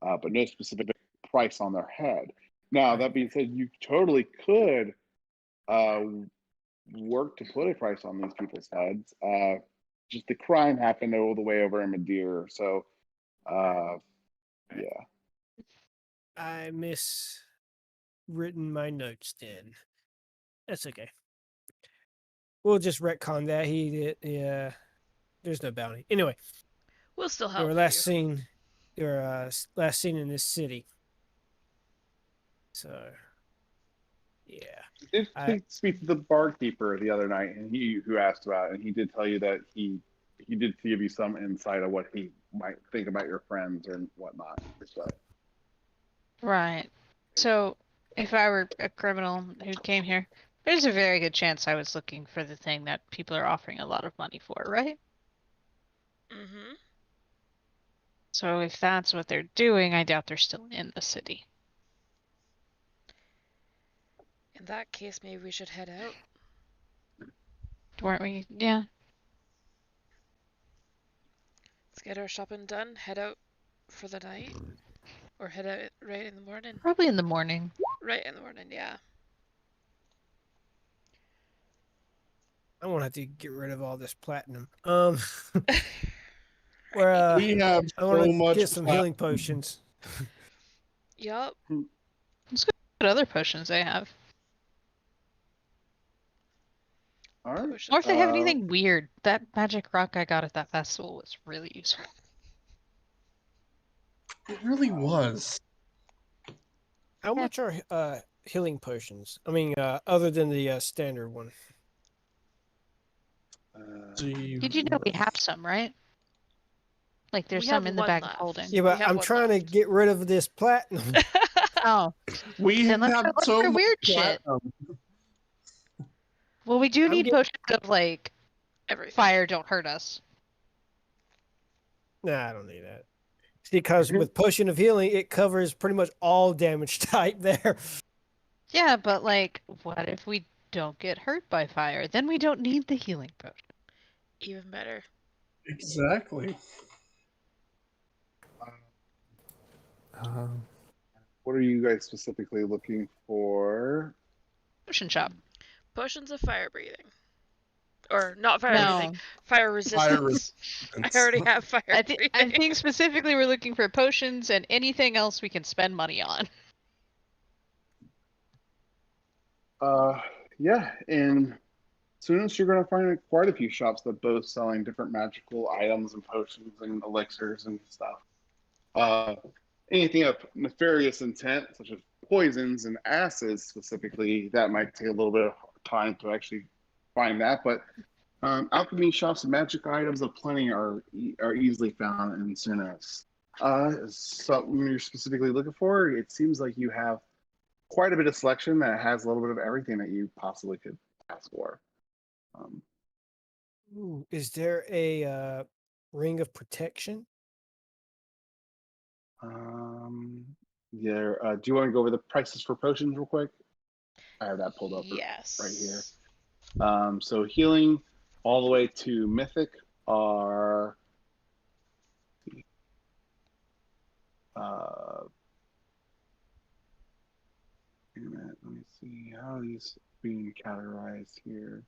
but no specific price on their head. Now, that being said, you totally could work to put a price on these people's heads. Just the crime happened all the way over in Madeira, so yeah. I miswritten my notes then. That's okay. We'll just retcon that. He did. Yeah, there's no bounty. Anyway, We'll still they help were you. last seen. They were last seen in this city. So, yeah. I did speak to the barkeeper the other night, and who asked about it, and he did tell you that he he did give you some insight of what he might think about your friends and whatnot. So. Right. So, if I were a criminal who came here, there's a very good chance I was looking for the thing that people are offering a lot of money for, right? Mm-hmm. So if that's what they're doing, I doubt they're still in the city. In that case, maybe we should head out. Weren't we? Yeah. Let's get our shopping done, head out for the night. Or head out right in the morning. Probably in the morning. Right in the morning, yeah. I'm gonna have to get rid of all this platinum. Right. Where We have I want so to much get some plat- healing potions. Yup. What other potions they have? All right. Potion. Or if they have anything weird. That magic rock I got at that festival was really useful. It really was. How much are healing potions? I mean, other than the standard one. Did you know we have some, right? Like there's We some have in the one bag of left. holding. Yeah, We but have I'm one trying to left. get rid of this platinum. Oh, We then let's have go look so for much weird shit. platinum. Well, we do I'm need get- potions of like Everything. fire don't hurt us. Nah, I don't need that. Because with potion of healing, it covers pretty much all damage type there. Yeah, but like, what if we don't get hurt by fire? Then we don't need the healing potion. Even better. Exactly. What are you guys specifically looking for? Potion shop. Potions of fire breathing. Or not fire No, breathing. Fire resistance. I already have fire breathing. I think specifically we're looking for potions and anything else we can spend money on. Yeah, and soonest you're going to find quite a few shops that both selling different magical items and potions and elixirs and stuff. Anything of nefarious intent, such as poisons and acids specifically, that might take a little bit of time to actually find that. But alchemy shops and magic items of plenty are easily found in Sunos. Something you're specifically looking for? It seems like you have quite a bit of selection that has a little bit of everything that you possibly could ask for. Ooh, is there a ring of protection? Yeah. Do you want to go over the prices for potions real quick? I have that pulled up Yes. right here. So healing all the way to mythic are wait a minute, let me see how are these being categorized here.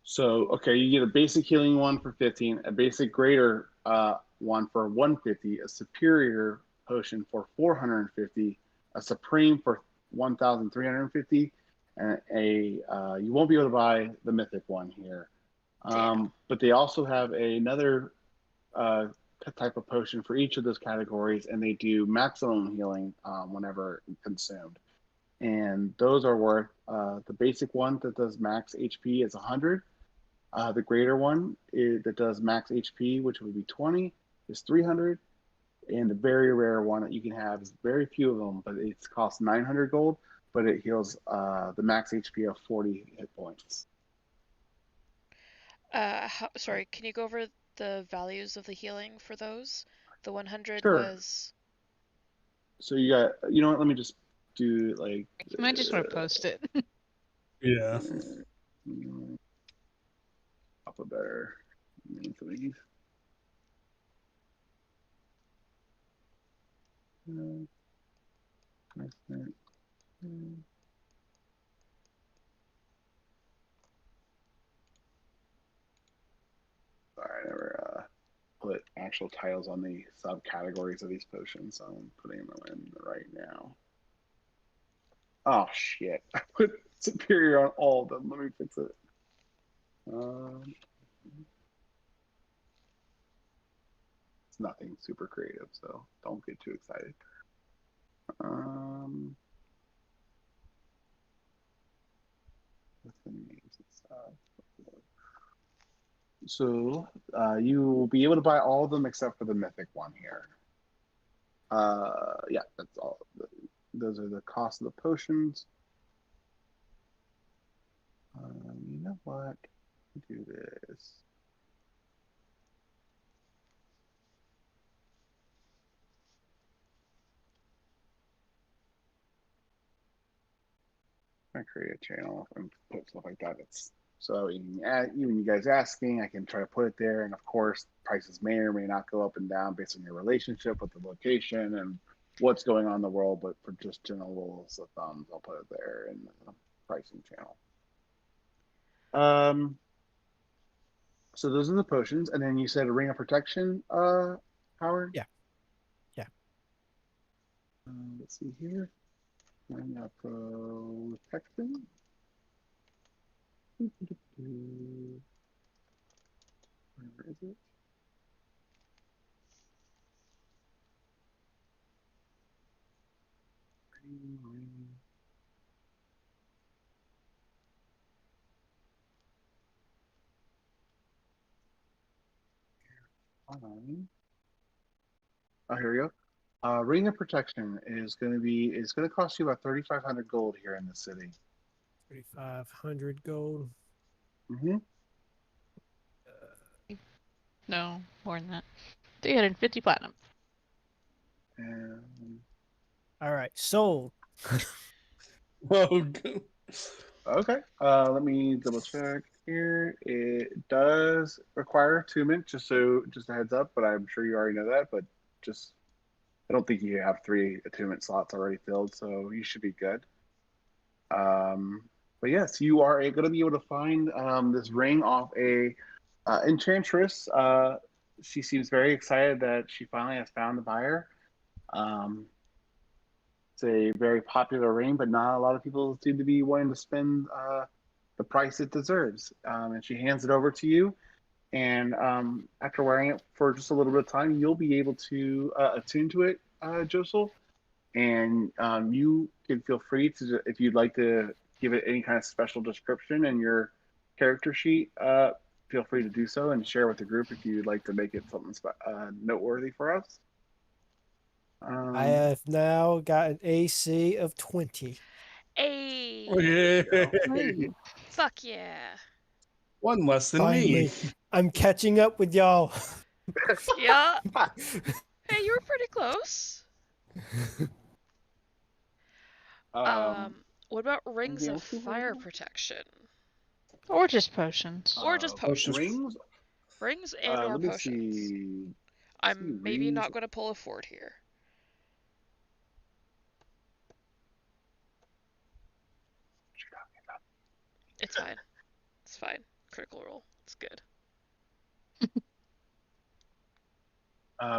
So okay, you get a basic healing one for 15, a basic greater one for 150, a superior potion for 450, a supreme for 1,350, and you won't be able to buy the mythic one here. But they also have another type of potion for each of those categories, and they do maximum healing whenever consumed. And those are worth the basic one that does max HP is 100. The greater one that does max HP, which would be 20, is 300. And the very rare one that you can have is very few of them, but it costs 900 gold, but it heals the max HP of 40 hit points. Sorry, can you go over the values of the healing for those? The 100 Sure. was... So you got, you know what, let me just do like... You might just want to post it. Yeah. Up a better name for these. Sorry, I never put actual titles on the subcategories of these potions, so I'm putting them in right now. Oh shit! I put superior on all of them. Let me fix it. It's nothing super creative, so don't get too excited. What's the names and stuff? So you will be able to buy all of them except for the mythic one here. Yeah, that's all. Those are the cost of the potions. You know what? Do this. I create a channel and put stuff like that. It's so even you guys asking, I can try to put it there. And of course, prices may or may not go up and down based on your relationship with the location and what's going on in the world. But for just general rules of thumbs, I'll put it there in the pricing channel. So those are the potions, and then you said a ring of protection, Howard. Yeah. Let's see here. Ring of protection. Where is it? Ring. Fine. Oh, here we go. Ring of protection is going to cost you about 3,500 gold here in the city. 3,500 gold. Mm-hmm. No, more than that. 350 platinum. And All right, sold. Oh, okay. Let me double check here. It does require attunement, just a heads up, but I'm sure you already know that. But just, I don't think you have 3 attunement slots already filled, so you should be good. But yes, you are going to be able to find this ring off a enchantress. She seems very excited that she finally has found the buyer. It's a very popular ring, but not a lot of people seem to be wanting to spend the price it deserves. And she hands it over to you. And after wearing it for just a little bit of time, you'll be able to attune to it, Josel. And you can feel free to, if you'd like to give it any kind of special description in your character sheet, feel free to do so and share with the group if you'd like to make it something noteworthy for us. I have now got an AC of 20. Hey, yeah. fuck yeah. One less than Finally, me. I'm catching up with y'all. Yeah. Hey, you were pretty close. What about rings anything of else you fire want? protection? Or just potions. Or just potions. Rings? Rings and or Let me potions. see. I'm maybe rings. not going to pull a Ford here. It's fine. It's fine. Critical roll. It's good.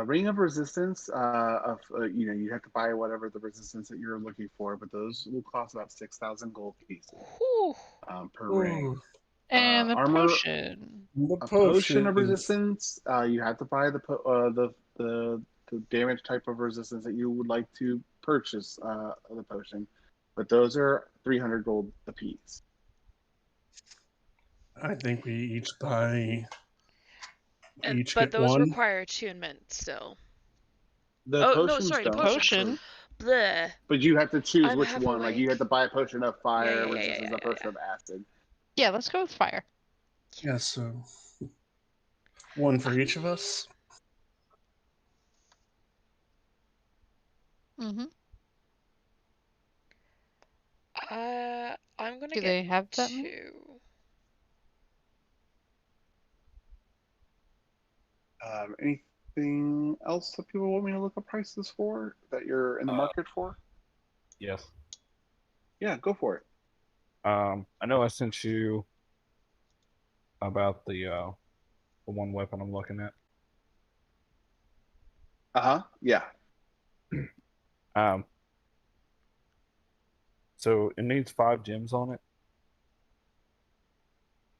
Ring of resistance. You have to buy whatever the resistance that you're looking for, but those will cost about 6,000 gold pieces Whew. per ring. Ooh, And the Armor. potion. the A potion of potions. resistance. You have to buy the damage type of resistance that you would like to purchase the potion, but those are 300 gold apiece. I think we each buy. Each But get those one. require attunement still. The Oh, no, potions sorry, the don't, potion. Bleh. but you have to choose I'm which half one. Like you have awake. to buy a potion of fire Yeah, resistance, a potion of acid. Yeah, let's go with fire. Yeah, so one for each of us. Mm-hmm. I'm gonna Do get they have that 2. many? Anything else that people want me to look up prices for that you're in the market for? Yes. Yeah, go for it. I know I sent you about the one weapon I'm looking at. Yeah. So it needs 5 gems on it.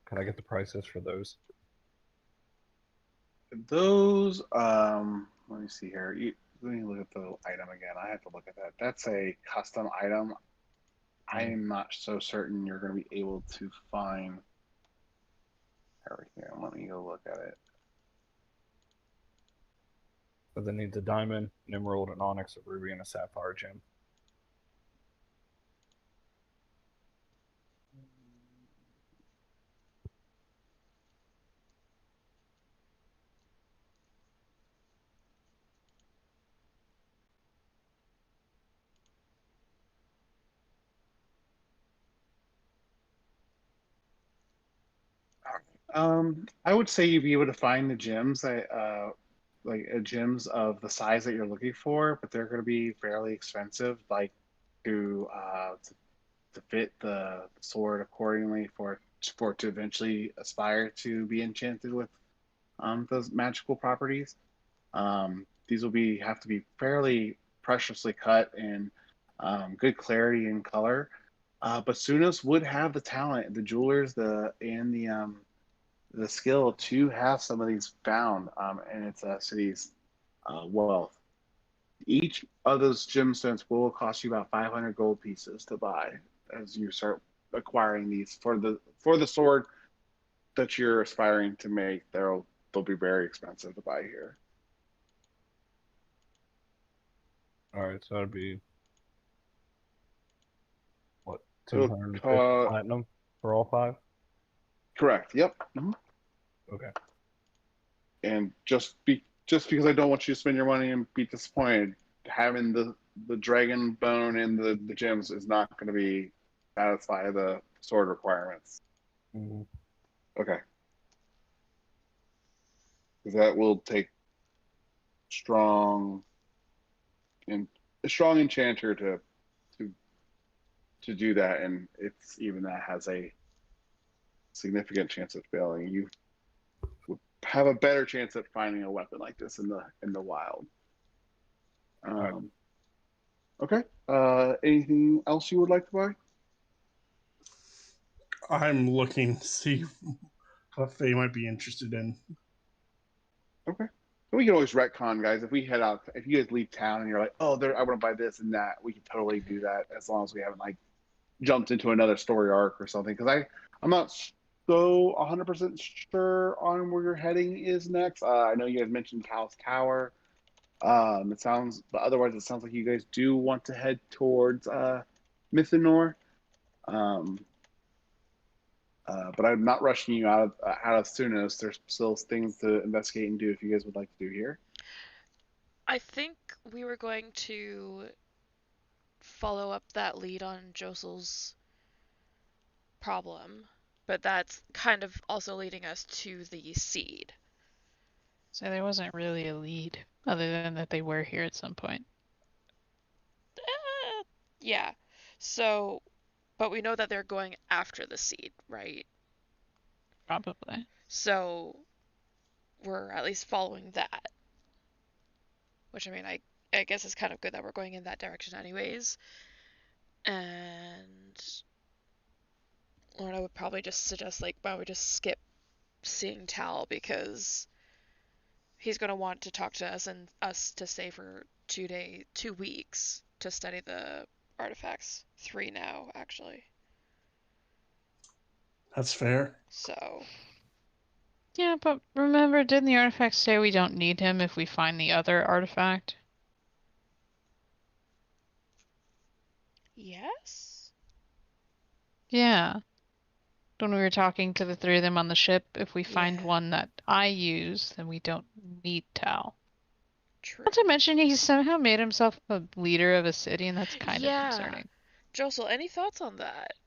Can I get the prices for those? Those, let me see here. Let me look at the item again. I have to look at that. That's a custom item. I am not so certain you're going to be able to find Yeah, let me go look at it. So they need the diamond, an emerald, an onyx, a ruby, and a sapphire gem. I would say you'd be able to find the gems that, gems of the size that you're looking for, but they're going to be fairly expensive, like to fit the sword accordingly for it to eventually aspire to be enchanted with those magical properties. These will have to be fairly preciously cut and good clarity and color. But Sunos would have the talent, the jewelers, the skill to have some of these found in its city's wealth. Each of those gemstones will cost you about 500 gold pieces to buy as you start acquiring these for the sword that you're aspiring to make. They'll be very expensive to buy here. All right, so that'd be what, It'll 250 cost, platinum for all 5? correct. Yep. Mhm. Okay. And just because I don't want you to spend your money and be disappointed, having the dragon bone and the gems is not going to be satisfy the sword requirements. Mm-hmm. Okay. Because that will take strong and a strong enchanter to do that, and it's even that has a significant chance of failing. You would have a better chance at finding a weapon like this in the wild. Right. Okay. Anything else you would like to buy? I'm looking to see what they might be interested in. Okay. We can always retcon, guys. If we head out, if you guys leave town and you're like, "Oh, there, I want to buy this and that," we can totally do that as long as we haven't like jumped into another story arc or something. Because I'm not so 100% sure on where your heading is next. I know you guys mentioned Cal's Tower. But otherwise, it sounds like you guys do want to head towards Mythanor. Um, but I'm not rushing you out of Sunos. There's still things to investigate and do if you guys would like to do here. I think we were going to follow up that lead on Josel's problem, but that's kind of also leading us to the seed. So there wasn't really a lead, other than that they were here at some point. Yeah. So, but we know that they're going after the seed, right? Probably. So, we're at least following that. Which, I mean, I guess it's kind of good that we're going in that direction anyways. And Lorna would probably just suggest, like, why don't we just skip seeing Tal, because he's going to want to talk to us and us to stay for 2 weeks to study the artifacts. 3 now, actually. That's fair. So, Yeah, but remember, didn't the artifact say we don't need him if we find the other artifact? yes? Yeah. When we were talking to the 3 of them on the ship, if we find Yeah. one that I use, then we don't need Tal. True. Not to mention, he somehow made himself a leader of a city, and that's kind of Yeah. concerning. Josel, any thoughts on that?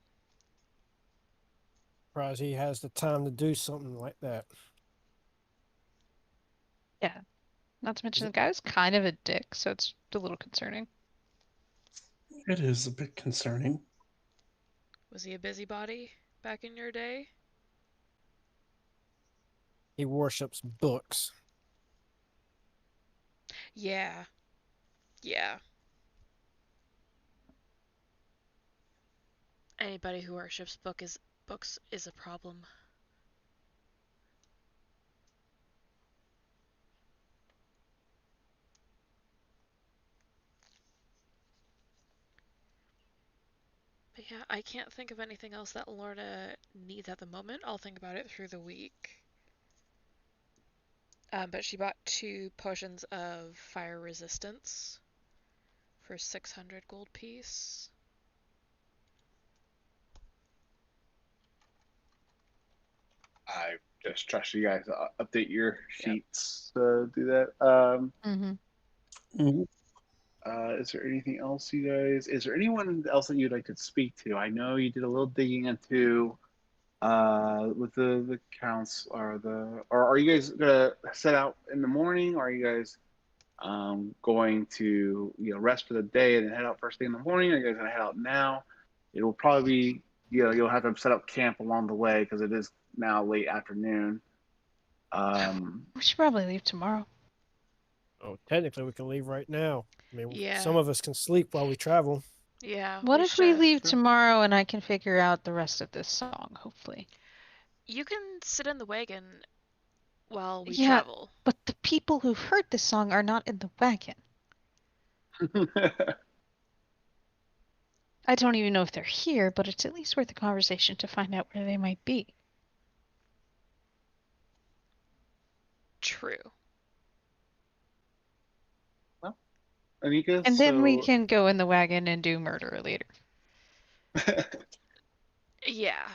Surprised he has the time to do something like that. Yeah. Not to mention, the guy was kind of a dick, so it's a little concerning. It is a bit concerning. Was he a busybody back in your day? He worships books. Yeah. Yeah. Anybody who worships books is a problem. But yeah, I can't think of anything else that Lorna needs at the moment. I'll think about it through the week. But she bought 2 potions of fire resistance for 600 gold piece. I just trust you guys to update your Yep. sheets to do that. Mm-hmm. Mhm. Is there anything else, you guys? Is there anyone else that you'd like to speak to? I know you did a little digging into with the counts or are you guys gonna set out in the morning, or are you guys going to rest for the day and then head out first thing in the morning? Are you guys gonna head out now? It will probably be you'll have to set up camp along the way because it is now late afternoon. We should probably leave tomorrow. Oh, technically, we can leave right now. I mean, Yeah. some of us can sleep while we travel. Yeah. What if we should. leave tomorrow and I can figure out the rest of this song, hopefully? You can sit in the wagon while we Yeah. travel. But the people who heard this song are not in the wagon. I don't even know if they're here, but it's at least worth a conversation to find out where they might be. True. Anika, And then we so can go in the wagon and do murder later. Yeah.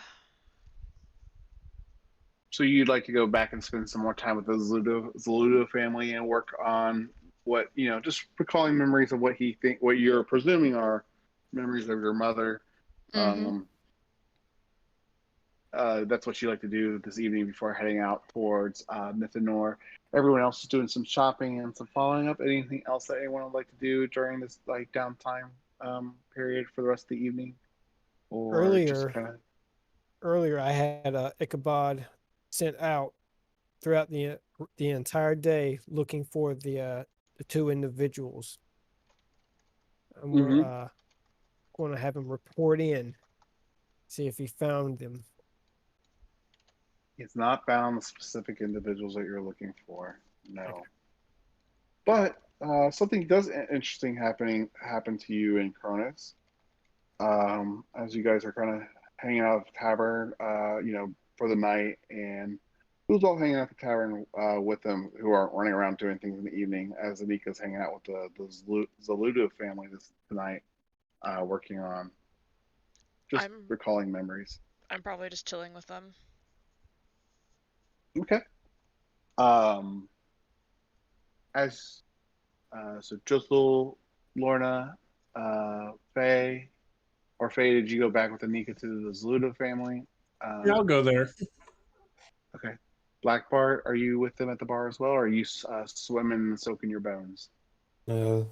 so you'd like to go back and spend some more time with the Zaludo family and work on what just recalling memories of what you're presuming are memories of your mother. Mm-hmm. That's what you like to do this evening before heading out towards Mythanor. Everyone else is doing some shopping and some following up. Anything else that anyone would like to do during this downtime period for the rest of the evening, or just kind of? Earlier, I had Ichabod sent out throughout the entire day looking for the 2 individuals. And we're Mm-hmm. going to have him report in, see if he found them. It's not found the specific individuals that you're looking for. No. Okay. But something does interesting happen to you in Cronus. As you guys are kind of hanging out at the tavern, for the night, and who's all hanging out at the tavern with them who aren't running around doing things in the evening, as Anika's hanging out with the Zaludo family tonight, working on just recalling memories. I'm probably just chilling with them. Okay. As so Jothel, Lorna, Faye, or Faye, did you go back with Anika to the Zaludo family? Yeah, I'll go there. Okay. Black Bart, are you with them at the bar as well, or are you swimming and soaking your bones?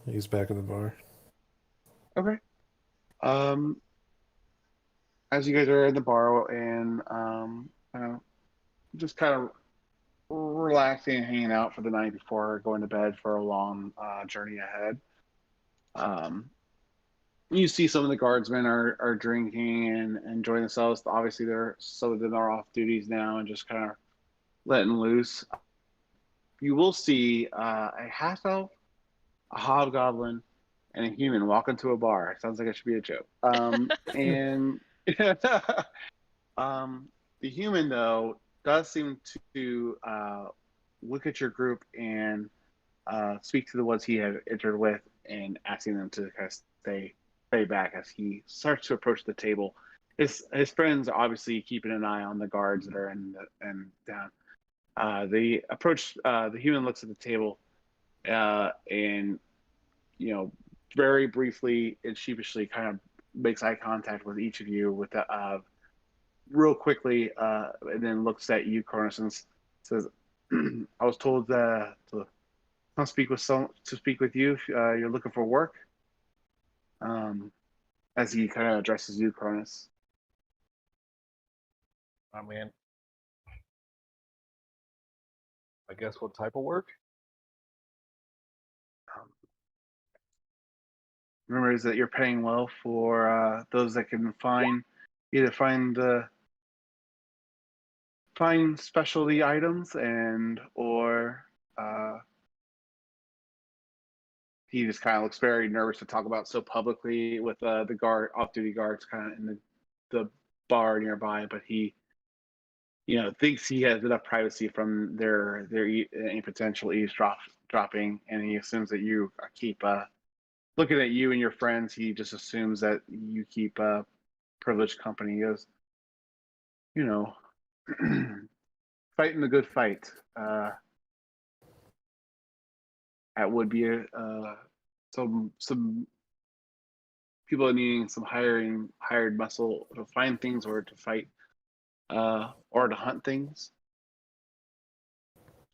He's back at the bar. Okay. As you guys are in the bar and just kind of relaxing and hanging out for the night before going to bed for a long journey ahead, you see some of the guardsmen are drinking and enjoying themselves. Obviously, some of them are off duties now and just kind of letting loose. You will see a half elf, a hobgoblin, and a human walk into a bar. Sounds like it should be a joke. And the human, though, does seem to look at your group and speak to the ones he had entered with and asking them to kind of stay back as he starts to approach the table. His friends are obviously keeping an eye on the guards that are in down. They approach. The human looks at the table, and very briefly and sheepishly, kind of makes eye contact with each of you with real quickly, and then looks at you, Cronus, and says, "I was told to come speak with you if you're looking for work." As he kind of addresses you, Cronus. I mean, I guess what type of work? Remember is that you're paying well for those that can find specialty items or he just kind of looks very nervous to talk about so publicly with the off-duty guards kind of in the bar nearby, but he thinks he has enough privacy from any potential eavesdropping, and he assumes that you keep looking at you and your friends. He just assumes that you keep privileged company. He goes, fighting the good fight. That would be some people are needing some hired muscle to find things or to fight or to hunt things.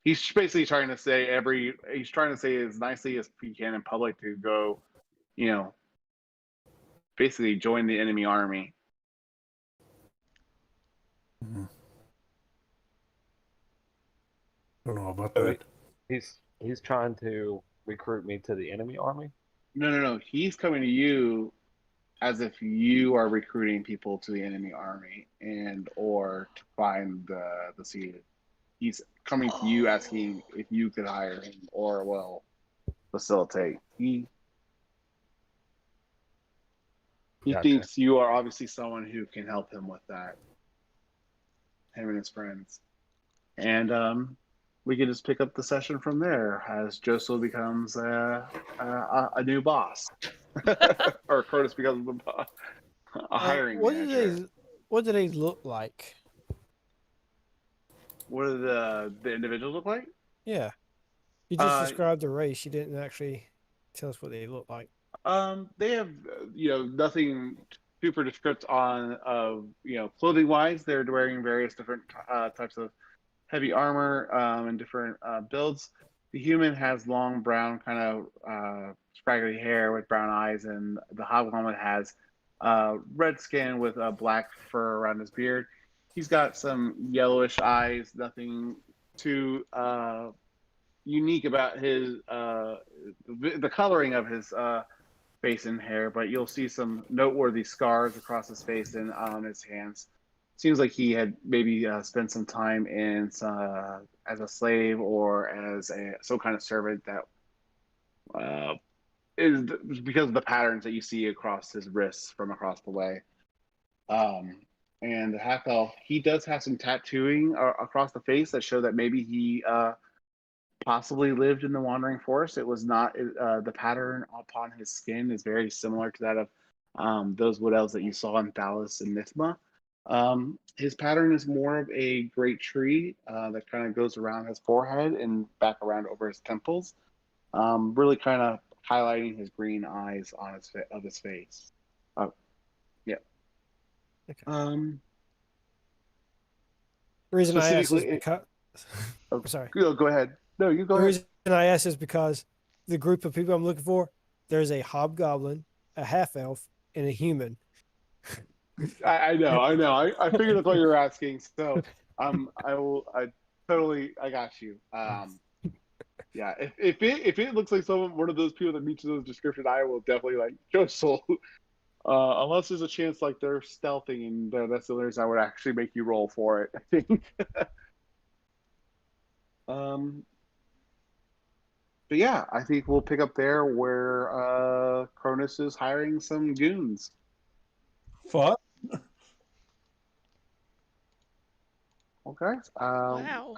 He's basically trying to say as nicely as he can in public to go, basically join the enemy army. I don't know about So that. he's trying to recruit me to the enemy army. No. He's coming to you as if you are recruiting people to the enemy army or to find the seed. He's coming to you asking if you could hire him or will facilitate. He Gotcha. thinks you are obviously someone who can help him with that. Him and his friends. And we can just pick up the session from there as Joso becomes a new boss. Or Curtis becomes a hiring manager. What do they look like? What do the individuals look like? Yeah. You just described the race. You didn't actually tell us what they look like. They have nothing super descriptive on clothing wise. They're wearing various different types of heavy armor and different builds. The human has long brown kind of scraggly hair with brown eyes, and the hobgoblin has red skin with a black fur around his beard. He's got some yellowish eyes, nothing too unique about his the coloring of his face and hair, but you'll see some noteworthy scars across his face and on his hands. Seems like he had maybe spent some time in as a slave or as some kind of servant that is because of the patterns that you see across his wrists from across the way. And the half elf, he does have some tattooing across the face that show that maybe he possibly lived in the wandering forest. It was not the pattern upon his skin is very similar to that of those wood elves that you saw in Thalos and Nithma. His pattern is more of a great tree that kind of goes around his forehead and back around over his temples, really kind of highlighting his green eyes on his face. Yeah. Okay. The reason I asked is because. Sorry. Go ahead. No, you go ahead. The reason I asked is because the group of people I'm looking for, there's a hobgoblin, a half elf, and a human. I know. I figured that's what you were asking. So, I got you. Yeah. If it looks like one of those people that meets those descriptions, I will definitely show soul. Unless there's a chance they're stealthing, and that's the only reason I would actually make you roll for it, I think. But yeah, I think we'll pick up there where Cronus is hiring some goons. Fuck. Okay. Wow.